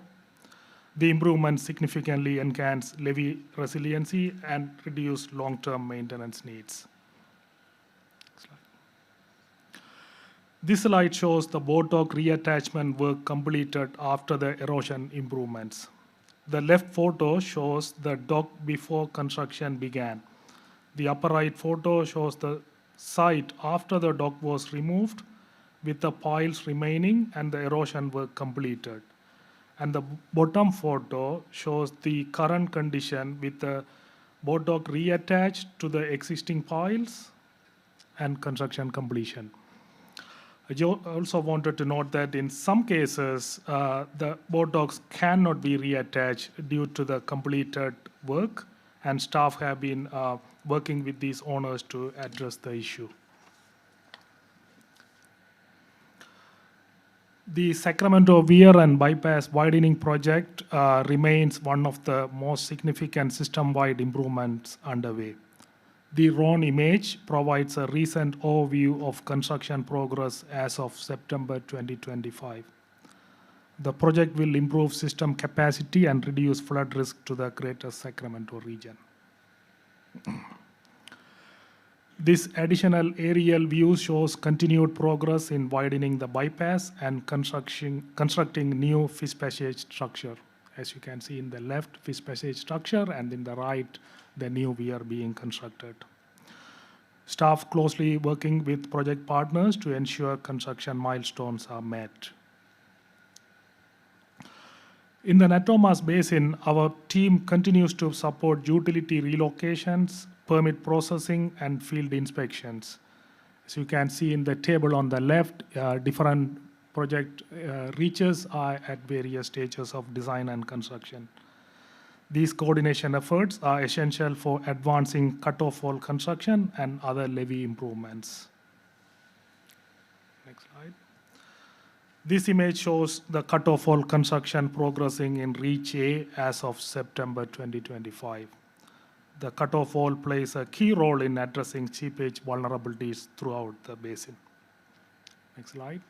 The improvements significantly enhance levee resiliency and reduce long-term maintenance needs. This slide shows the boat dock reattachment work completed after the erosion improvements. The left photo shows the dock before construction began. The upper right photo shows the site after the dock was removed, with the piles remaining and the erosion work completed. And the bottom photo shows the current condition with the boat dock reattached to the existing piles and construction completion. I also wanted to note that in some cases, the boat docks cannot be reattached due to the completed work, and staff have been working with these owners to address the issue. The Sacramento Weir and Bypass Widening Project remains one of the most significant system-wide improvements underway. The RON image provides a recent overview of construction progress as of September 2025. The project will improve system capacity and reduce flood risk to the greater Sacramento region. This additional aerial view shows continued progress in widening the bypass and constructing new fish passage structure. As you can see in the left, fish passage structure, and in the right, the new weir being constructed. Staff closely working with project partners to ensure construction milestones are met. In the Natomas Basin, our team continues to support utility relocations, permit processing, and field inspections. As you can see in the table on the left, different project reaches are at various stages of design and construction. These coordination efforts are essential for advancing cut-off wall construction and other levee improvements. Next slide. This image shows the cut-off wall construction progressing in Reach A as of September 2025. The cut-off wall plays a key role in addressing seepage vulnerabilities throughout the basin. Next slide.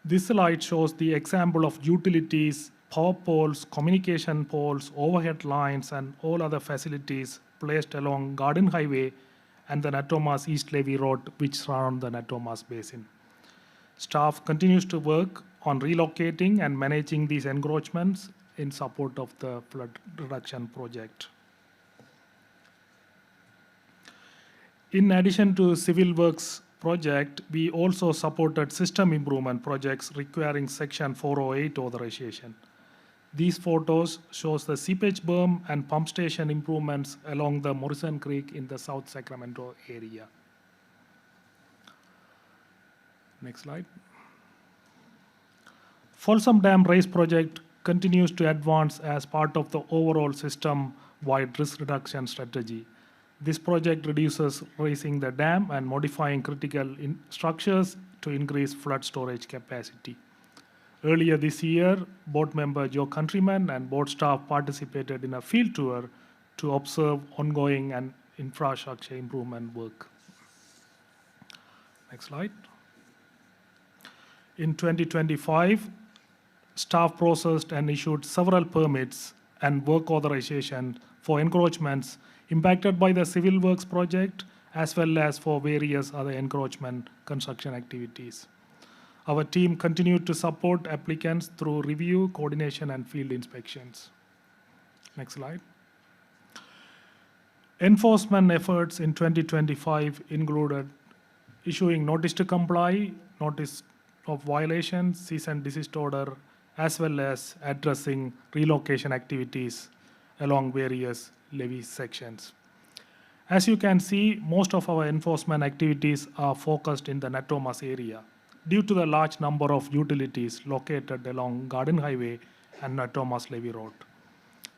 This slide shows the example of utilities, power poles, communication poles, overhead lines, and all other facilities placed along Garden Highway and the Natomas East Levee Road, which surround the Natomas Basin. Staff continues to work on relocating and managing these encroachments in support of the flood reduction project. In addition to civil works project, we also supported system improvement projects requiring Section 408 authorization. These photos shows the seepage berm and pump station improvements along the Morrison Creek in the South Sacramento area. Next slide. Folsom Dam Raise project continues to advance as part of the overall system-wide risk reduction strategy. This project reduces raising the dam and modifying critical structures to increase flood storage capacity. Earlier this year, board member Joe Countryman and board staff participated in a field tour to observe ongoing and infrastructure improvement work. Next slide. In 2025, staff processed and issued several permits and work authorization for encroachments impacted by the civil works project, as well as for various other encroachment construction activities. Our team continued to support applicants through review, coordination, and field inspections. Next slide. Enforcement efforts in 2025 included issuing notice to comply, notice of violation, cease and desist order, as well as addressing relocation activities along various levee sections. As you can see, most of our enforcement activities are focused in the Natomas area due to the large number of utilities located along Garden Highway and Natomas Levee Road.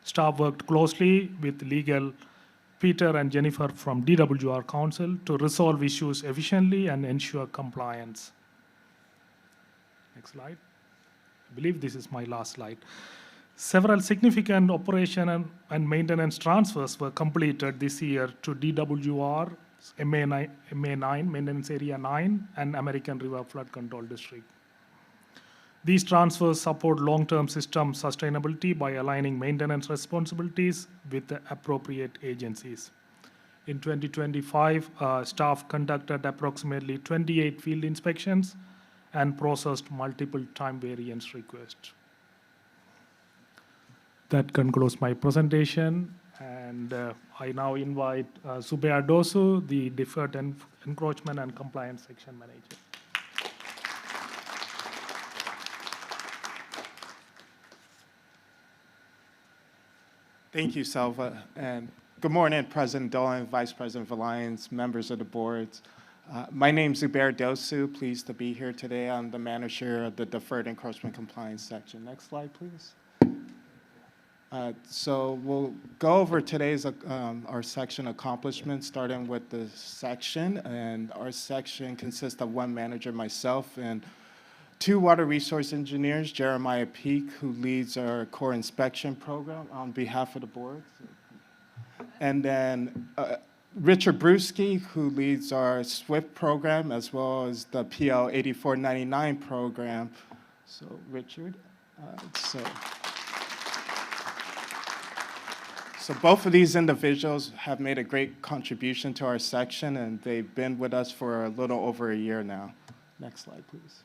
Staff worked closely with legal Peter and Jennifer from DWR Council to resolve issues efficiently and ensure compliance. Next slide. I believe this is my last slide. Several significant operation and maintenance transfers were completed this year to DWR, MA9, Maintenance Area 9, and American River Flood Control District. These transfers support long-term system sustainability by aligning maintenance responsibilities with the appropriate agencies. In 2025, staff conducted approximately 28 field inspections and processed multiple time variance requests. That concludes my presentation, and I now invite Zubair Dosu, the Deferred Encroachment and Compliance Section Manager. Thank you, Selva, and good morning, President Dolan, Vice President Valiance, members of the boards. My name's Zubair Dosu, pleased to be here today. I'm the manager of the Deferred Encroachment Compliance Section. Next slide, please. So we'll go over today's our section accomplishments, starting with the section. And our section consists of one manager, myself, and two water resource engineers, Jeremiah Peak, who leads our core inspection program on behalf of the board. And then Richard Brewski, who leads our SWIFT program, as well as the PL 8499 program. So Richard, So both of these individuals have made a great contribution to our section, and they've been with us for a little over a year now. Next slide, please.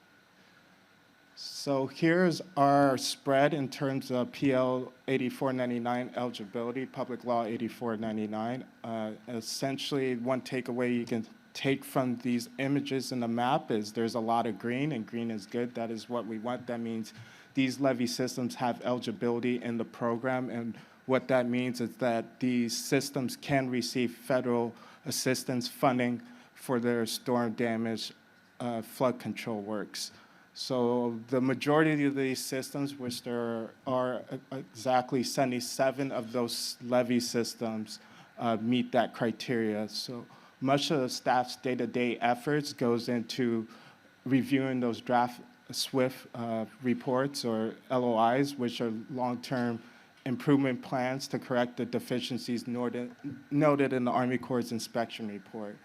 So here's our spread in terms of PL 8499 eligibility, Public Law 8499. Essentially, one takeaway you can take from these images in the map is there's a lot of green, and green is good. That is what we want. That means these levee systems have eligibility in the program, and what that means is that these systems can receive federal assistance funding for their storm damage flood control works. So the majority of these systems, which there are exactly 77 of those levee systems, meet that criteria. So much of the staff's day-to-day efforts goes into reviewing those draft SWIFT reports or LOIs, which are long-term improvement plans to correct the deficiencies noted in the Army Corps' inspection report.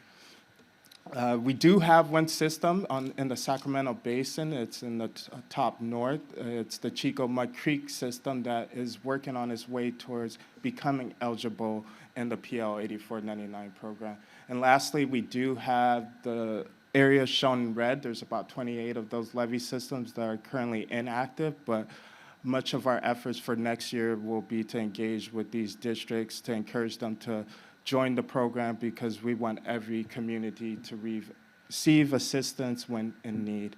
We do have one system in the Sacramento Basin. It's in the top north. It's the Chico Mud Creek system that is working on its way towards becoming eligible in the PL 8499 program. And lastly, we do have the areas shown in red. There's about 28 of those levee systems that are currently inactive, but much of our efforts for next year will be to engage with these districts to encourage them to join the program, because we want every community to receive assistance when in need.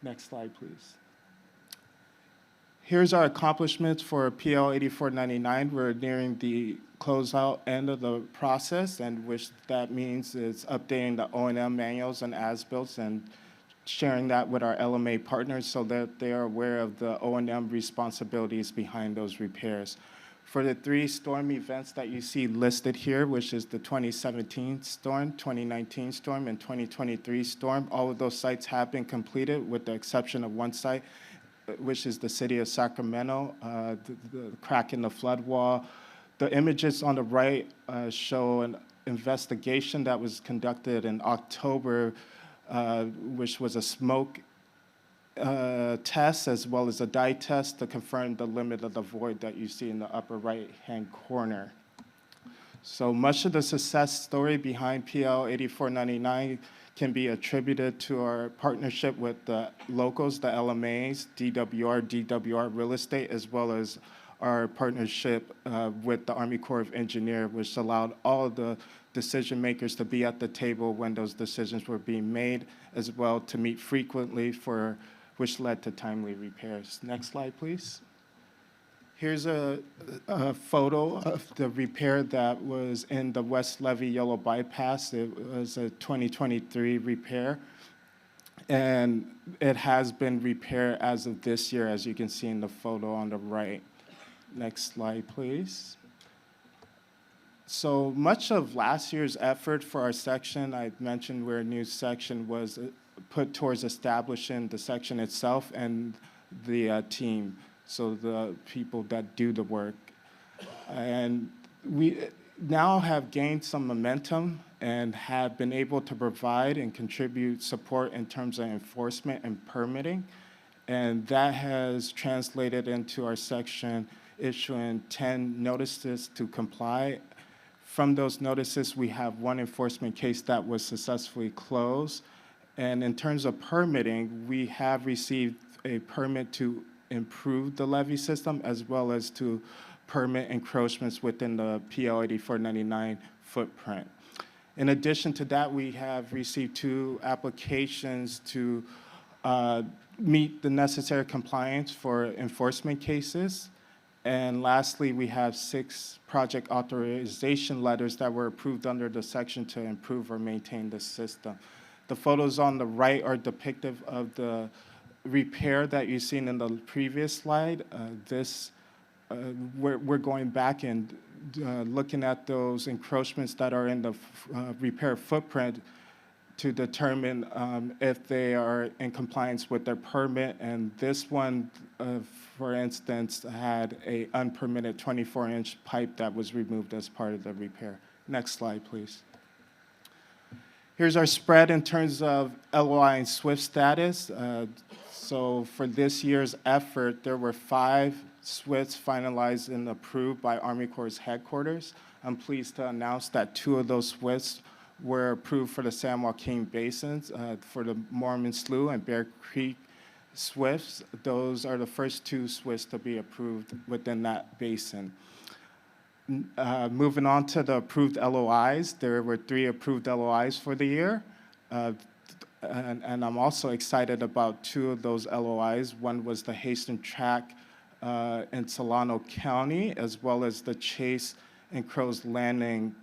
Next slide, please. Here's our accomplishments for PL 8499. We're nearing the closeout end of the process, and which that means is updating the O&M manuals and as-built and sharing that with our LMA partners so that they are aware of the O&M responsibilities behind those repairs. For the 3 storm events that you see listed here, which is the 2017 storm, 2019 storm, and 2023 storm, all of those sites have been completed with the exception of one site, which is the city of Sacramento, the crack in the flood wall. The images on the right show an investigation that was conducted in October, which was a smoke test as well as a dye test to confirm the limit of the void that you see in the upper right-hand corner. So much of the success story behind PL 8499 can be attributed to our partnership with the locals, the LMAs, DWR Real Estate, as well as our partnership with the Army Corps of Engineers, which allowed all of the decision makers to be at the table when those decisions were being made, as well to meet frequently, which led to timely repairs. Next slide, please. Here's a photo of the repair that was in the West Levee Yellow Bypass. It was a 2023 repair, and it has been repaired as of this year, as you can see in the photo on the right. Next slide, please. So much of last year's effort for our section, I mentioned we're a new section, was put towards establishing the section itself and the team, so the people that do the work. And we now have gained some momentum and have been able to provide and contribute support in terms of enforcement and permitting. And that has translated into our section issuing 10 notices to comply. From those notices, we have one enforcement case that was successfully closed. And in terms of permitting, we have received a permit to improve the levee system as well as to permit encroachments within the PL 8499 footprint. In addition to that, we have received 2 applications to meet the necessary compliance for enforcement cases. And lastly, we have 6 project authorization letters that were approved under the section to improve or maintain the system. The photos on the right are depictive of the repair that you've seen in the previous slide. We're going back and looking at those encroachments that are in the repair footprint to determine if they are in compliance with their permit. And this one, for instance, had an unpermitted 24-inch pipe that was removed as part of the repair. Next slide, please. Here's our spread in terms of LOI and SWIFT status. So for this year's effort, there were 5 SWIFTs finalized and approved by Army Corps headquarters. I'm pleased to announce that 2 of those SWIFTs were approved for the San Joaquin Basins, for the Mormon Slough and Bear Creek SWIFTs. Those are the first 2 SWIFTs to be approved within that basin. Moving on to the approved LOIs, there were 3 approved LOIs for the year. And I'm also excited about 2 of those LOIs. One was the Hasten Track in Solano County, as well as the Chase and Crow's Landing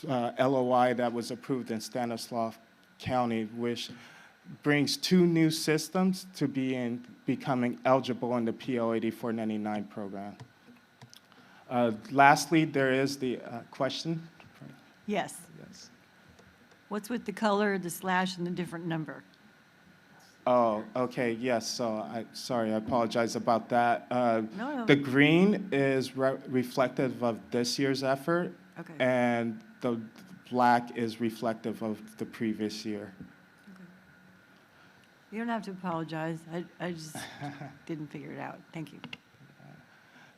LOI that was approved in Stanislaus County, which brings 2 new systems to becoming eligible in the PL 8499 program. Lastly, there is the question. Yes. Yes. What's with the color, the slash, and the different number? Oh, okay, yes, so sorry, I apologize about that. No. The green is reflective of this year's effort. Okay. And the black is reflective of the previous year. You don't have to apologize. I just didn't figure it out. Thank you.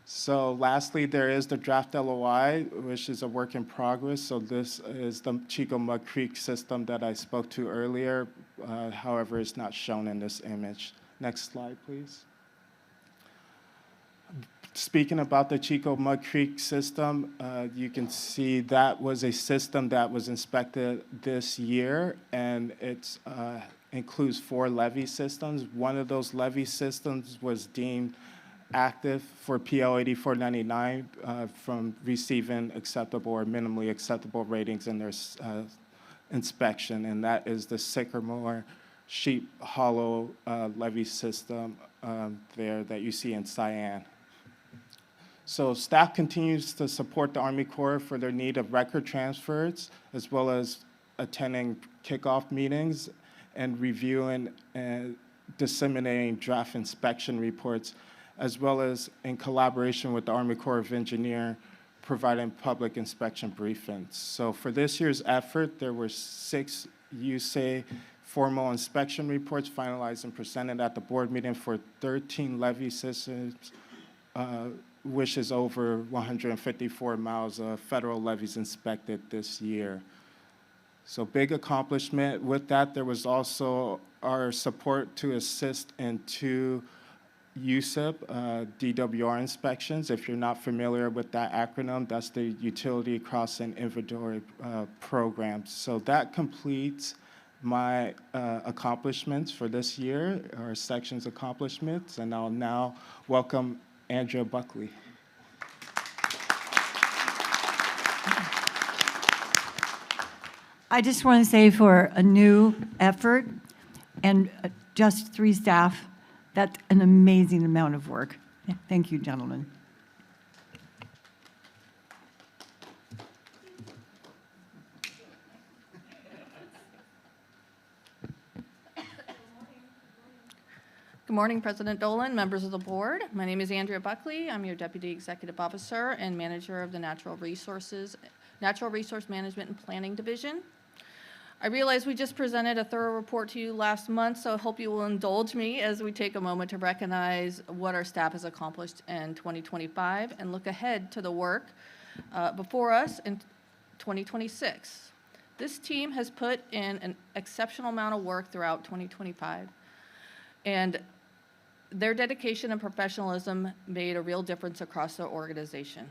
So lastly, there is the draft LOI, which is a work in progress. So this is the Chico Mud Creek system that I spoke to earlier. However, it's not shown in this image. Next slide, please. Speaking about the Chico Mud Creek system, you can see that was a system that was inspected this year, and it includes 4 levee systems. One of those levee systems was deemed active for PL 8499 from receiving acceptable or minimally acceptable ratings in their inspection, and that is the Sycamore Sheep Hollow levee system there that you see in cyan. So staff continues to support the Army Corps for their need of record transfers, as well as attending kickoff meetings and reviewing and disseminating draft inspection reports, as well as in collaboration with the Army Corps of Engineers, providing public inspection briefings. So for this year's effort, there were 6 USAE formal inspection reports finalized and presented at the board meeting for 13 levee systems, which is over 154 miles of federal levees inspected this year. So big accomplishment. With that, there was also our support to assist in 2 USIP DWR inspections. If you're not familiar with that acronym, that's the Utility Crossing Inventory Program. So that completes my accomplishments for this year, our section's accomplishments, and I'll now welcome Andrea Buckley. I just want to say for a new effort and just 3 staff, that's an amazing amount of work. Thank you, gentlemen. Good morning, President Dolan, members of the board. My name is Andrea Buckley. I'm your Deputy Executive Officer and Manager of the Natural Resource Management and Planning Division. I realize we just presented a thorough report to you last month, so I hope you will indulge me as we take a moment to recognize what our staff has accomplished in 2025 and look ahead to the work before us in 2026. This team has put in an exceptional amount of work throughout 2025, and their dedication and professionalism made a real difference across the organization.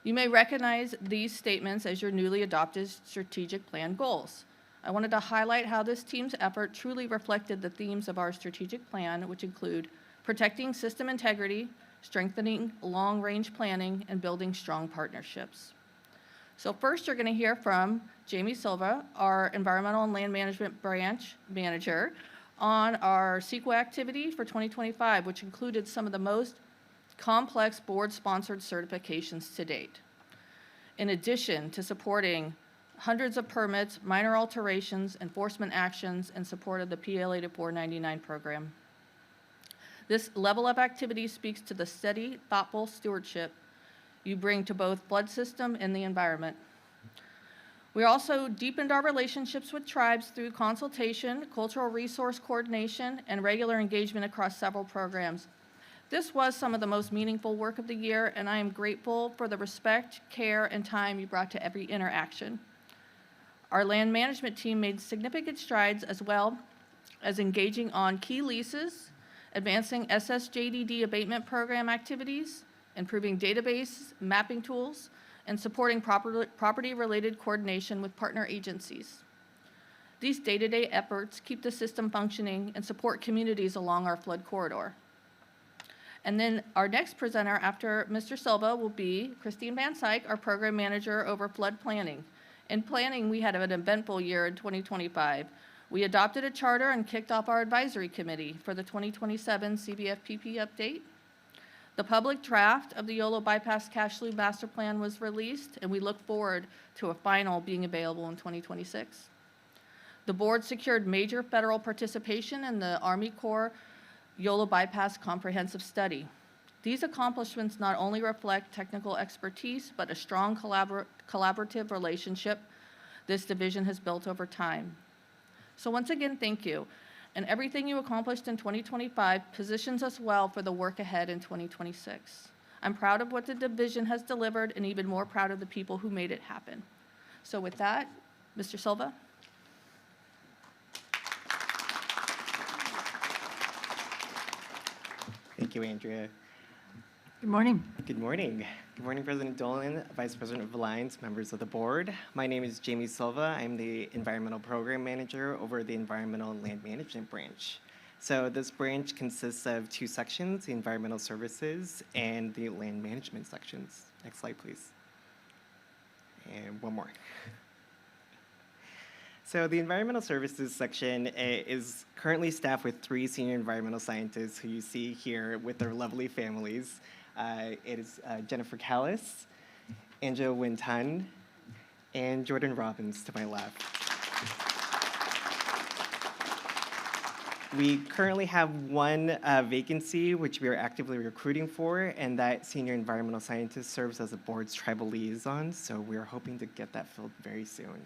You may recognize these statements as your newly adopted strategic plan goals. I wanted to highlight how this team's effort truly reflected the themes of our strategic plan, which include protecting system integrity, strengthening long-range planning, and building strong partnerships. So first, you're going to hear from Jamie Silva, our Environmental and Land Management Branch Manager, on our CEQA activity for 2025, which included some of the most complex board-sponsored certifications to date. In addition to supporting hundreds of permits, minor alterations, enforcement actions in support of the PL 8499 program. This level of activity speaks to the steady, thoughtful stewardship you bring to both flood system and the environment. We also deepened our relationships with tribes through consultation, cultural resource coordination, and regular engagement across several programs. This was some of the most meaningful work of the year, and I am grateful for the respect, care, and time you brought to every interaction. Our land management team made significant strides as well as engaging on key leases, advancing SSJDD abatement program activities, improving database mapping tools, and supporting property-related coordination with partner agencies. These day-to-day efforts keep the system functioning and support communities along our flood corridor. And then our next presenter after Mr. Silva will be Christine Van Syke, our program manager over flood planning. In planning, we had an eventful year in 2025. We adopted a charter and kicked off our advisory committee for the 2027 CBFPP update. The public draft of the Yolo Bypass Cash Loop Master Plan was released, and we look forward to a final being available in 2026. The board secured major federal participation in the Army Corps Yolo Bypass Comprehensive Study. These accomplishments not only reflect technical expertise, but a strong collaborative relationship this division has built over time. So once again, thank you. And everything you accomplished in 2025 positions us well for the work ahead in 2026. I'm proud of what the division has delivered and even more proud of the people who made it happen. So with that, Mr. Silva. Thank you, Andrea. Good morning. Good morning. Good morning, President Dolan, Vice President of Alliance, members of the board. My name is Jamie Silva. I'm the Environmental Program Manager over the Environmental and Land Management branch. So this branch consists of two sections, the Environmental Services and the Land Management sections. Next slide, please. And one more. So the Environmental Services section is currently staffed with 3 senior environmental scientists who you see here with their lovely families. It is Jennifer Callis, Angela Wintun, and Jordan Robbins to my left. We currently have one vacancy, which we are actively recruiting for, and that senior environmental scientist serves as the board's tribal liaison, so we are hoping to get that filled very soon.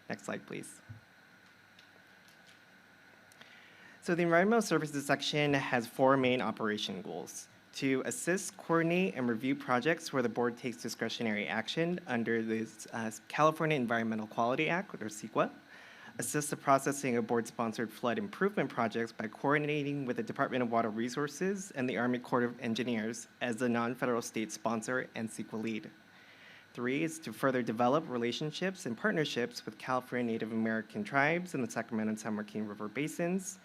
Next slide, please. So the Environmental Services section has 4 main operation goals: to assist, coordinate, and review projects where the board takes discretionary action under the California Environmental Quality Act, or CEQA, assist the processing of board-sponsored flood improvement projects by coordinating with the Department of Water Resources and the Army Corps of Engineers as the non-federal state sponsor and CEQA lead. 3 is to further develop relationships and partnerships with California Native American tribes in the Sacramento and San Joaquin River basins.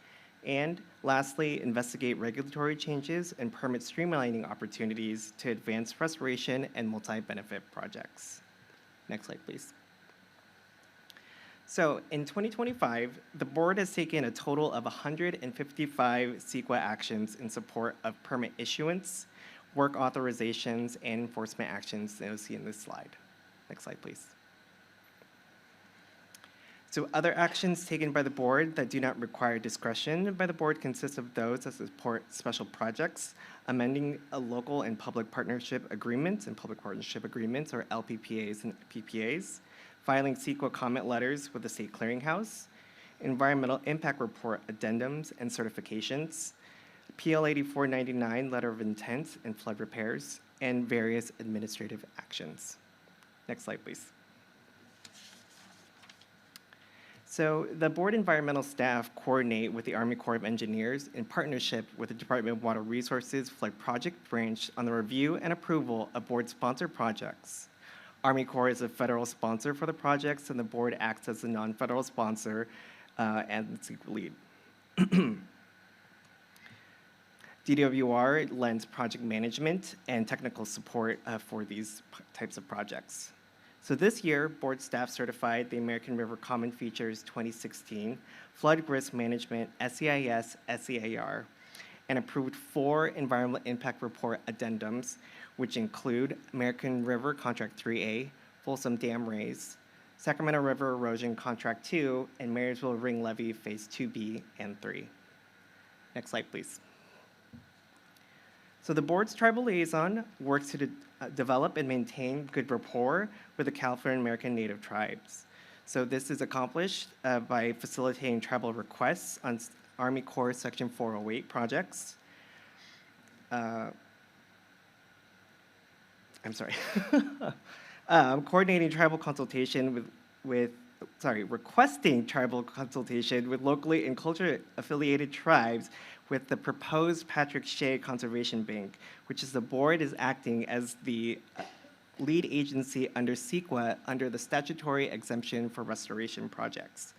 And lastly, investigate regulatory changes and permit streamlining opportunities to advance restoration and multi-benefit projects. Next slide, please. So in 2025, the board has taken a total of 155 CEQA actions in support of permit issuance, work authorizations, and enforcement actions that you'll see in this slide. Next slide, please. So other actions taken by the board that do not require discretion by the board consist of those that support special projects, amending a local and public partnership agreements and public partnership agreements, or LPPAs and PPAs, filing CEQA comment letters with the State Clearinghouse, environmental impact report addendums and certifications, PL 8499 letter of intent and flood repairs, and various administrative actions. Next slide, please. So the board environmental staff coordinate with the Army Corps of Engineers in partnership with the Department of Water Resources Flood Project Branch on the review and approval of board-sponsored projects. Army Corps is a federal sponsor for the projects, and the board acts as a non-federal sponsor and CEQA lead. DWR lends project management and technical support for these types of projects. So this year, board staff certified the American River Common Features 2016 Flood Risk Management SEIS SEAR and approved 4 environmental impact report addendums, which include American River Contract 3A, Folsom Dam Raise, Sacramento River Erosion Contract 2, and Marysville Ring Levee Phase 2B and 3. Next slide, please. So the board's tribal liaison works to develop and maintain good rapport with the California American Native tribes. So this is accomplished by facilitating tribal requests on Army Corps Section 408 projects. Coordinating tribal consultation with requesting tribal consultation with locally and culturally affiliated tribes with the proposed Patrick Shea Conservation Bank, which is the board is acting as the lead agency under CEQA under the statutory exemption for restoration projects.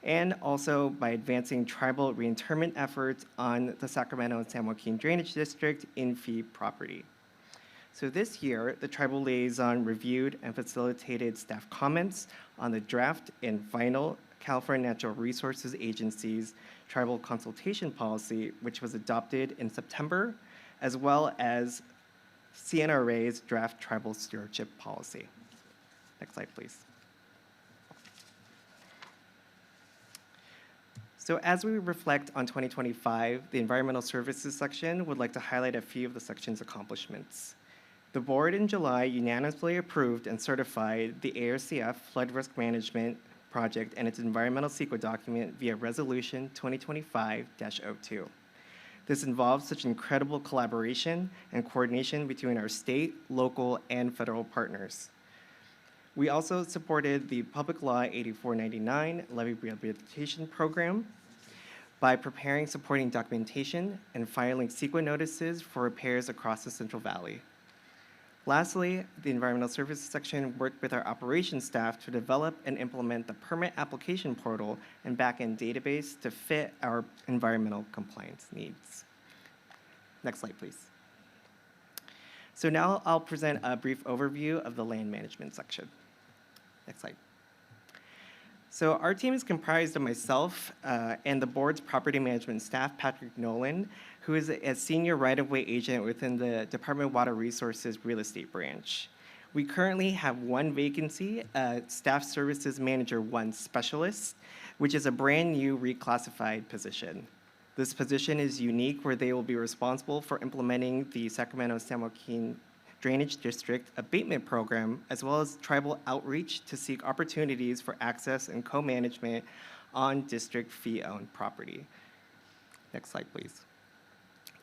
And also by advancing tribal reinterment efforts on the Sacramento and San Joaquin Drainage District in fee property. So this year, the tribal liaison reviewed and facilitated staff comments on the draft and final California Natural Resources Agency's tribal consultation policy, which was adopted in September, as well as CNRA's draft tribal stewardship policy. Next slide, please. So as we reflect on 2025, the Environmental Services section would like to highlight a few of the section's accomplishments. The board in July unanimously approved and certified the ARCF Flood Risk Management Project and its environmental CEQA document via Resolution 2025-02. This involves such incredible collaboration and coordination between our state, local, and federal partners. We also supported the Public Law 8499 Levee Rehabilitation Program by preparing supporting documentation and filing CEQA notices for repairs across the Central Valley. Lastly, the Environmental Services section worked with our operations staff to develop and implement the permit application portal and backend database to fit our environmental compliance needs. Next slide, please. So now I'll present a brief overview of the land management section. Next slide. So our team is comprised of myself and the board's property management staff, Patrick Nolan, who is a senior right-of-way agent within the Department of Water Resources Real Estate Branch. We currently have one vacancy, Staff Services Manager 1 Specialist, which is a brand new reclassified position. This position is unique where they will be responsible for implementing the Sacramento-San Joaquin Drainage District abatement program, as well as tribal outreach to seek opportunities for access and co-management on district fee-owned property. Next slide, please.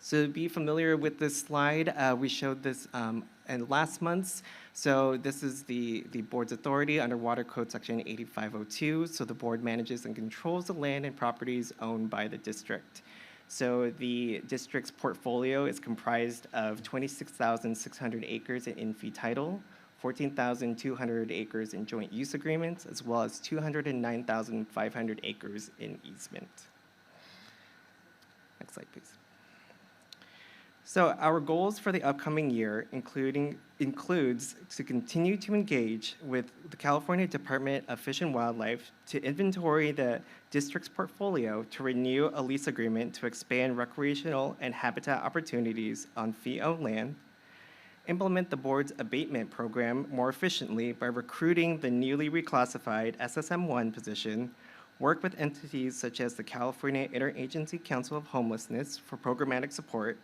So to be familiar with this slide, we showed this in last month's. So this is the board's authority under Water Code Section 8502. So the board manages and controls the land and properties owned by the district. So the district's portfolio is comprised of 26,600 acres in in-fee title, 14,200 acres in joint use agreements, as well as 209,500 acres in easement. Next slide, please. So our goals for the upcoming year includes to continue to engage with the California Department of Fish and Wildlife to inventory the district's portfolio to renew a lease agreement to expand recreational and habitat opportunities on fee-owned land, implement the board's abatement program more efficiently by recruiting the newly reclassified SSM1 position, work with entities such as the California Interagency Council of Homelessness for programmatic support,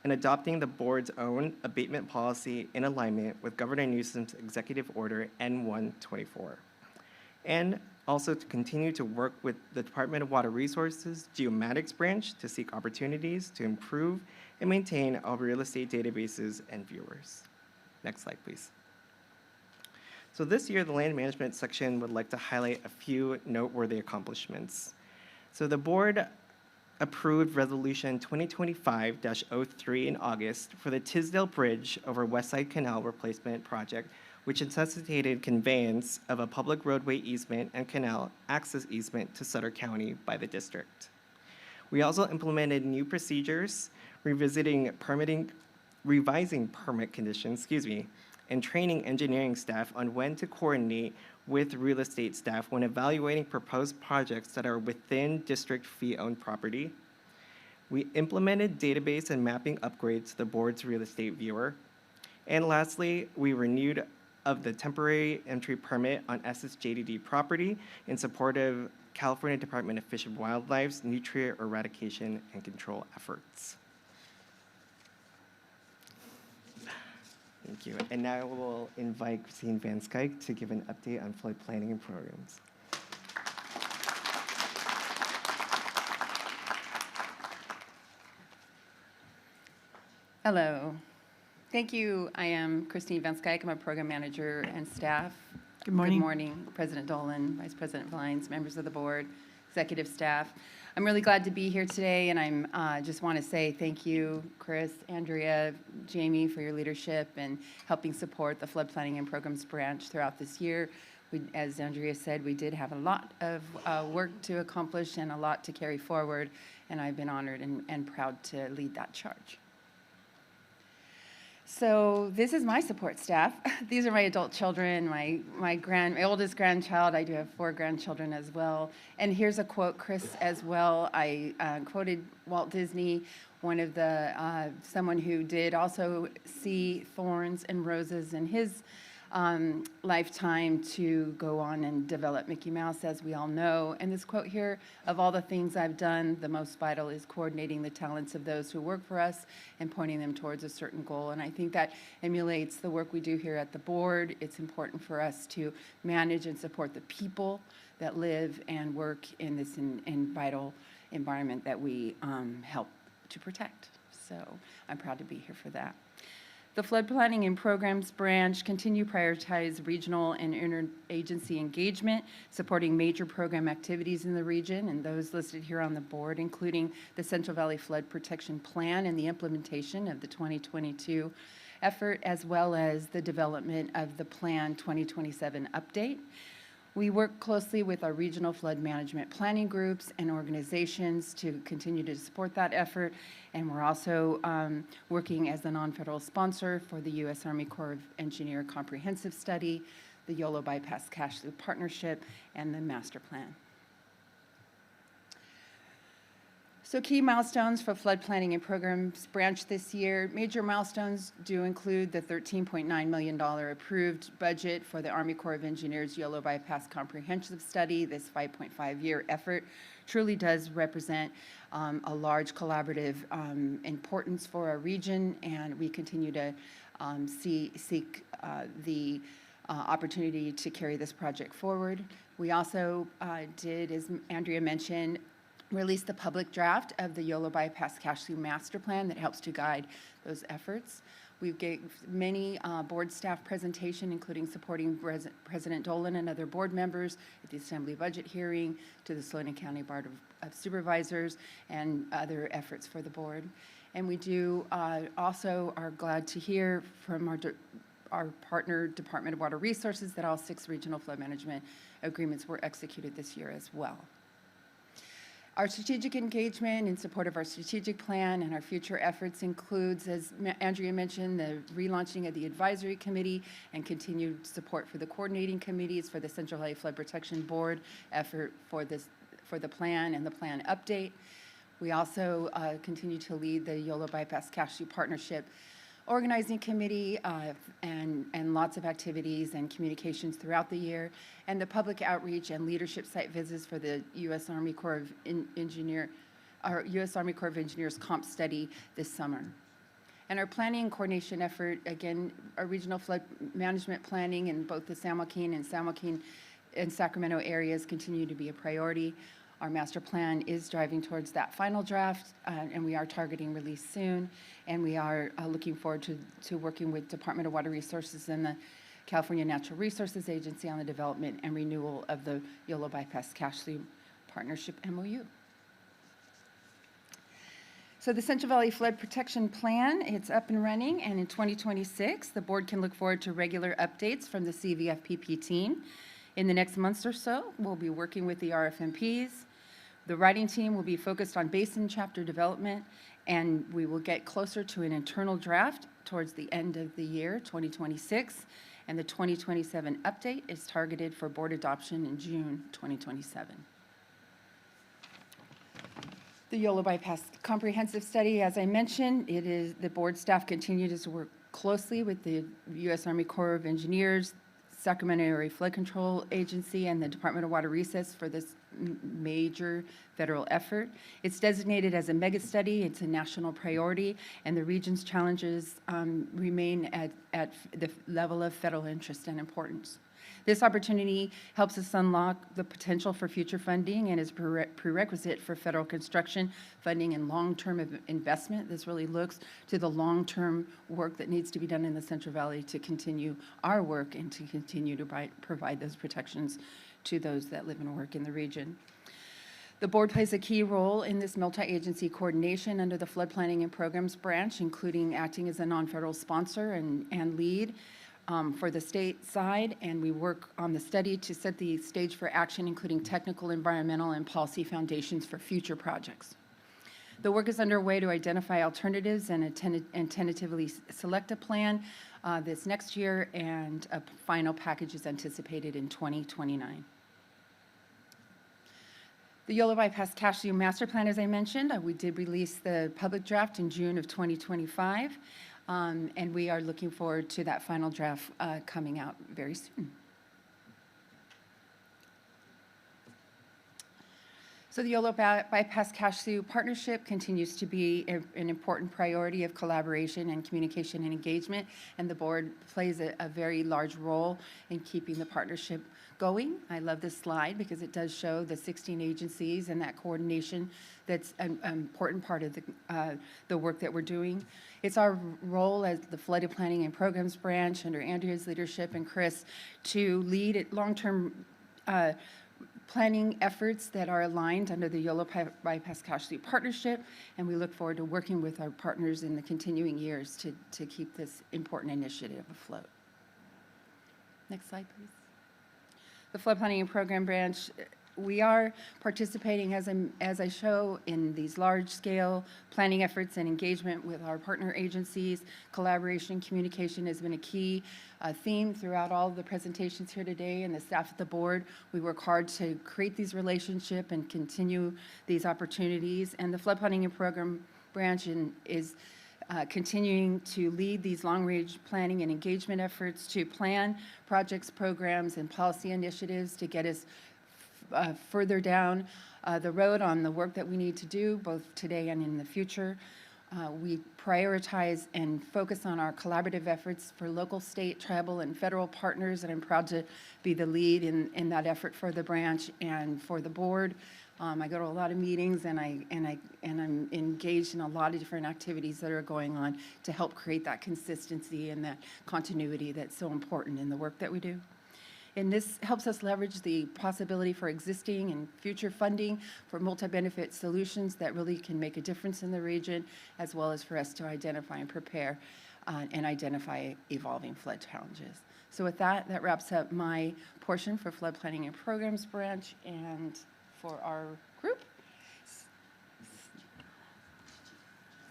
and adopting the board's own abatement policy in alignment with Governor Newsom's Executive Order N-124. And also to continue to work with the Department of Water Resources Geomatics Branch to seek opportunities to improve and maintain our real estate databases and viewers. Next slide, please. So this year, the land management section would like to highlight a few noteworthy accomplishments. So the board approved Resolution 2025-03 in August for the Tisdale Bridge over Westside Canal Replacement Project, which necessitated conveyance of a public roadway easement and canal access easement to Sutter County by the district. We also implemented new procedures, revising permit conditions, and training engineering staff on when to coordinate with real estate staff when evaluating proposed projects that are within district fee-owned property. We implemented database and mapping upgrades to the board's real estate viewer. And lastly, we renewed of the temporary entry permit on SSJDD property in support of California Department of Fish and Wildlife's nutrient eradication and control efforts. Thank you. And now we'll invite Christine Van Skyke to give an update on flood planning and programs. Hello. Thank you. I am Christine Van Skyke. I'm a program manager and staff Good morning. Good morning, President Dolan, Vice President Vines, members of the board, executive staff. I'm really glad to be here today, and I'm just want to say thank you, Chris, Andrea, Jamie, for your leadership and helping support the flood planning and programs branch throughout this year. As Andrea said, we did have a lot of work to accomplish and a lot to carry forward, and I've been honored and proud to lead that charge. So this is my support staff. These are my adult children, my oldest grandchild. I do have 4 grandchildren as well. And here's a quote, Chris, as well. I quoted Walt Disney, someone who did also see thorns and roses in his lifetime to go on and develop Mickey Mouse, as we all know. And this quote here, of all the things I've done, the most vital is coordinating the talents of those who work for us and pointing them towards a certain goal. And I think that emulates the work we do here at the board. It's important for us to manage and support the people that live and work in this vital environment that we help to protect. So I'm proud to be here for that. The Flood Planning and Programs Branch continue to prioritize regional and interagency engagement, supporting major program activities in the region, and those listed here on the board, including the Central Valley Flood Protection Plan and the implementation of the 2022 effort, as well as the development of the Plan 2027 update. We work closely with our regional flood management planning groups and organizations to continue to support that effort. And we're also working as a non-federal sponsor for the U.S. Army Corps of Engineers Comprehensive Study, the YOLO Bypass Cash Loop Partnership, and the Master Plan. So key milestones for Flood Planning and Programs Branch this year. Major milestones do include the $13.9 million approved budget for the Army Corps of Engineers YOLO Bypass Comprehensive Study. This 5.5-year effort truly does represent a large collaborative importance for our region, and we continue to seek the opportunity to carry this project forward. We also did, as Andrea mentioned, released the public draft of the YOLO Bypass Cash Loop Master Plan that helps to guide those efforts. We gave many board staff presentation, including supporting President Dolan and other board members at the Assembly budget hearing, to the Saline County Board of Supervisors, and other efforts for the board. And we do also are glad to hear from our partner, Department of Water Resources, that all 6 regional flood management agreements were executed this year as well. Our strategic engagement in support of our strategic plan and our future efforts includes, as Andrea mentioned, the relaunching of the advisory committee and continued support for the coordinating committees for the Central Valley Flood Protection Board effort for the plan and the plan update. We also continue to lead the YOLO Bypass Cash Loop Partnership organizing committee and lots of activities and communications throughout the year, and the public outreach and leadership site visits for the U.S. Army Corps of Engineers comp study this summer. And our planning and coordination effort, again, our regional flood management planning in both the San Joaquin and Sacramento areas continue to be a priority. Our master plan is driving towards that final draft, and we are targeting release soon. And we are looking forward to working with Department of Water Resources and the California Natural Resources Agency on the development and renewal of the YOLO Bypass Cash Loop Partnership MOU. So the Central Valley Flood Protection Plan, it's up and running, and in 2026, the board can look forward to regular updates from the CVFPP team. In the next months or so, we'll be working with the RFMPs. The writing team will be focused on basin chapter development, and we will get closer to an internal draft towards the end of the year, 2026, and the 2027 update is targeted for board adoption in June 2027. The YOLO Bypass Comprehensive Study, as I mentioned, the board staff continues to work closely with the U.S. Army Corps of Engineers, Sacramento Area Flood Control Agency, and the Department of Water Resources for this major federal effort. It's designated as a mega study. It's a national priority, and the region's challenges remain at the level of federal interest and importance. This opportunity helps us unlock the potential for future funding and is prerequisite for federal construction funding and long-term investment. This really looks to the long-term work that needs to be done in the Central Valley to continue our work and to continue to provide those protections to those that live and work in the region. The board plays a key role in this multi-agency coordination under the Flood Planning and Programs branch, including acting as a non-federal sponsor and lead for the state side, and we work on the study to set the stage for action, including technical, environmental, and policy foundations for future projects. The work is underway to identify alternatives and tentatively select a plan this next year, and a final package is anticipated in 2029. The Yolo Bypass Cashew Master Plan, as I mentioned, we did release the public draft in June of 2025, and we are looking forward to that final draft coming out very soon. So the Yolo Bypass Cashew Partnership continues to be an important priority of collaboration and communication and engagement, and the board plays a very large role in keeping the partnership going. I love this slide because it does show the 16 agencies and that coordination that's an important part of the work that we're doing. It's our role as the Flood Planning and Programs branch under Andrea's leadership and Chris to lead long-term planning efforts that are aligned under the Yolo Bypass Cashew Partnership, and we look forward to working with our partners in the continuing years to keep this important initiative afloat. Next slide, please. The Flood Planning and Program branch, we are participating, as I show, in these large-scale planning efforts and engagement with our partner agencies. Collaboration, communication has been a key theme throughout all of the presentations here today, and the staff at the board. We work hard to create these relationships and continue these opportunities, and the Flood Planning and Program branch is continuing to lead these long-range planning and engagement efforts to plan projects, programs, and policy initiatives to get us further down the road on the work that we need to do, both today and in the future. We prioritize and focus on our collaborative efforts for local, state, tribal, and federal partners, and I'm proud to be the lead in that effort for the branch and for the board. I go to a lot of meetings, and I'm engaged in a lot of different activities that are going on to help create that consistency and that continuity that's so important in the work that we do. And this helps us leverage the possibility for existing and future funding for multi-benefit solutions that really can make a difference in the region, as well as for us to identify and prepare and identify evolving flood challenges. So with that, that wraps up my portion for Flood Planning and Programs branch and for our group.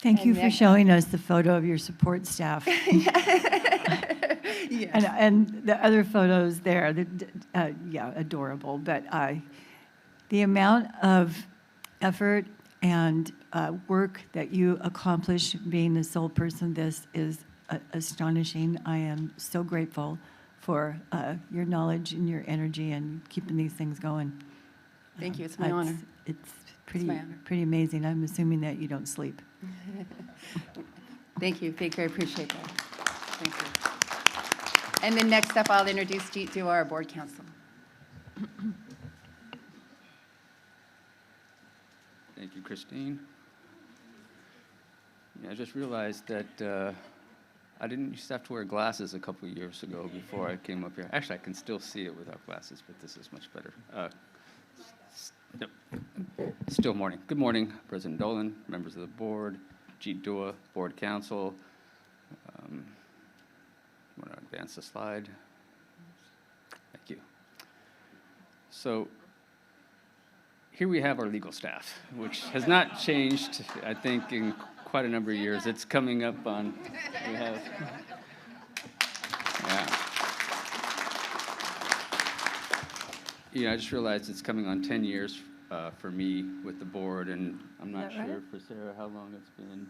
Thank you And for next- showing us the photo of your support staff. Yes. And the other photos there, yeah, adorable. But the amount of effort and work that you accomplish being the sole person, this is astonishing. I am so grateful for your knowledge and your energy and keeping these things going. Thank you. It's my honor. It's my honor. pretty amazing. I'm assuming that you don't sleep. Thank you. Thank you. I appreciate that. Thank you. And then next up, I'll introduce Jeet to our board council. Thank you, Christine. Yeah, I just realized that I didn't used to have to wear glasses a couple of years ago before I came up here. Actually, I can still see it without glasses, but this is much better. Still morning. Good morning, President Dolan, members of the board, Jeet Dua, board council. I'm going to advance the slide. Thank you. So here we have our legal staff, which has not changed, I think, in quite a number of years. It's coming up on, we have, yeah. You know, I just realized it's coming on 10 years for me with the board, and I'm not sure right? for Sarah how long it's been.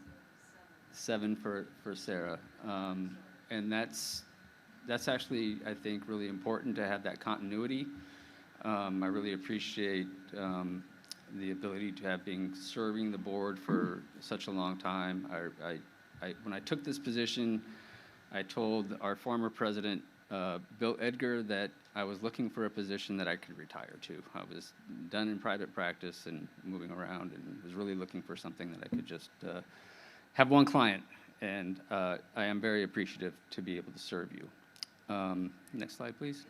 7 for Sarah. And that's actually, I think, really important to have that continuity. I really appreciate the ability to have been serving the board for such a long time. When I took this position, I told our former president Bill Edgar that I was looking for a position that I could retire to. I was done in private practice and moving around and was really looking for something that I could just have one client. And I am very appreciative to be able to serve you. Next slide, please.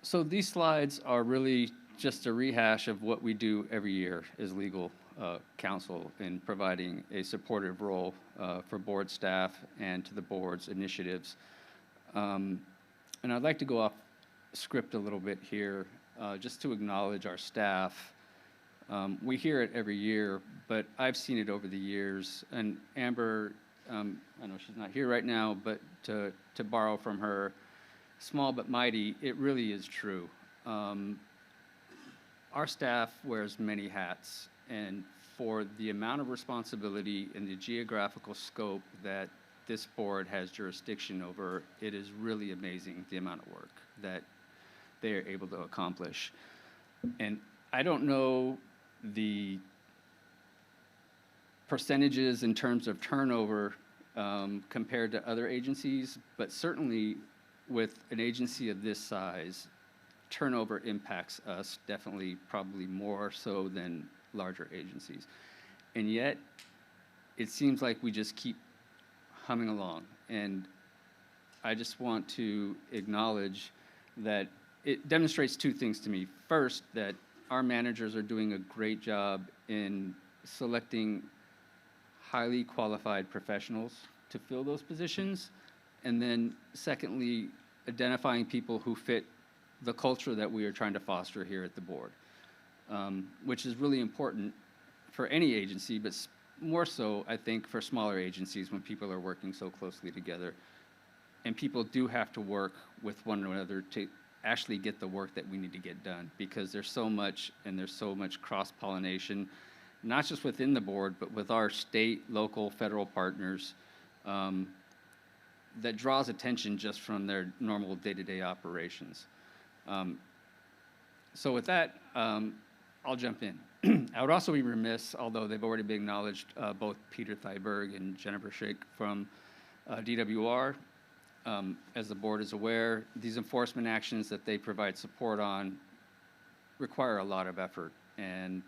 So these slides are really just a rehash of what we do every year as legal counsel in providing a supportive role for board staff and to the board's initiatives. And I'd like to go off script a little bit here just to acknowledge our staff. We hear it every year, but I've seen it over the years. And Amber, I know she's not here right now, but to borrow from her, small but mighty, it really is true. Our staff wears many hats, and for the amount of responsibility and the geographical scope that this board has jurisdiction over, it is really amazing the amount of work that they are able to accomplish. And I don't know the percentages in terms of turnover compared to other agencies, but certainly with an agency of this size, turnover impacts us definitely probably more so than larger agencies. And yet, it seems like we just keep humming along. And I just want to acknowledge that it demonstrates two things to me. First, that our managers are doing a great job in selecting highly qualified professionals to fill those positions. And then secondly, identifying people who fit the culture that we are trying to foster here at the board, which is really important for any agency, but more so, I think, for smaller agencies when people are working so closely together. And people do have to work with one another to actually get the work that we need to get done, because there's so much, and there's so much cross-pollination, not just within the board, but with our state, local, federal partners, that draws attention just from their normal day-to-day operations. So with that, I'll jump in. I would also be remiss, although they've already been acknowledged, both Peter Thyberg and Jennifer Shake from DWR. As the board is aware, these enforcement actions that they provide support on require a lot of effort, and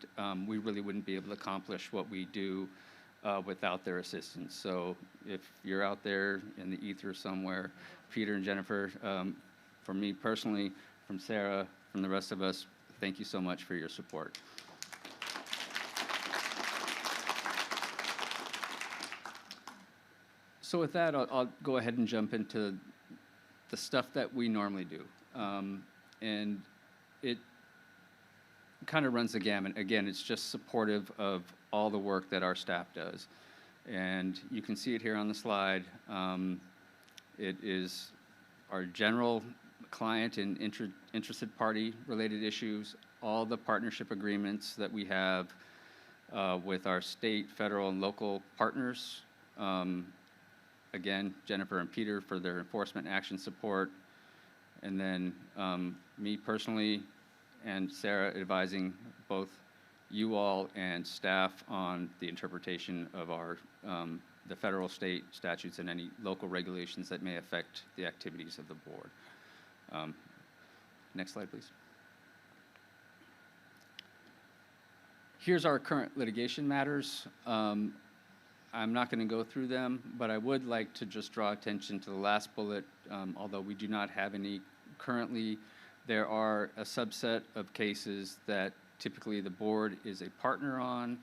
we really wouldn't be able to accomplish what we do without their assistance. So if you're out there in the ether somewhere, Peter and Jennifer, from me personally, from Sarah, from the rest of us, thank you so much for your support. So with that, I'll go ahead and jump into the stuff that we normally do. And it kind of runs the gamut. Again, it's just supportive of all the work that our staff does. And you can see it here on the slide. It is our general client and interested party related issues, all the partnership agreements that we have with our state, federal, and local partners. Again, Jennifer and Peter for their enforcement action support, and then me personally and Sarah advising both you all and staff on the interpretation of our the federal, state statutes and any local regulations that may affect the activities of the board. Next slide, please. Here's our current litigation matters. I'm not going to go through them, but I would like to just draw attention to the last bullet. Although we do not have any currently, there are a subset of cases that typically the board is a partner on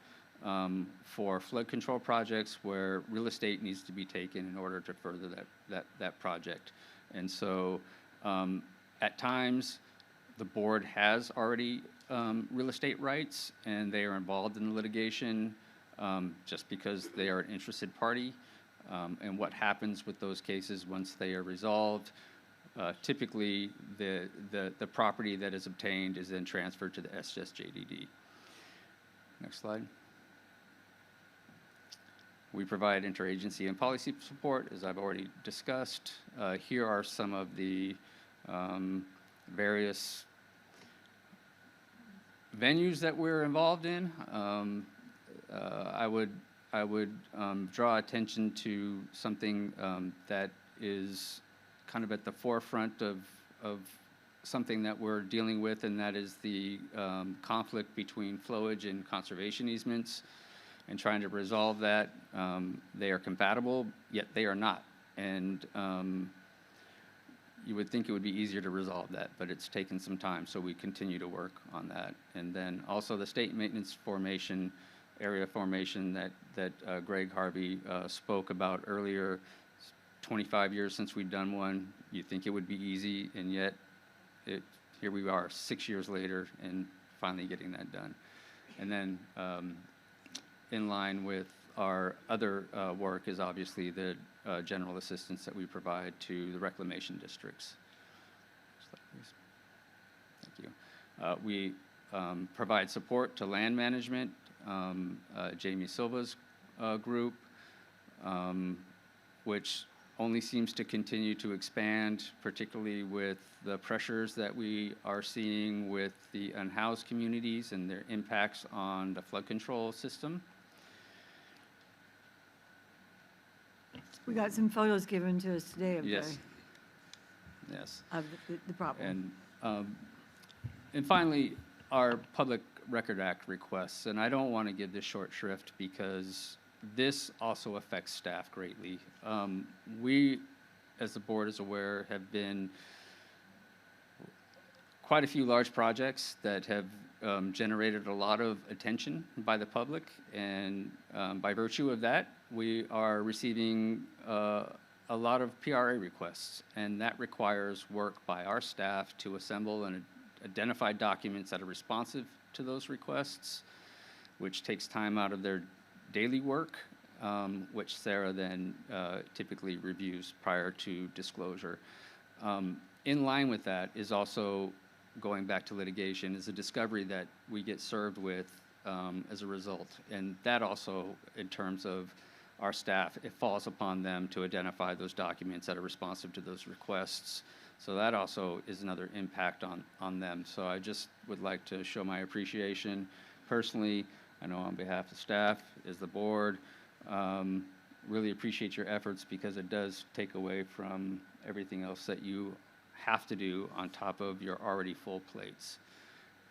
for flood control projects where real estate needs to be taken in order to further that project. And so at times, the board has already real estate rights, and they are involved in the litigation just because they are an interested party. And what happens with those cases once they are resolved, typically the property that is obtained is then transferred to the SSJDD. Next slide. We provide interagency and policy support, as I've already discussed. Here are some of the various venues that we're involved in. I would draw attention to something that is kind of at the forefront of something that we're dealing with, and that is the conflict between flowage and conservation easements, and trying to resolve that. They are compatible, yet they are not. And you would think it would be easier to resolve that, but it's taken some time, so we continue to work on that. And then also the state maintenance formation, area formation that Greg Harvey spoke about earlier. It's 25 years since we've done one. You'd think it would be easy, and yet here we are 6 years later and finally getting that done. And then in line with our other work is obviously the general assistance that we provide to the reclamation districts. Thank you. We provide support to land management, Jamie Silva's group, which only seems to continue to expand, particularly with the pressures that we are seeing with the unhoused communities and their impacts on the flood control system. We got some photos given to us today of Yes. Yes. the problem. And finally, our Public Record Act requests, and I don't want to give this short shrift because this also affects staff greatly. We, as the board is aware, have been quite a few large projects that have generated a lot of attention by the public, and by virtue of that, we are receiving a lot of PRA requests, and that requires work by our staff to assemble and identify documents that are responsive to those requests, which takes time out of their daily work, which Sarah then typically reviews prior to disclosure. In line with that is also, going back to litigation, is a discovery that we get served with as a result. And that also, in terms of our staff, it falls upon them to identify those documents that are responsive to those requests. So that also is another impact on them. So I just would like to show my appreciation personally, I know on behalf of staff, as the board, really appreciate your efforts, because it does take away from everything else that you have to do on top of your already full plates.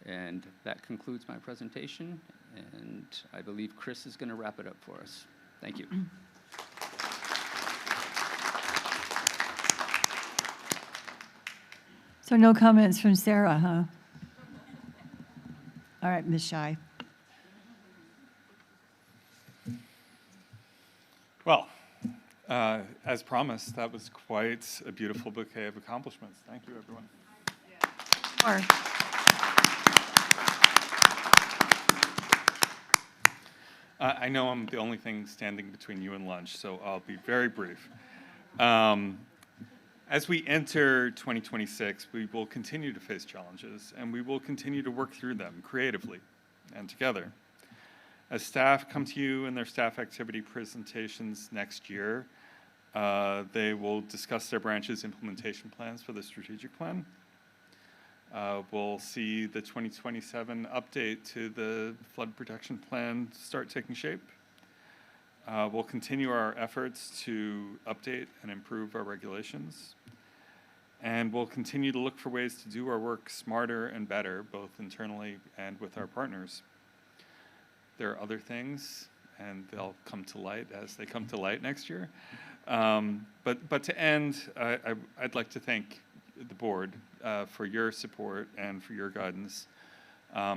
And that concludes my presentation, and I believe Chris is going to wrap it up for us. Thank you. So no comments from Sarah, huh? All right, Ms. Shai. Well, as promised, that was quite a beautiful bouquet of accomplishments. Thank you, everyone. I know I'm the only thing standing between you and lunch, so I'll be very brief. As we enter 2026, we will continue to face challenges, and we will continue to work through them creatively and together. As staff come to you in their staff activity presentations next year, they will discuss their branch's implementation plans for the strategic plan. We'll see the 2027 update to the flood protection plan start taking shape. We'll continue our efforts to update and improve our regulations. And we'll continue to look for ways to do our work smarter and better, both internally and with our partners. There are other things, and they'll come to light as they come to light next year. But to end, I'd like to thank the board for your support and for your guidance. I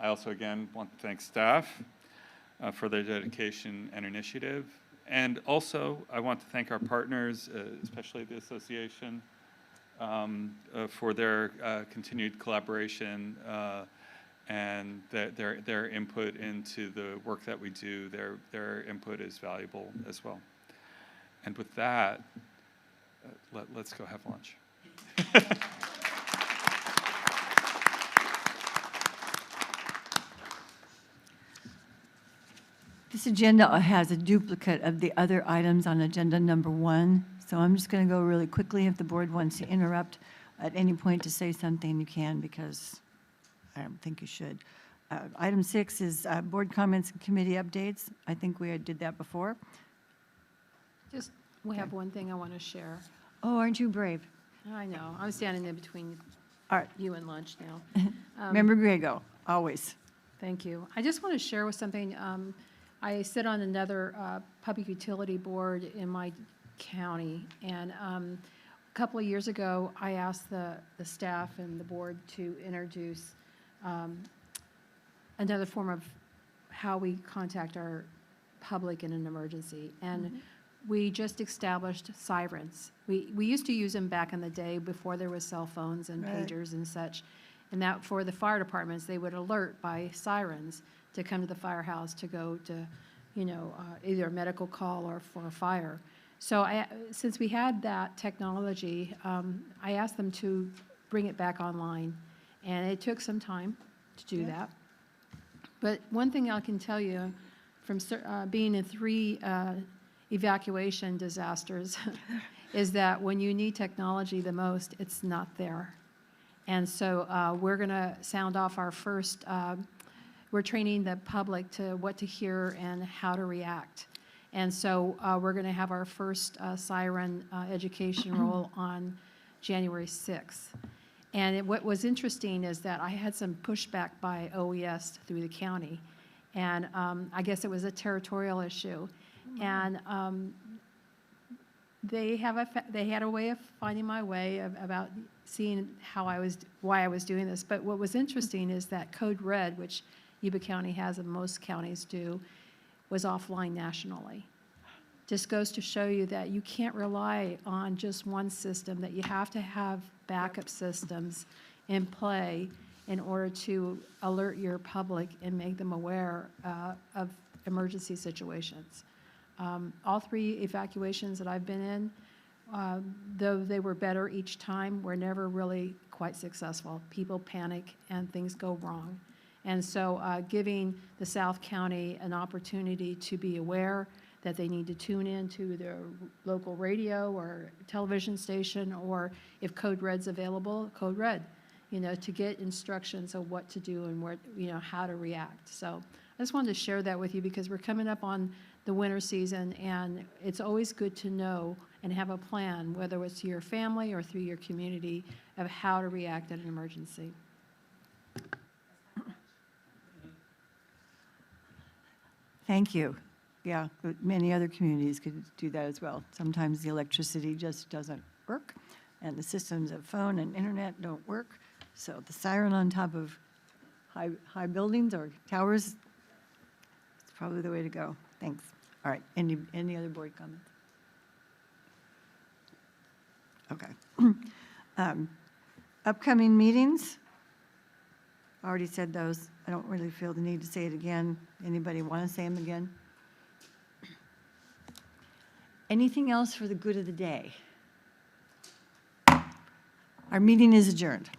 also, again, want to thank staff for their dedication and initiative. And also, I want to thank our partners, especially the association, for their continued collaboration and their input into the work that we do. Their input is valuable as well. And with that, let's go have lunch. This agenda has a duplicate of the other items on agenda number 1. So I'm just going to go really quickly. If the board wants to interrupt at any point to say something, you can, because I don't think you should. Item 6 is board comments and committee updates. I think we did that before. We have one thing I want to share. Oh, aren't you brave? I know. I'm standing in between All right. you and lunch now. Member Grego, always. Thank you. I just want to share with something. I sit on another public utility board in my county, and a couple of years ago, I asked the staff and the board to introduce another form of how we contact our public in an emergency. And we just established sirens. We used to use them back in the day before there was cell phones and Right. pagers and such. And that for the fire departments, they would alert by sirens to come to the firehouse to go to, either a medical call or for a fire. So since we had that technology, I asked them to bring it back online. And it took some time to do that. But one thing I can tell you from being in 3 evacuation disasters is that when you need technology the most, it's not there. And so we're going to sound off our first, we're training the public to what to hear and how to react. And so we're going to have our first siren education roll on January 6th. And what was interesting is that I had some pushback by OES through the county. And I guess it was a territorial issue. And they had a way of finding my way about seeing why I was doing this. But what was interesting is that Code Red, which Yuba County has and most counties do, was offline nationally. Just goes to show you that you can't rely on just one system, that you have to have backup systems in play in order to alert your public and make them aware of emergency situations. All 3 evacuations that I've been in, though they were better each time, were never really quite successful. People panic and things go wrong. And so giving the South County an opportunity to be aware that they need to tune in to their local radio or television station, or if Code Red's available, Code Red, to get instructions of what to do and what, how to react. So I just wanted to share that with you because we're coming up on the winter season, and it's always good to know and have a plan, whether it's to your family or through your community, of how to react in an emergency. Thank you. Yeah, but many other communities could do that as well. Sometimes the electricity just doesn't work, and the systems of phone and internet don't work. So the siren on top of high buildings or towers is probably the way to go. Thanks. All right, any other board comments? Okay. Upcoming meetings? I already said those. I don't really feel the need to say it again. Anybody want to say them again? Anything else for the good of the day? Our meeting is adjourned.